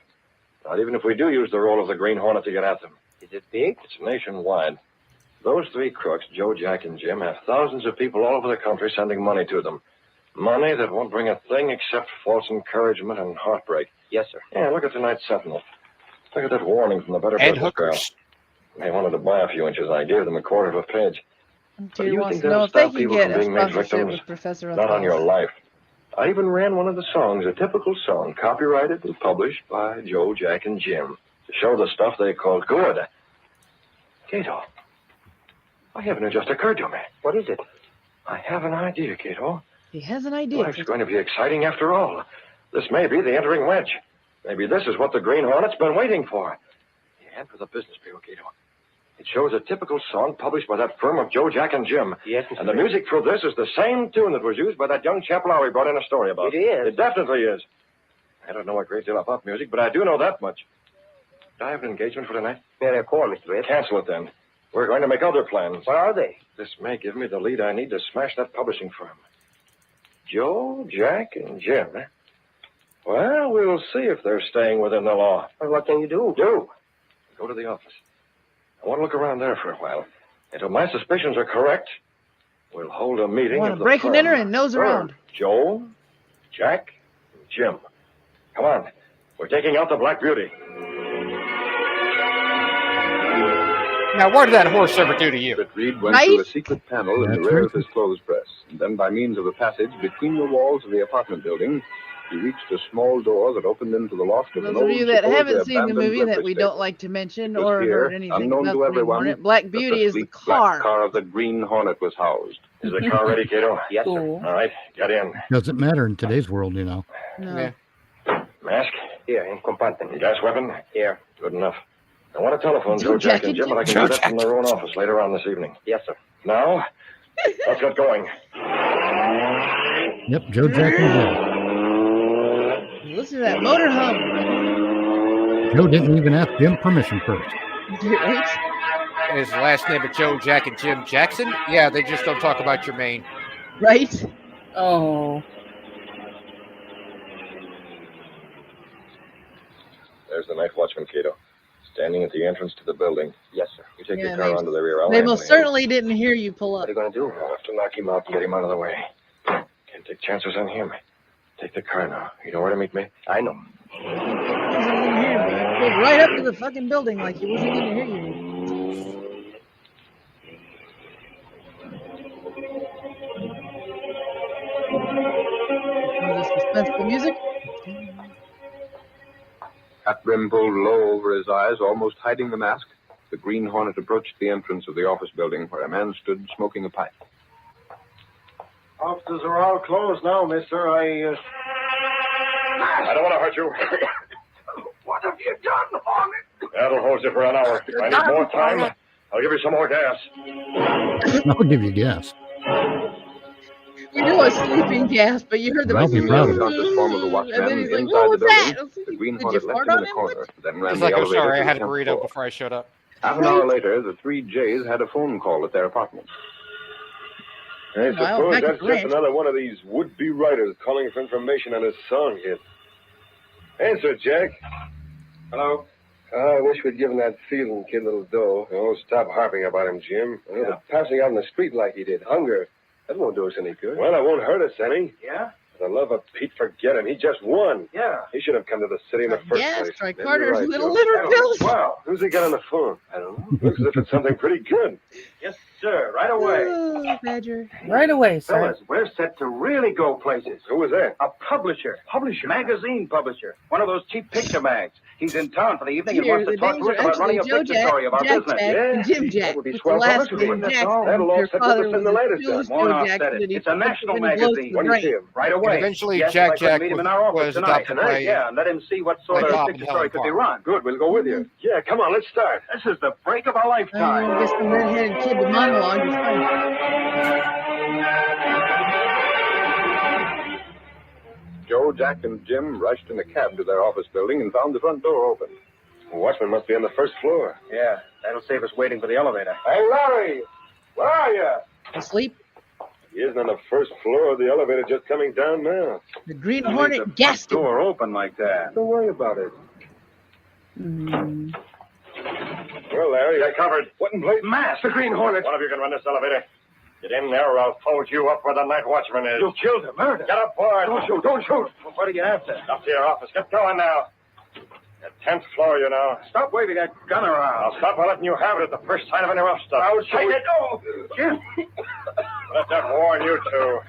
Not even if we do use the role of the Green Hornet to get at them. Is it big? It's nationwide. Those three crooks, Joe, Jack, and Jim, have thousands of people all over the country sending money to them. Money that won't bring a thing except false encouragement and heartbreak. Yes, sir. Yeah, look at tonight's Sentinel. Look at that warning from the Better And Business Bureau. hookers. They wanted to buy a few inches. I gave them a quarter of a page. But He you wants think to know that'll if they stop can people get from a being made sponsorship victims? with Professor Not on your Othello. life. I even ran one of the songs, a typical song, copyrighted and published by Joe, Jack, and Jim, to show the stuff they called good. Cato, why haven't it just occurred to me? What is it? I have an idea, Cato. He has an idea. Life's going to be exciting after all. This may be the entering wedge. Maybe this is what the Green Hornet's been waiting for. The ad for the business bureau, Cato. It shows a typical song published by that firm of Joe, Jack, and Jim. Yes, Mr. And the music for this is the same tune that was used by that young chap Lowry brought in a story about. It is. It definitely is. I don't know a great deal about music, but I do know that much. Do I have an engagement for tonight? May I call, Mr. Baird? Cancel it then. We're going to make other plans. What are they? This may give me the lead I need to smash that publishing firm. Joe, Jack, and Jim. Eh? Well, we'll see if they're staying within the law. Well, what can you do? Go to the office. I want to look around there for a while. Until my suspicions are correct, we'll hold a meeting. Want of to the break and firm. enter and nose around. Joe, Jack, and Jim. Come on. We're taking out the Black Beauty. Now, what did that horse ever do to you? Reed went through a secret panel in the rear of his clothes press, and then by means of a passage between the walls of the apartment building, he reached a small door that opened into the loft of Those an of old, you that haven't supposedly seen the abandoned movie that livery we stable. don't like to mention It was or here, heard anything unknown about to the Green everyone, Hornet, Black that Beauty the is the sleek car. black car of the Green Hornet was housed. Is the car ready, Cato? Yes, sir. Cool. All right, get in. Doesn't matter in today's world, you know. No. Mask? Here, in compartment. Gas weapon? Here. Good enough. I want to telephone Joe, Joe, Jack, Jack, and Jim, and but I can Joe, do that Jack. from their own office later on this evening. Yes, sir. Now, let's get going. Yep, Joe, Jack, and Listen to that motor hum. Jim. Joe didn't even ask Jim permission first. Right? Is the last name of Joe, Jack, and Jim Jackson? Yeah, they just don't talk about your main. Right? Oh. There's the night watchman, Cato. Standing at the entrance to the building. Yes, sir. You take Yeah, the car they- onto the rear. I'll They handle most him. certainly didn't hear you pull up. What are you going to do? I'll have to knock him out and get him out of the way. Can't take chances on him. Take the car now. You know where to meet me? I know. He wasn't gonna hear me. He pulled right up to the fucking building like he wasn't going to hear you. The suspenseful music. Hat brim pulled low over his eyes, almost hiding the mask. The Green Hornet approached the entrance of the office building where a man stood smoking a pipe. Offices are all closed now, mister. I don't want to hurt you. What have you done, Hornet? That'll hold you for an hour. If I need more time, I'll give you some more gas. I'll give you gas. You knew a sleeping gas, but you heard the I'll be proud of it. Unconscious form of the and watchman then he's like, inside what the was building. that? The Green Did Hornet you left fart him in on the him? corner, then ran It's the like, I'm elevator sorry, to I the had a 10th burrito floor. before I showed up. Half an hour later, the three Jays had a phone call at their apartment. I Wow, suppose back at that's the just ranch. another one of these would-be writers calling for information on his song hit. Answer, Jack. Hello? I wish we'd given that Field kid a little dough. Oh, stop harping about him, Jim. Passing out in the street like he did. Hunger. That won't do us any good. Well, it won't hurt us any. Yeah? For the love of Pete, forget him. He just won. Yeah. He should have come to the city in the first Yes, place. try Maybe Carter's you're right, little Joe. litter pills. Wow. Who's he got on the phone? I don't know. Looks as if it's something pretty good. Yes, sir. Right away. Oh, Badger. Right away, sir. Fellas, we're set to really go places. Who was that? A publisher. Magazine publisher. One of those cheap picture mags. He's in town for the evening and Here, wants the to talk names to are us about running a actually Joe picture Jack, story of our Jack business. Jack, and Jim Jack. That would be With the swell last publicity, name wouldn't it? Jackson. That'll all Your set father with us in was the a latest Jewish time. Won't Joe offset Jackson, it. and he It's a took national him and blows magazine. the When do you see brain. him? Right away. And eventually, Yes, Jack I'd like to Jack meet him in our office was tonight. adopted by Yeah, and let him see what sort my of pop picture in story Helen could be Park. run. Good, we'll go with you. Yeah, come on, let's start. This is the break of a lifetime. I guess the redheaded kid, the monologue is fine. Joe, Jack, and Jim rushed in a cab to their office building and found the front door open. The watchman must be on the first floor. Yeah, that'll save us waiting for the elevator. Hey, Larry! Where are you? Asleep. He isn't on the first floor. The elevator just coming down now. The Green Leave Hornet the gassed him. door open like that. Don't worry about it. Mm. Well, Larry, I covered. What in place? Mask, the Green Hornet. One of you can run this elevator. Get in there or I'll fold you up where the night watchman is. You killed him, murder. Get aboard. Don't shoot, don't shoot. Well, what are you after? Up to your office. Get going now. The 10th floor, you know. Stop waving that gun around. I'll stop by letting you have it at the first sign of any rough stuff. Take it. Oh, Jim. Let that warn you two.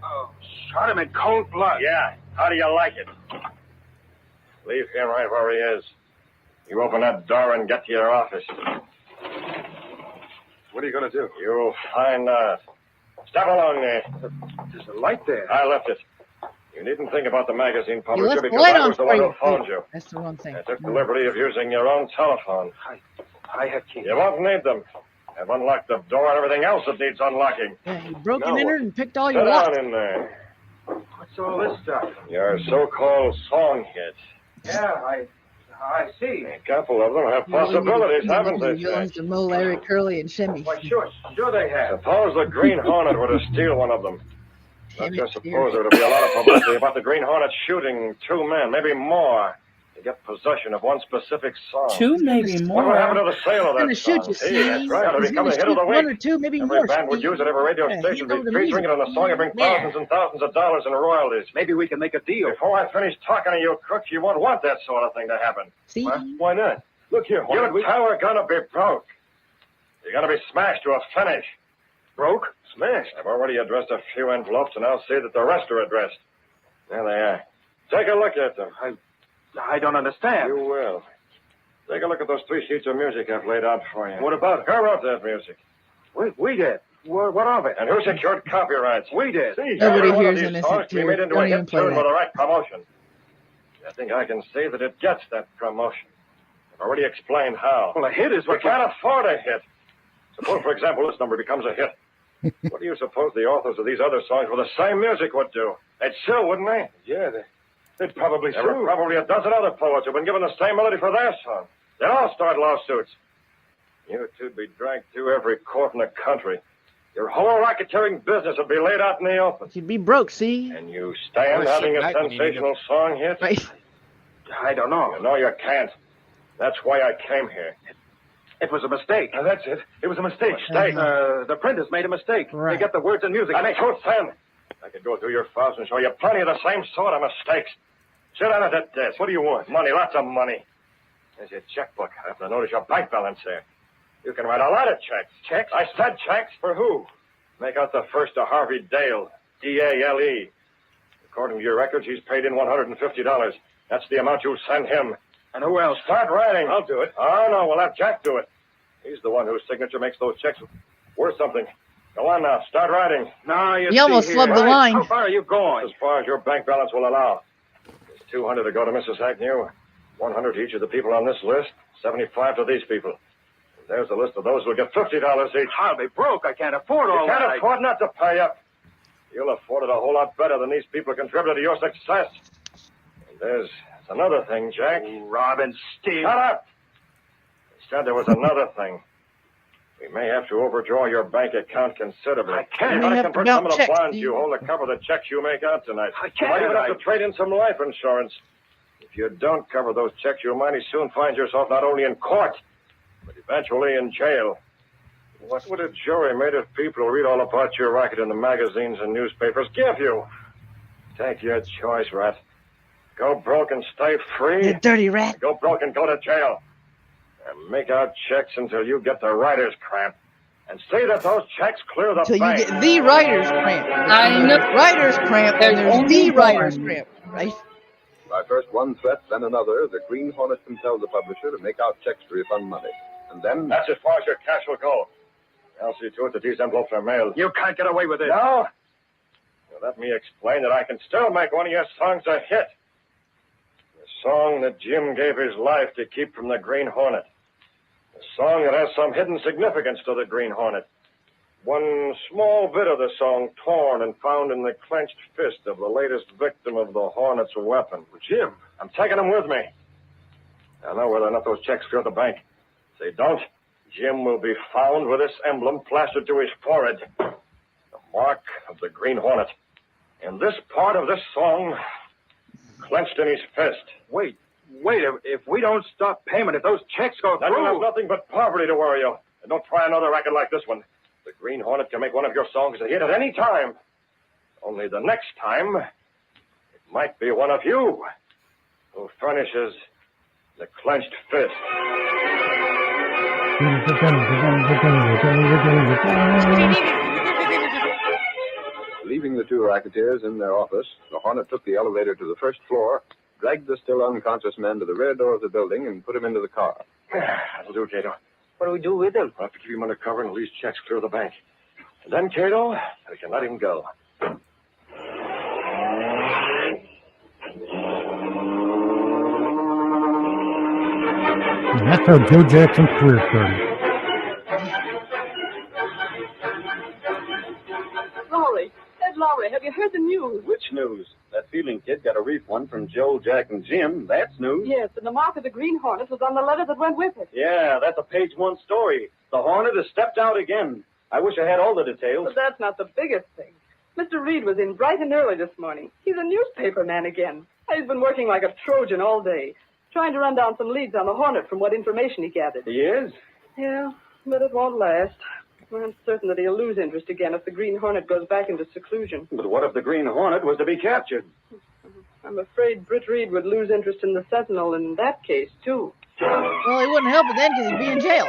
Oh, shot him in cold blood. Yeah. How do you like it? Leave him right where he is. You open that door and get to your office. What are you going to do? You'll find out. Step along there. There's a light there. I left it. You needn't think about the magazine You publisher left the because light I on was the for one you. who phoned you. That's the wrong thing. I took the liberty of using your own telephone. I have keys. You won't need them. I've unlocked the door and everything else that needs unlocking. Yeah, you broke Now in what? there and picked all Sit your down locks. in there. What's all this stuff? Your so-called song hits. Yeah, I see. A couple of them have possibilities, haven't they, Villains Jack? to Mo, Larry, Curly, and Shimmy. Why, sure they have. Suppose the Green Hornet were to steal one of them. Damn Let's it, just dear. suppose there would be a lot of publicity about the Green Hornet shooting 2 men, maybe more, to get possession of one specific song. 2, maybe What would happen more. to the sale of He's that gonna shoot song? you, See, that's Steve. right. It'll He's become gonna the hit of shoot the one or week. two, maybe Every more. band would Steve. use it, every radio Yeah, station hand would over be the featuring it on the song and bring Yeah. thousands and thousands of dollars in royalties. Maybe we can make a deal. Before I finish talking to you crooks, you won't want that sort of thing to happen. See? Why not? Look here, Your Hornet. tower gonna be broke. You're gonna be smashed to a finish. Broke? Smashed? I've already addressed a few envelopes, and I'll see that the rest are addressed. There they are. Take a look at them. I don't understand. You will. Take a look at those 3 sheets of music I've laid out for you. What about it? Who wrote that music? We did. What of it? And who secured copyrights? We did. See, Nobody every one of hears these in this songs can be theater. made into Don't a even hit play tune that. with the right promotion. I think I can see that it gets that promotion. I've already explained how. Well, a hit is We what... can't afford a hit. Suppose, for example, this number becomes a hit. What do you suppose the authors of these other songs with the same music would do? They'd sue, wouldn't they? Yeah, they'd probably There were sue. probably a dozen other poets who've been given the same melody for their song. They'd all start lawsuits. You two'd be dragged through every court in the country. Your whole racketeering business would be laid out in the open. You'd be broke, see? And you stand having a sensational song hit? Right. I don't know. You know you can't. That's why I came here. It was a mistake. That's it. It was a mistake. Mistake? The printers made a mistake. Right. They got the words and music. I make good sense. I could go through your files and show you plenty of the same sort of mistakes. Sit down at that desk. What do you want? Money, lots of money. There's your checkbook. I have to notice your bank balance there. You can write a lot of checks. Checks? I said checks. For who? Make out the first to Harvey Dale, D-A-L-E. According to your records, he's paid in $150. That's the amount you send him. And who else? Start writing. I'll do it. Oh, no, we'll have Jack do it. He's the one whose signature makes those checks worth something. Go on now, start writing. No, you He almost slubbed the line. How far are you going? As far as your bank balance will allow. There's 200 to go to Mrs. Agnew, 100 to each of the people on this list, 75 to these people. There's a list of those who'll get $50 each. I'll be broke. I can't afford all You that. can't afford not to pay up. You'll afford it a whole lot better than these people contributed to your success. And there's another thing, Jack. Robin, Steve. Shut up! I said there was another thing. We may have to overdraw your bank account considerably. I can't. You've got to have to convert mount some of the checks, bonds Steve. you hold to cover the checks you make out tonight. I You can't. might even have to trade in some life insurance. If you don't cover those checks, you'll mighty soon find yourself not only in court, but eventually in jail. What would a jury made of people who read all about your racket in the magazines and newspapers give you? Take your choice, Rat. Go broke and stay free. You dirty rat. Go broke and go to jail. And make out checks until you get the writer's cramp. And see that those checks clear the Until you bank. get the writer's cramp. I know. Writer's cramp, and there's only the writer's one. cramp, right? By first one threat, then another, the Green Hornet compelled the publisher to make out checks to refund money. And then... That's as far as your cash will go. I'll see to it that these envelopes are mailed. You can't get away with it. No? Well, let me explain that I can still make one of your songs a hit. The song that Jim gave his life to keep from the Green Hornet. A song that has some hidden significance to the Green Hornet. One small bit of the song torn and found in the clenched fist of the latest victim of the Hornet's weapon. Jim. I'm taking him with me. I know whether or not those checks clear the bank. If they don't, Jim will be found with this emblem plastered to his forehead. The mark of the Green Hornet. And this part of this song clenched in his fist. Wait. If we don't stop payment, if those checks go Then you'll have through... nothing but poverty to worry you. And don't try another racket like this one. The Green Hornet can make one of your songs a hit at any time. Only the next time, it might be one of you who furnishes the clenched fist. Leaving the two racketeers in their office, the Hornet took the elevator to the first floor, dragged the still unconscious man to the rear door of the building, and put him into the car. That'll do, Cato. What do we do with him? We'll have to keep him under cover until these checks clear the bank. And then, Cato, we can let him go. And that's how Joe Jackson's career started. Lowry, have you heard the news? Which news? That Fielding kid got a refund from Joe, Jack, and Jim. That's news. Yes, and the mark of the Green Hornet was on the letter that went with it. Yeah, that's a page one story. The Hornet has stepped out again. I wish I had all the details. But that's not the biggest thing. Mr. Reed was in bright and early this morning. He's a newspaper man again. He's been working like a Trojan all day, trying to run down some leads on the Hornet from what information he gathered. He is? Yeah, but it won't last. I'm certain that he'll lose interest again if the Green Hornet goes back into seclusion. But what if the Green Hornet was to be captured? I'm afraid Britt Reed would lose interest in the Sentinel in that case, too. Well, he wouldn't help it then because he'd be in jail.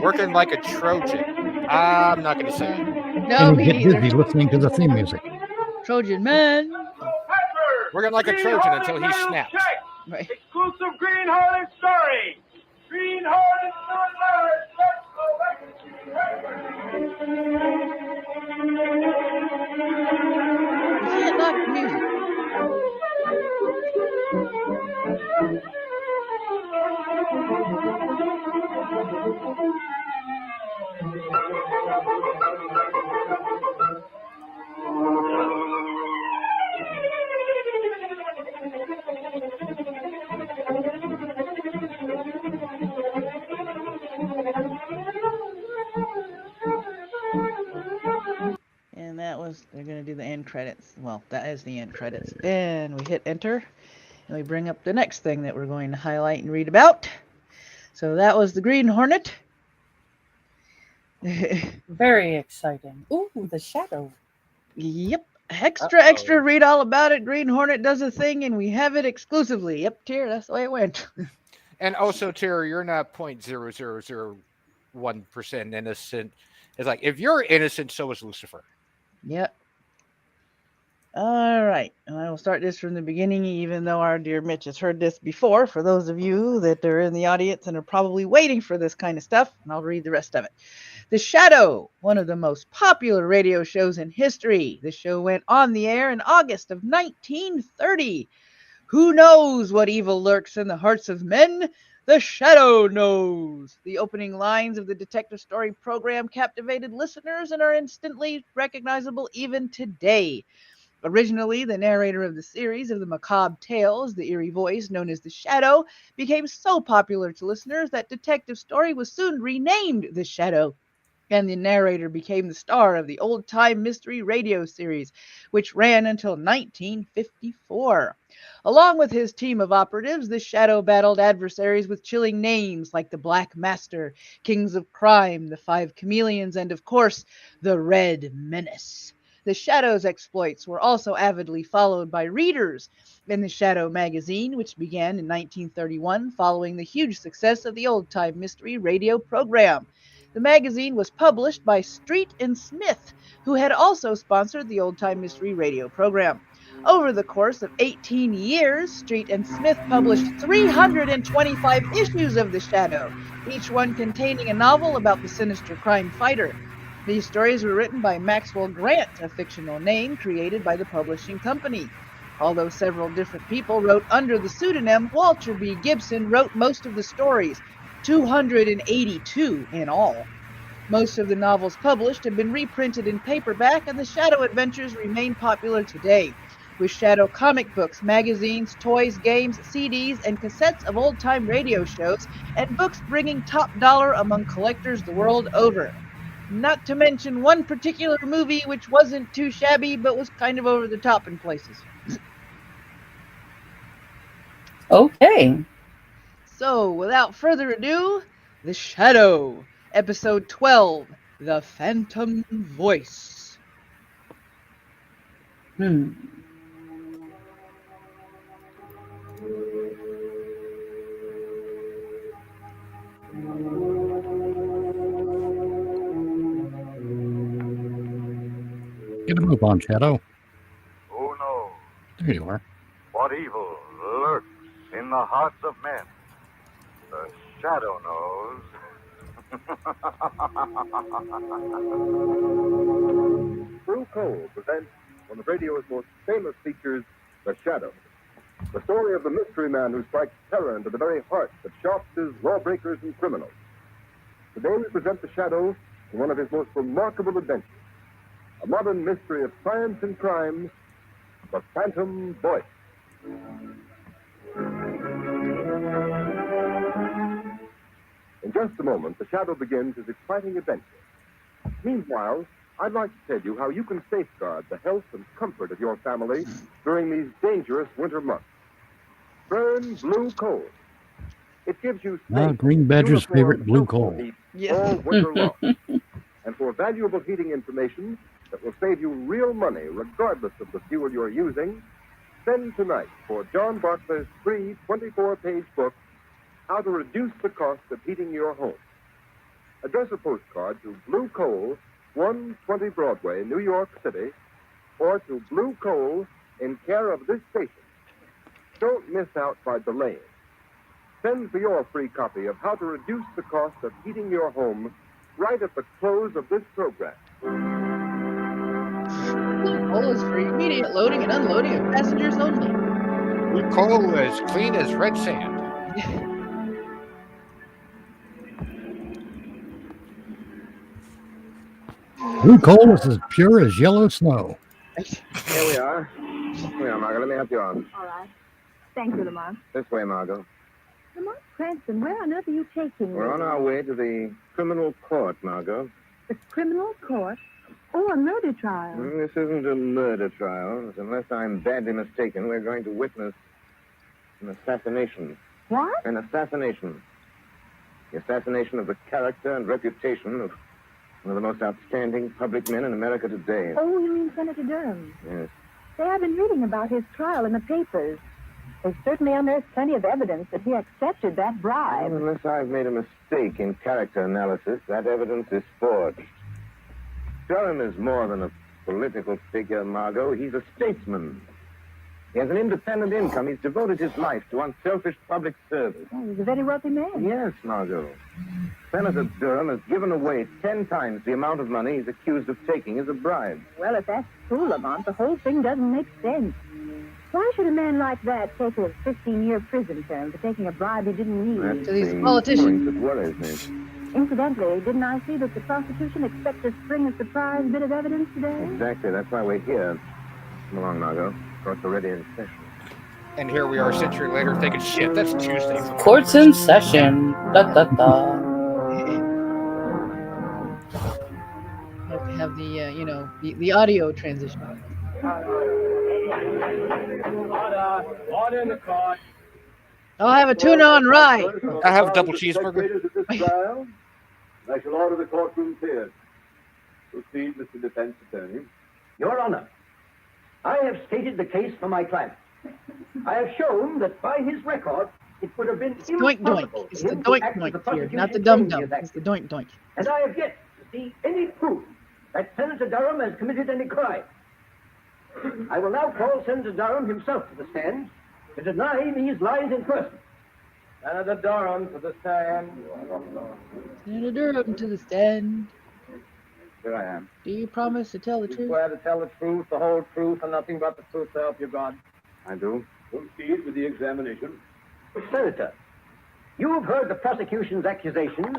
Working like a Trojan. I'm not going to say it. No, and me get neither. busy listening to the theme music. Trojan man. Working like a Trojan until he snaps. Right. Exclusive Green Hornet story. Green Hornet story. You can't knock music. end credits. Well, that is the end credits. And we hit enter, and we bring up the next thing that we're going to highlight and read about. So that was the Green Hornet. Very exciting. Ooh, the shadow. Yep. Extra, read all about it. Green Hornet does a thing, and we have it exclusively. Yep, Tyr, that's the way it went. And also, Tyr, you're not 0.0001% innocent. It's like, if you're innocent, so is Lucifer. Yep. All right, and I will start this from the beginning, even though our dear Mitch has heard this before, for those of you that are in the audience and are probably waiting for this kind of stuff, and I'll read the rest of it. The Shadow, one of the most popular radio shows in history. The show went on the air in August of 1930. Who knows what evil lurks in the hearts of men? The Shadow knows. The opening lines of the detective story program captivated listeners and are instantly recognizable even today. Originally, the narrator of the series of the macabre tales, the eerie voice known as the Shadow, became so popular to listeners that Detective Story was soon renamed The Shadow, and the narrator became the star of the old-time mystery radio series, which ran until 1954. Along with his team of operatives, the Shadow battled adversaries with chilling names like the Black Master, Kings of Crime, the Five Chameleons, and, of course, the Red Menace. The Shadow's exploits were also avidly followed by readers in the Shadow magazine, which began in 1931 following the huge success of the old-time mystery radio program. The magazine was published by Street and Smith, who had also sponsored the old-time mystery radio program. Over the course of 18 years, Street and Smith published 325 issues of The Shadow, each one containing a novel about the sinister crime fighter. These stories were written by Maxwell Grant, a fictional name created by the publishing company. Although several different people wrote under the pseudonym, Walter B. Gibson wrote most of the stories, 282 in all. Most of the novels published have been reprinted in paperback, and the Shadow adventures remain popular today, with Shadow comic books, magazines, toys, games, CDs, and cassettes of old-time radio shows, and books bringing top dollar among collectors the world over. Not to mention one particular movie which wasn't too shabby, but was kind of over the top in places. Okay. So, without further ado, The Shadow, Episode 12, The Phantom Voice. Get a move on, Shadow. Who knows There you are. what evil lurks in the hearts of men? The Shadow knows. Blue Coal presents one of radio's most famous features, The Shadow. The story of the mystery man who strikes terror into the very hearts of shopsters, lawbreakers, and criminals. Today we present The Shadow in one of his most remarkable adventures. A modern mystery of science and crime, The Phantom Voice. In just a moment, The Shadow begins his exciting adventure. Meanwhile, I'd like to tell you how you can safeguard the health and comfort of your family during these dangerous winter months. Burn blue coal. It gives you Green Badger's favorite blue coal. all winter long. And for valuable heating information that will save you real money regardless of the fuel you're using, send tonight for John Bartley's free 24-page book, How to Reduce the Cost of Heating Your Home. Address a postcard to Blue Coal, 120 Broadway, New York City, or to Blue Coal in care of this station. Don't miss out by delaying. Send for your free copy of How to Reduce the Cost of Heating Your Home right at the close of this program. Blue Coal is for immediate loading and unloading of passengers only. Blue coal is clean as red sand. Blue coal is as pure as yellow snow. Here we are. Here, Margot. Let me help you on. All right. Thank you, Lamont. This way, Margot. Lamont Cranston, where on earth are you taking me? We're on our way to the criminal court, Margot. The criminal court? Oh, a murder trial. This isn't a murder trial. Unless I'm badly mistaken, we're going to witness an assassination. What? An assassination. The assassination of the character and reputation of one of the most outstanding public men in America today. Oh, you mean Senator Durham? Yes. Say, I've been reading about his trial in the papers. They certainly unearthed plenty of evidence that he accepted that bribe. Well, unless I've made a mistake in character analysis, that evidence is forged. Durham is more than a political figure, Margot. He's a statesman. He has an independent income. He's devoted his life to unselfish public service. Oh, he's a very wealthy man. Yes, Margot. Senator Durham has given away 10 times the amount of money he's accused of taking as a bribe. Well, if that's true, Lamont, the whole thing doesn't make sense. Why should a man like that take a 15-year prison term for taking a bribe he didn't need? That's the point that worries me. Incidentally, didn't I see that the prosecution expects to spring a surprise bit of evidence today? Exactly. That's why we're here. Come along, Margot. Court's already in session. And here we are a century later thinking, shit, that's Tuesday. Court's in session. Da da da. Have to have the the audio transition. Order in the court. I'll have a tuna-on rye. I have a double cheeseburger. I shall order the courtroom cleared. Proceed, Mr. Defense Attorney. Your Honor, I have stated the case for my client. I have shown that by his record, it would have been Doink impossible doink. It's for the him to doink act as the doink here, not the prosecution dum claims he dum. has It's acted. the doink doink. And I have yet to see any proof that Senator Durham has committed any crime. I will now call Senator Durham himself to the stand to deny these lies in person. Senator Durham to the stand. Senator Durham to the stand. Here I am. Do you promise to tell the You truth? swear to tell the truth, the whole truth, and nothing but the truth, so help you God. I do. Proceed with the examination. Senator, you have heard the prosecution's accusations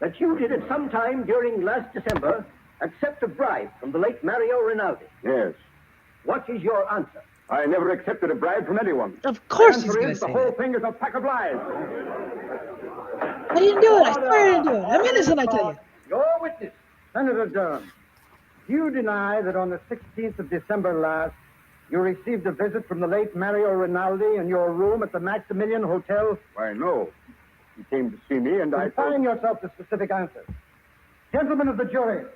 that you did at some time during last December accept a bribe from the late Mario Rinaldi. Yes. What is your answer? I never accepted a bribe from anyone. Of course The he's answer going to is say the whole that. thing is a pack of lies. I didn't do it. I swear I didn't do it. I'm innocent, I tell you. Your witness, Senator Durham. You deny that on the 16th of December last, you received a visit from the late Mario Rinaldi in your room at the Maximilian Hotel? Why, no. He came to see me, and I Confine yourself to specific answers. Gentlemen of the jury,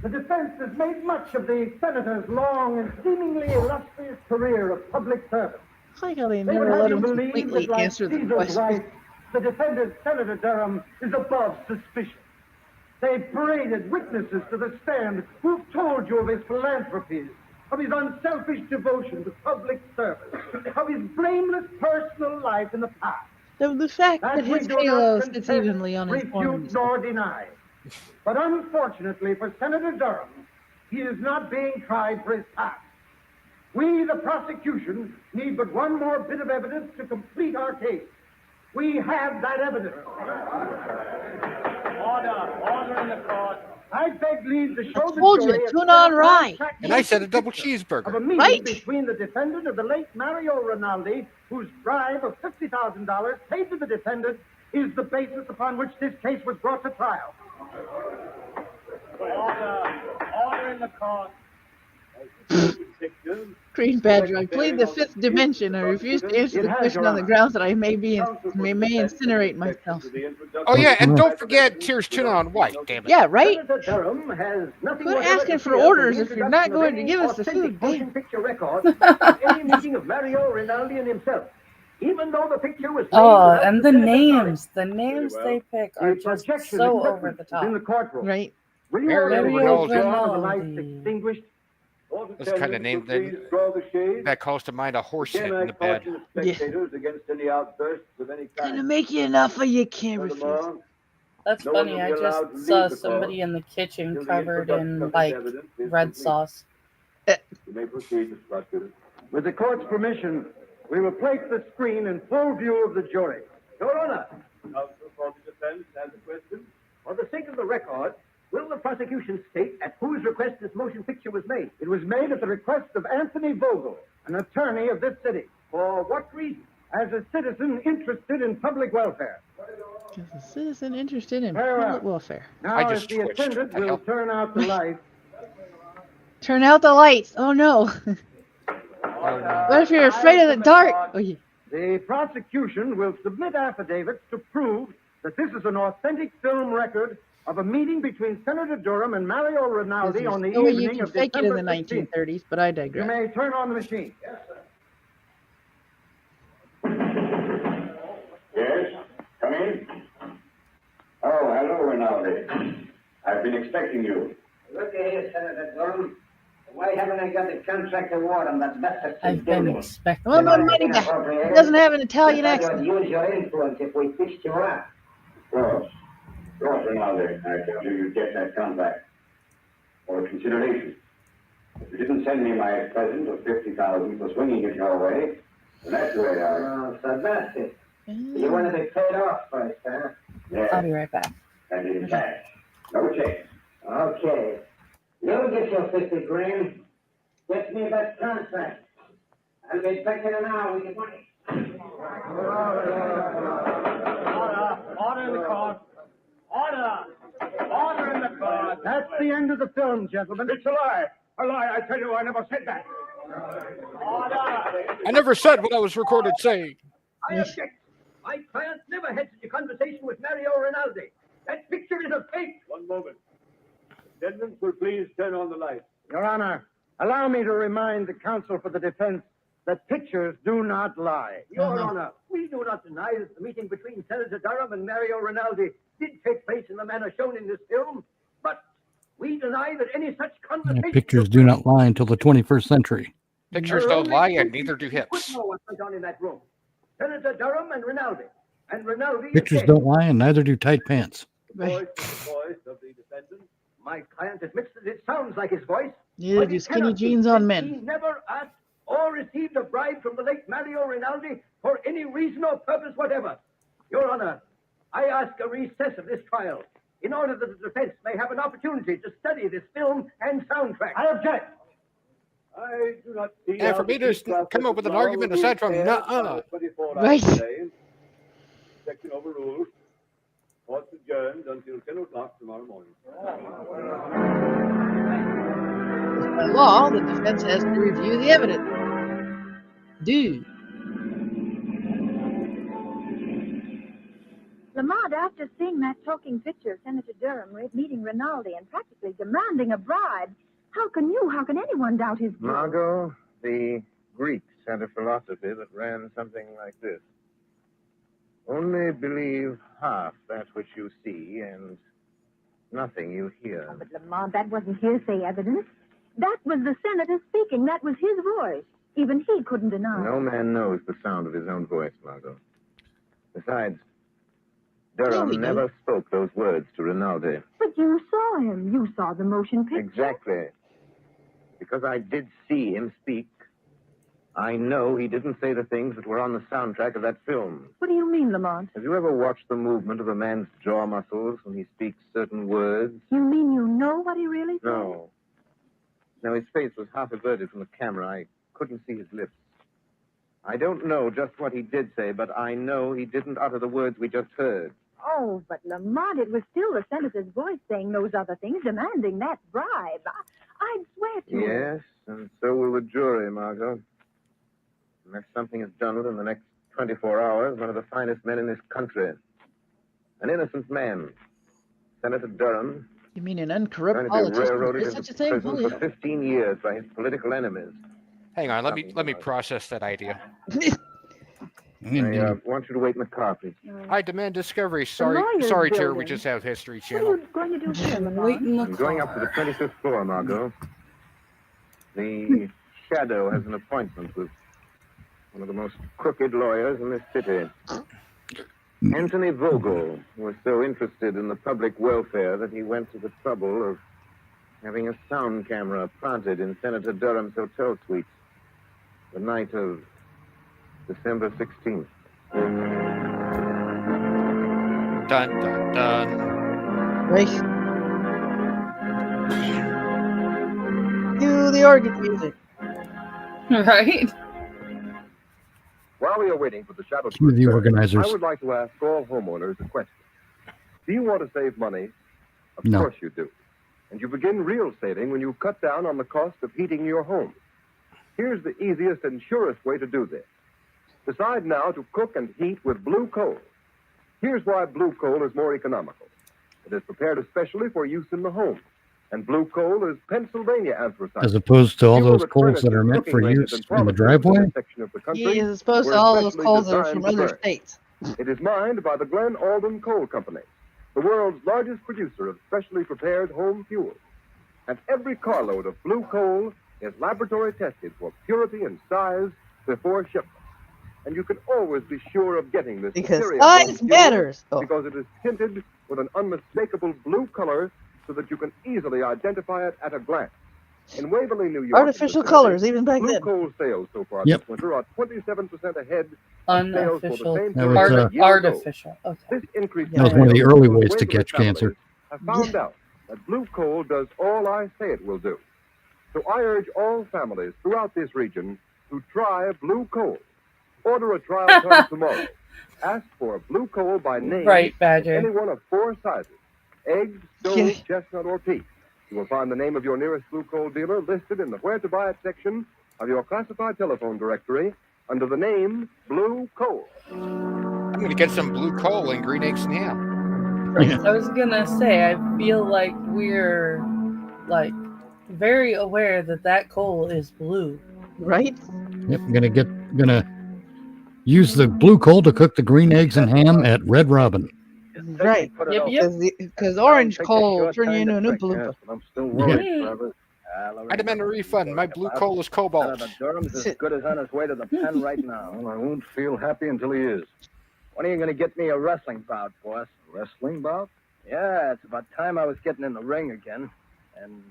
the defense has made much of the senator's long and seemingly illustrious career of public service. I like how they They never would have let you him believe completely that, like answer the Caesar's question. wife, the defendant, Senator Durham, is above suspicion. They paraded witnesses to the stand who've told you of his philanthropies, of his unselfish devotion to public service, of his blameless personal life in the past. The fact that we his do not halo sits contest, evenly on his refute forehead. nor deny. But unfortunately for Senator Durham, he is not being tried for his past. We, the prosecution, need but one more bit of evidence to complete our case. We have that evidence. Order in the court. I beg leave to show the told you, jury tuna on rye. And I said a double of cheeseburger. a meeting Right. between the defendant of the late Mario Rinaldi, whose bribe of $50,000 paid to the defendant is the basis upon which this case was brought to trial. Order in the court. Green Badger, I plead the fifth dimension. I refuse to answer the question on the grounds that I may incinerate myself. Oh, yeah, and don't forget Tears Tuna on White, damn it. Yeah, right? Senator Durham has nothing Quit whatever asking to for fear orders from if you're not going to give us the authentic food. motion picture record of any meeting of Mario Rinaldi and himself. Even though the picture was made Oh, without and the Senator's names they pick The are just projection so equipment over the is in the top. courtroom. Right? Will you Mario order the Rinaldi. drawn and the lights extinguished? That's kind of name that calls to mind a horse head in the bed. Spectators against any outbursts of any Gonna kind. make you enough of you can't refuse. Furthermore, That's no one funny. will I be allowed to just leave saw the somebody court in the kitchen till the covered introduction in of this like evidence is red complete. sauce. You may proceed, Mr. Prosecutor. With the court's permission, we will place the screen in full view of the jury. Your Honor, Counsel for the defense has a question. for the sake of the record, will the prosecution state at whose request this motion picture was made? It was made at the request of Anthony Vogel, an attorney of this city. For what reason? As a citizen interested in public welfare. As a citizen interested in Very well. public welfare. Now, I if just the twitched. attendant The will hell? turn out the lights, Turn out the lights. Oh no. What if you're afraid of the dark? Oh, yeah. The prosecution will submit affidavits to prove that this is an authentic film record of a meeting between Senator Durham and Mario Rinaldi on the No way you evening can of fake it in December the 16th. 1930s, but I You digress. may turn on the machine. Yes? Come in. Oh, hello, Rinaldi. I've been expecting you. Look here, Senator Durham. Why haven't I got the contract award on that bastard? I've been expecting. Well, my money back. He doesn't have an Italian I accent. thought you'd use your influence if we fixed you up. Of course, Rinaldi. I told you you'd get that contract. For consideration. If you didn't send me my present of $50,000 for swinging it your way, then that's the way I... Oh, so that's it. You want to be paid off first, huh? Yes. I'll be right back. And in cash. No checks. Okay. You get your 50 grand. Get me that contract. I'll be back in an hour with your money. Order in the court. Order in the court. That's the end of the film, gentlemen. It's a lie. A lie. I tell you, I never said that. I never said what I was recorded saying. I object. My client never had such a conversation with Mario Rinaldi. That picture is a fake. One moment. Attendants will please turn on the light. Your Honor, allow me to remind the counsel for the defense that pictures do not lie. Your Honor, we do not deny that the meeting between Senator Durham and Mario Rinaldi did take place in the manner shown in this film, but we deny that any such conversation... Pictures do not lie until the 21st century. Pictures don't lie, and neither do hips. Know what went on in that room. Senator Durham and Rinaldi. And Rinaldi Pictures don't lie, and neither do tight pants. Voice of the defendant. My client admits that it sounds like his voice. Neither but do he skinny cannot jeans admit on that He men. never asked or received a bribe from the late Mario Rinaldi for any reason or purpose whatever. Your Honor, I ask a recess of this trial in order that the defense may have an opportunity to study this film and soundtrack. I object. I do not see... And for me to come up with an argument aside from nuh-uh. Right. Section overruled. Court's adjourned until 10 o'clock tomorrow morning. By law, the defense has to review the evidence. Dude. Lamont, after seeing that talking picture of Senator Durham meeting Rinaldi and practically demanding a bribe, how can anyone doubt his guilt? Margot, the Greeks had a philosophy that ran something like this. Only believe half that which you see and nothing you hear. Oh, but Lamont, that wasn't hearsay evidence. That was the senator speaking. That was his voice. Even he couldn't deny. No man knows the sound of his own voice, Margot. Besides, Durham never spoke those words to Rinaldi. But you saw him. You saw the motion picture. Exactly. Because I did see him speak, I know he didn't say the things that were on the soundtrack of that film. What do you mean, Lamont? Have you ever watched the movement of a man's jaw muscles when he speaks certain words? You mean you know what he really said? No. No, his face was half averted from the camera. I couldn't see his lips. I don't know just what he did say, but I know he didn't utter the words we just heard. Oh, but Lamont, it was still the senator's voice saying those other things, demanding that bribe. I'd swear to it. Yes, and so will the jury, Margot. Unless something is done within the next 24 hours, one of the finest men in this country. An innocent man. Senator Durham. You mean an uncorrupt Trying to be politician? railroaded Is such into a thing? prison for 15 years by his political enemies. Hang on, let me process that idea. I want you to wait in the car, please. I demand discovery. Sorry, Chair, we just have History Channel. What are you going to do here, Lamont? I'm going up to the 25th floor, Margot. The Shadow has an appointment with one of the most crooked lawyers in this city. Anthony Vogel was so interested in the public welfare that he went to the trouble of having a sound camera planted in Senator Durham's hotel suite the night of December 16th. Dun, dun, dun. Right. Do the organ music. Right. While we are waiting for the shadow to Cue the return, organizers. I would like to ask all homeowners a question. Do you want to save money? Of No. course you do. And you begin real saving when you cut down on the cost of heating your home. Here's the easiest and surest way to do this. Decide now to cook and heat with blue coal. Here's why blue coal is more economical. It is prepared especially for use in the home. And blue coal is Pennsylvania anthracite. As opposed to all Fuel those that coals that furnishes are meant for cooking use ranges and in the promises driveway. in this section of the country He is opposed were to all those especially coals that are designed from to other burn. states. It is mined by the Glen Alden Coal Company, the world's largest producer of specially prepared home fuel. And every carload of blue coal is laboratory tested for purity and size before shipment. And you can always be sure of getting this Because superior size home fuel matters. Oh. because it is tinted with an unmistakable blue color so that you can easily identify it at a glance. In Waverly, New York, Artificial colors, even back blue then. coal sales so far Yep. this winter are 27% ahead of sales for the Unofficial. same That period was, a year ago. Artificial. Okay. This increase That was one of the early ways to catch cancer. I found out that blue coal does all I say it will do. So I urge all families throughout this region to try blue coal. Order a trial ton tomorrow. Ask for blue coal by name. Right, Badger. Any one of 4 sizes: egg, stove, chestnut, or peach. You will find the name of your nearest blue coal dealer listed in the Where to Buy It section of your classified telephone directory under the name Blue Coal. I'm going to get some blue coal and green eggs and ham. I was gonna say, I feel like we're like very aware that coal is blue. Right? Yep, gonna use the blue coal to cook the green eggs and ham at Red Robin. Right. Yep. Because orange coal will turn you into an Oompa Loompa. I'm still worried, Travis. I demand a refund. My blue coal is cobalt. Senator Durham's as good as on his way to the pen right now. Well, I won't feel happy until he is. When are you going to get me a wrestling bout, boss? Wrestling bout? Yeah, it's about time I was getting in the ring again. And,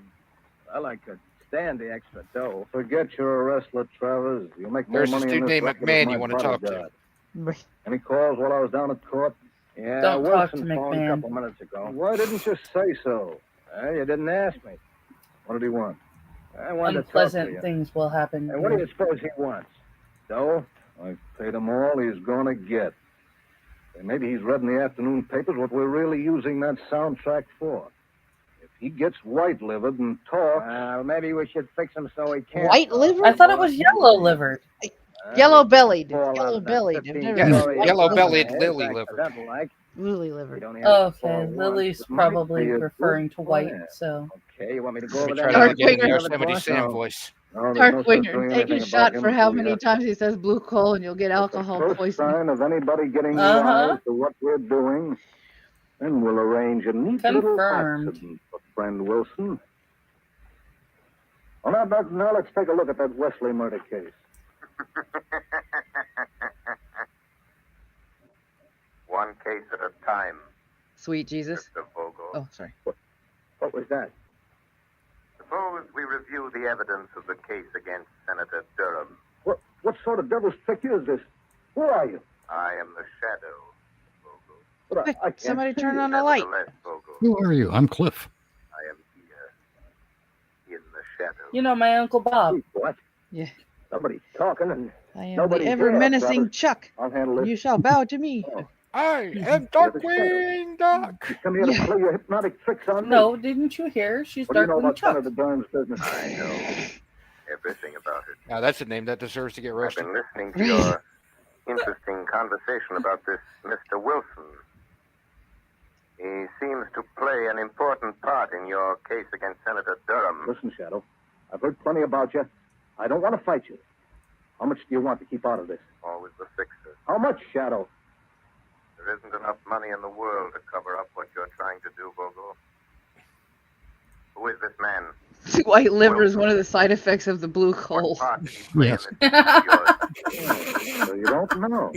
well, I could stand the extra dough. Forget you're a wrestler, Travers. You'll make more There's money this in dude this named racket McMahon as you my want to talk to. bodyguard. Any calls while I was down at court? Yeah, Don't talk to Wilson phoned a McMahon. couple minutes ago. Why didn't you say so? Well, you didn't ask me. What did he want? I wanted to talk to Unpleasant you. things will happen. And what do you suppose he wants? Dough? I've paid him all he's gonna get. And maybe he's read in the afternoon papers what we're really using that soundtrack for. If he gets white-livered and talks... maybe we should fix him so he can't. White liver? I thought it was yellow livered. Yellow bellied. Fall out Yellow of that bellied. 15 Yes, story yellow-bellied head, lily accidental liver. like. Lily livered. You only have to fall Okay, once. Lily's It might probably be a referring good to white, plan. so. Okay, you want me to go Let over me there? try and to get in the Dark Yosemite boss? Sam voice. No, there's Dark no such Winger, doing take a anything shot about for him how until we many have times he says blue coal and you'll get alcohol the first poisoning. sign of anybody getting Uh-huh. wise to what we're doing. Then we'll arrange a neat Confirmed. little accident for friend Wilson. Well, now let's take a look at that Wesley murder case. One case at a time, Sweet Jesus. Mr. Vogel. Oh, sorry. What was that? Suppose we review the evidence of the case against Senator Durham. What sort of devil's trick is this? Who are you? I am the shadow, Vogel. But Quick, I can't somebody see turn you. on the light. Nevertheless, Vogel, Who are you? I'm Cliff. I am here, in the shadow. You know, my Uncle Bob. What? Yeah. Somebody's talking and I am Nobody the ever dare, menacing Travis. Chuck. I'll handle it. You shall bow to me. I am Darkwing Duck. You come here to play your hypnotic tricks on me? No, didn't you hear? She's What do you know Darkwing about Chuck. Senator Durham's business? I know everything about it. Now that's a name that deserves to get I've roasted. been listening to your interesting conversation about this Mr. Wilson. He seems to play an important part in your case against Senator Durham. Listen, Shadow, I've heard plenty about you. I don't want to fight you. How much do you want to keep out of this? Always the fixer. How much, Shadow? There isn't enough money in the world to cover up what you're trying to do, Vogel. Who is this man? White liver is one of the side effects of the blue coal. What part did he play Yes. in this? So you don't know.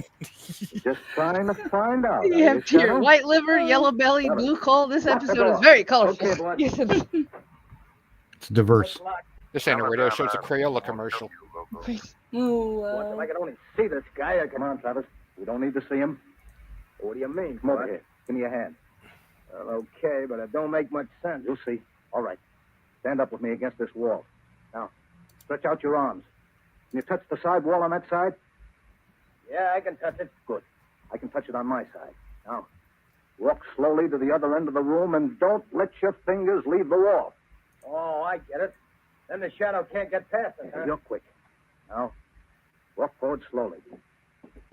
You're just trying to find out. You are have you, your Shadow? white liver, yellow belly, Shadow. blue coal. This Lock the episode is door. very colorful. Okay, boy. Yes, it is. It's diverse. This ain't a radio show, it's a Crayola commercial. Ooh, If I could only see this guy, I could... Come on, Travis. We don't need to see him. What do you mean? Come over boss? here. Give me a hand. Well, okay, but it don't make much sense. You'll see. All right. Stand up with me against this wall. Now, stretch out your arms. Can you touch the side wall on that side? Yeah, I can touch it. Good. I can touch it on my side. Now, Walk slowly to the other end of the room and don't let your fingers leave the wall. Oh, I get it. Then the shadow can't get past it, huh? You're quick. Now, walk forward slowly.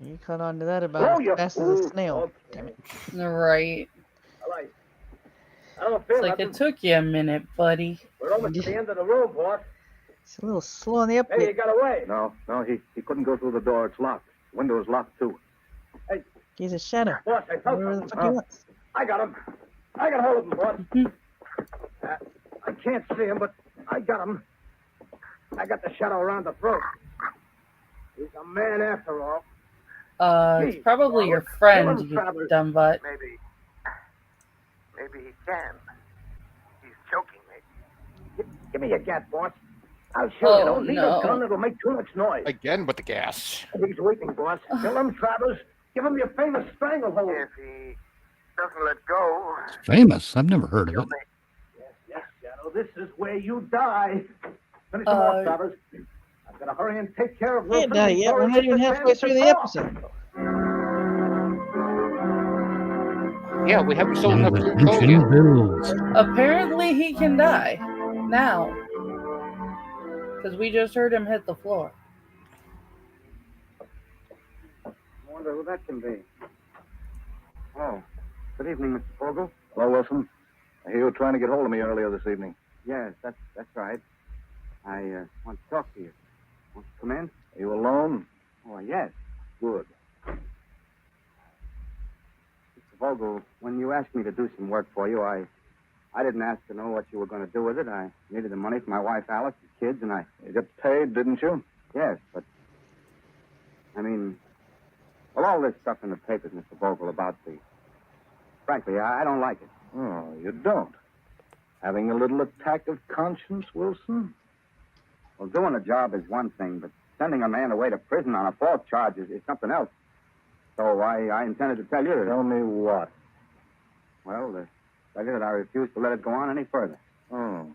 You caught on to that about as fast as a snail. Damn it. Right. All right. I don't feel It's like nothing. it took you a minute, buddy. We're almost at the end of the room, boss. It's a little slow on the Maybe he upbeat. got away. No, he couldn't go through the door. It's locked. The window is locked, too. Hey, He's a shadow. boss, I felt Whatever the something. fuck he wants. I got him. I got hold of him, boss. I can't see him, but I got him. I got the shadow around the throat. He's a man after all. It's probably your friend, you dumb butt. Maybe he can. He's choking me. Give me your gat, boss. I'll shoot Oh, you. Don't need no. a gun. It'll make too much noise. Again with the gas. He's weeping, boss. Kill him, Travers. Give him your famous stranglehold. If he doesn't let go, Famous. I've never heard of it. Yes, Shadow. This is where you die. Finish him off, Travers. I've got to hurry and take care of Yeah, Wilson. no, yeah, we're not even halfway through the episode. Yeah, we haven't sold enough to Ancient bills. Apparently he can die. Now. Because we just heard him hit the floor. I wonder who that can be. Oh, good evening, Mr. Fogle. Hello, Wilson. I hear you were trying to get hold of me earlier this evening. Yes, that's right. I want to talk to you. Want to come in? Are you alone? Oh, yes. Good. Mr. Vogel, when you asked me to do some work for you, I didn't ask to know what you were going to do with it. I needed the money for my wife, Alice, the kids, and You got paid, didn't you? Yes, but... I mean... Well, all this stuff in the papers, Mr. Vogel, about the... Frankly, I don't like it. Oh, you don't? Having a little attack of conscience, Wilson? Well, doing a job is one thing, but sending a man away to prison on a false charge is something else. So I intended to tell you... Tell me what? Well, tell you that I refuse to let it go on any further. Oh,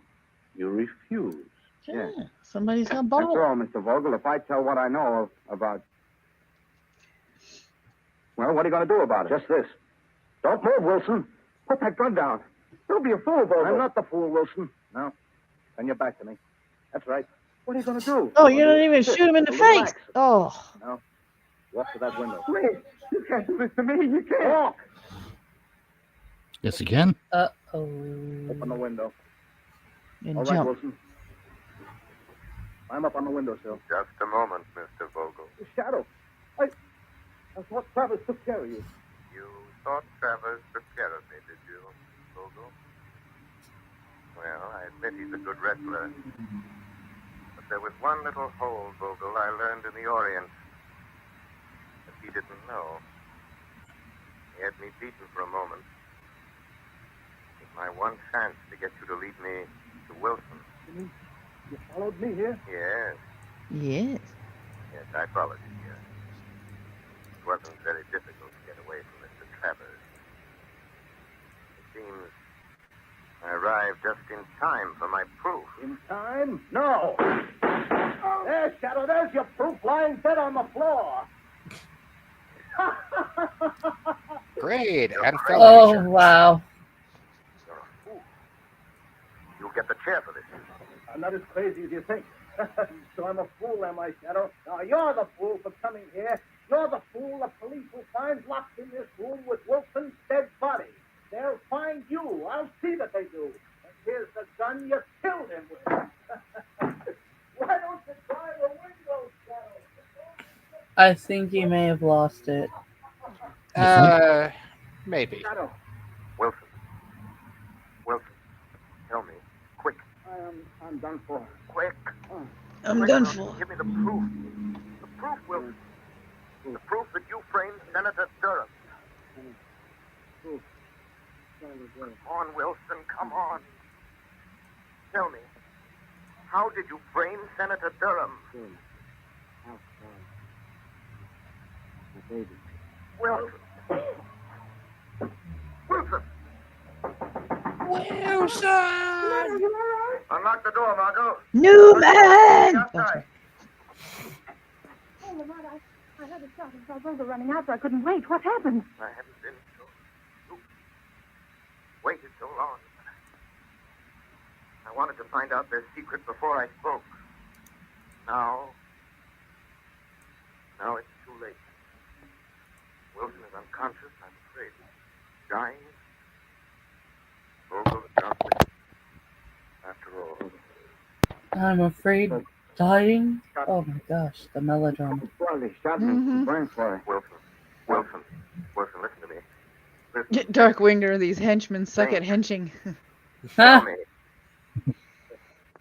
you refuse? Yeah, somebody's got balls. After all, Mr. Vogel, if I tell what I know about... Well, what are you going to do about it? Just this. Don't move, Wilson. Put that gun down. Don't be a fool, Vogel. I'm not the fool, Wilson. No. Turn your back to me. That's right. What are you going to do? Oh, you don't even shoot him in the Relax. face. Oh. No. Walk to that window. Wait. You can't do this to me. You can't. Walk. Yes, again. Uh-oh. Open the window. And All right, jump. Wilson. I'm up on the windowsill. just a moment, Mr. Vogel. The shadow. I thought Travers took care of you. You thought Travers took care of me, did you, Vogel? Well, I admit he's a good wrestler. But there was one little hole, Vogel, I learned in the Orient that he didn't know. He had me beaten for a moment. It was my one chance to get you to lead me to Wilson. You followed me here? Yes, Yes. yes, I followed you here. It wasn't very difficult to get away from Mr. Travers. It seems I arrived just in time for my proof. In time? No. There's Shadow. There's your proof lying dead on the floor. Great. And Oh, wow. You're a fool. You'll get the chair for this. I'm not as crazy as you think. So I'm a fool, am I, Shadow? Now, you're the fool for coming here. You're the fool the police will find locked in this room with Wilson's dead body. They'll find you. I'll see that they do. And here's the gun you killed him with. Why don't you try the window, Shadow? I think he may have lost it. Maybe. Shadow, Wilson. Wilson, tell me. Quick. I'm done for. Quick. I'm Quick, done Wilson. for. Give me the proof. The proof, Wilson. The proof that you framed Senator Durham. Come on, Wilson, come on. Tell me, how did you frame Senator Durham? My baby. Wilson. Wilson! Wilson! Unlock the door, Margot. Newman! Outside. Oh, Lamont, I heard a shot and saw Vogel running out, so I couldn't wait. What happened? I haven't been so. so long. I wanted to find out their secret before I spoke. Now it's too late. Wilson is unconscious, I'm afraid. Dying. Vogel is not with him. After all. I'm afraid dying? Oh my gosh, the melodrama. Wilson, listen to me. Darkwinger, these henchmen suck at henching. Tell me.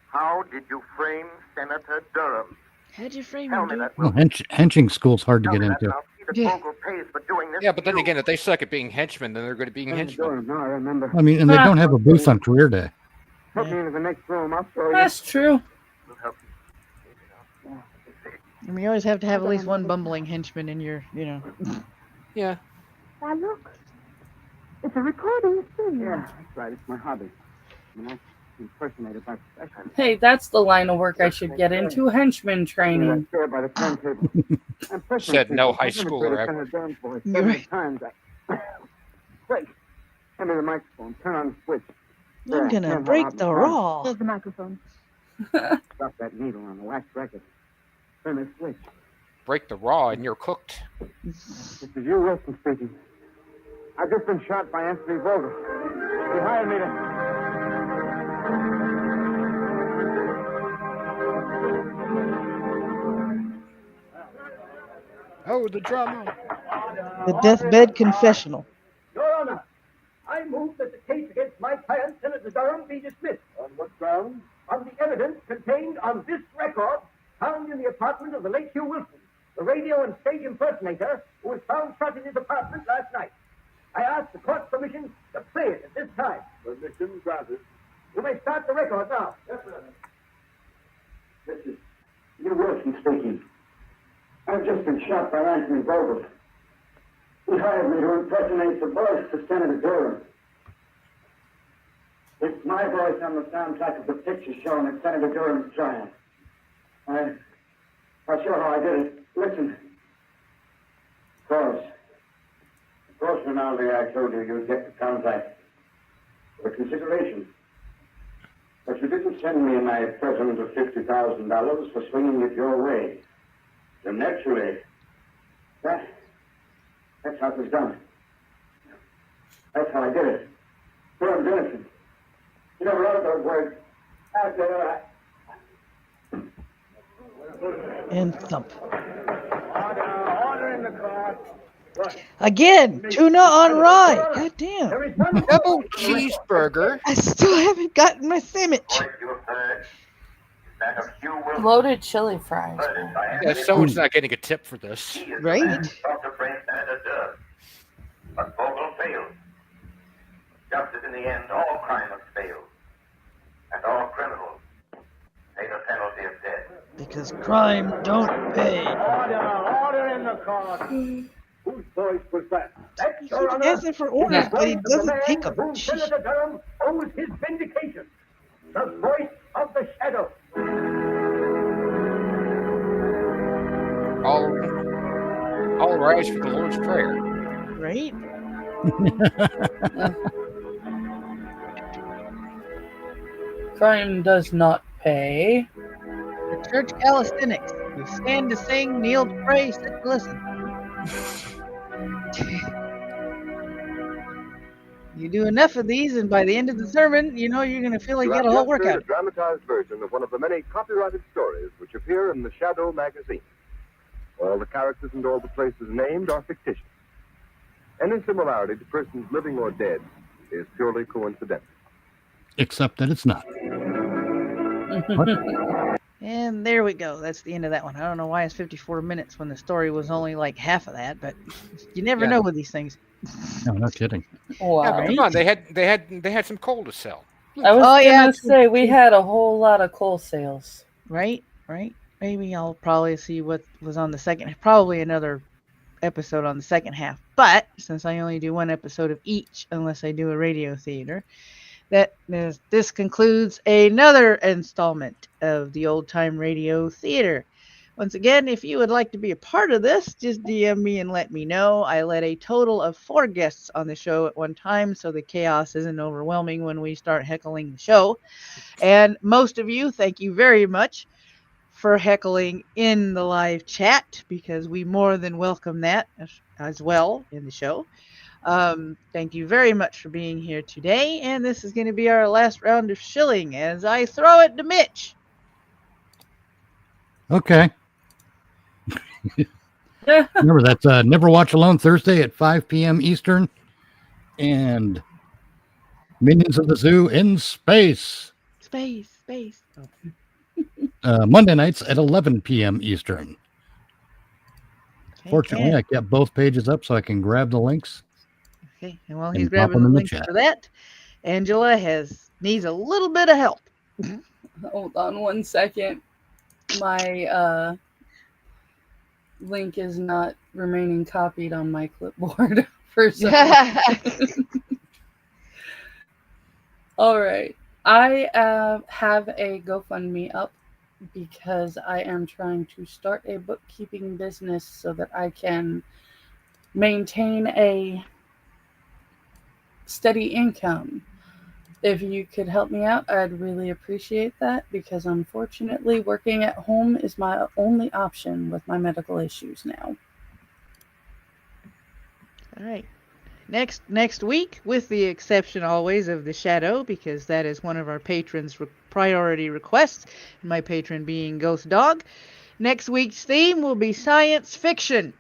How did you frame Senator Durham? How'd you frame Tell him, me dude? that. Well, henching school's hard to get into. Vogel pays for doing this. Yeah, but then again, if they suck at being henchmen, then they're going to be henchmen. No, I remember. I mean, and they don't have a booth on career day. Put me into the next room. I'll show you. That's true. I mean, you always have to have at least one bumbling henchman in your, Yeah. Why, look. It's a recording studio. Yeah, that's right. It's my hobby. I mean, I impersonated by profession. Hey, that's the line of work I should get into, henchman training. There by the turntable. Said no high schooler ever. Right. Quick. Hand me the microphone. Turn on the switch. I'm gonna break the raw. Here's the microphone. Drop that needle on the wax record. Turn the switch. Break the raw and you're cooked. This is you, Wilson, speaking. I've just been shot by Anthony Vogel. He hired me to... Oh, the drama. The deathbed confessional. Your Honor, I move that the case against my client, Senator Durham, be dismissed. On what grounds? On the evidence contained on this record found in the apartment of the late Hugh Wilson, the radio and stage impersonator who was found shot in his apartment last night. I ask the court's permission to play it at this time. Permission granted. You may start the record now. Yes, sir. This is Hugh Wilson speaking. I've just been shot by Anthony Vogel. He hired me to impersonate the voice of Senator Durham. It's my voice on the soundtrack of the picture shown at Senator Durham's trial. I'll show how I did it. Listen. Of course, Rinaldi, I told you you'd get the contract for consideration. But you didn't send me my present of $50,000 for swinging it your way. So naturally, that's how it was done. That's how I did it. Durham's innocent. You never wrote those words. After And thump. Order in the court. Again, tuna on rye. God damn. Double cheeseburger. I still haven't gotten my sandwich. Loaded chili fries. Yeah, someone's not getting a tip for this. Right? But Vogel failed. Just as in the end, all crime must fail. And all criminals pay the penalty of death. Because crime don't pay. Order in the court. Whose voice was that? That's Your Honor. He's asking for orders, but he doesn't take them. Whom Senator Durham owes his vindication. The voice of the shadow. All rise for the Lord's Prayer. Right? Crime does not pay. The church calisthenics. We stand to sing, kneel to pray, sit to listen. You do enough of these, and by the end of the sermon, you're going to feel like you got a whole workout. A dramatized version of one of the many copyrighted stories which appear in the Shadow magazine. All the characters and all the places named are fictitious. Any similarity to persons living or dead is purely coincidental. Except that it's not. And there we go. That's the end of that one. I don't know why it's 54 minutes when the story was only like half of that, but you never know with these things. No, not kidding. Wow. Yeah, but come on, they had some coal to sell. I was gonna say we had a whole lot of coal sales. Right. Maybe I'll probably see what was on the second. Probably another episode on the second half. But since I only do one episode of each, unless I do a radio theater, this concludes another installment of the Old Time Radio Theater. Once again, if you would like to be a part of this, just DM me and let me know. I let a total of 4 guests on the show at one time, so the chaos isn't overwhelming when we start heckling the show. And most of you, thank you very much for heckling in the live chat, because we more than welcome that as well in the show. Thank you very much for being here today, and this is going to be our last round of shilling as I throw it to Mitch. Okay. Remember, that's Never Watch Alone Thursday at 5 p.m. Eastern, and Minions of the Zoo in Space. Space. Monday nights at 11 p.m. Eastern. Okay, Fortunately, I kept both pages up so I can grab the links. Okay, and while and he's pop grabbing them the in the links chat. for that, Angela needs a little bit of help. Hold on 1 second. My link is not remaining copied on my clipboard for some reason. All right. I have a GoFundMe up because I am trying to start a bookkeeping business so that I can maintain a steady income. If you could help me out, I'd really appreciate that, because unfortunately working at home is my only option with my medical issues now. All right. Next week, with the exception always of the Shadow, because that is one of our patrons' priority requests, my patron being Ghost Dog. Next week's theme will be science fiction.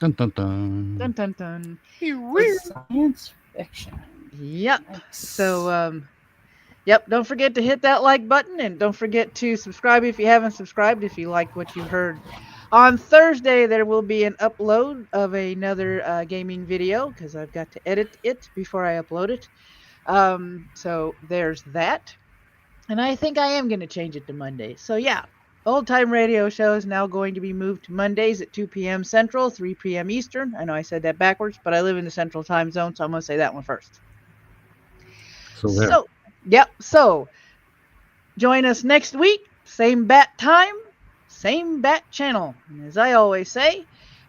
Dun, dun, dun. Dun, dun, dun. Science fiction. Yep. So, yep, don't forget to hit that like button, and don't forget to subscribe if you haven't subscribed, if you like what you heard. On Thursday, there will be an upload of another gaming video, because I've got to edit it before I upload it. So there's that. And I think I am going to change it to Monday. So yeah, Old Time Radio Show is now going to be moved to Mondays at 2 p.m. Central, 3 p.m. Eastern. I know I said that backwards, but I live in the Central Time Zone, so I'm going to say that one first. So, join us next week, same bat time, same bat channel. And as I always say,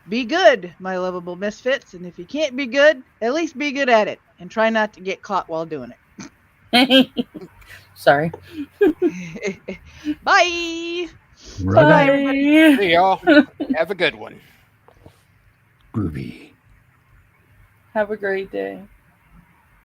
be good, my lovable misfits. And if you can't be good, at least be good at it. And try not to get caught while doing it. Sorry. Bye. Bye, everybody. See y'all. Have a good one. Groovy. Have a great day.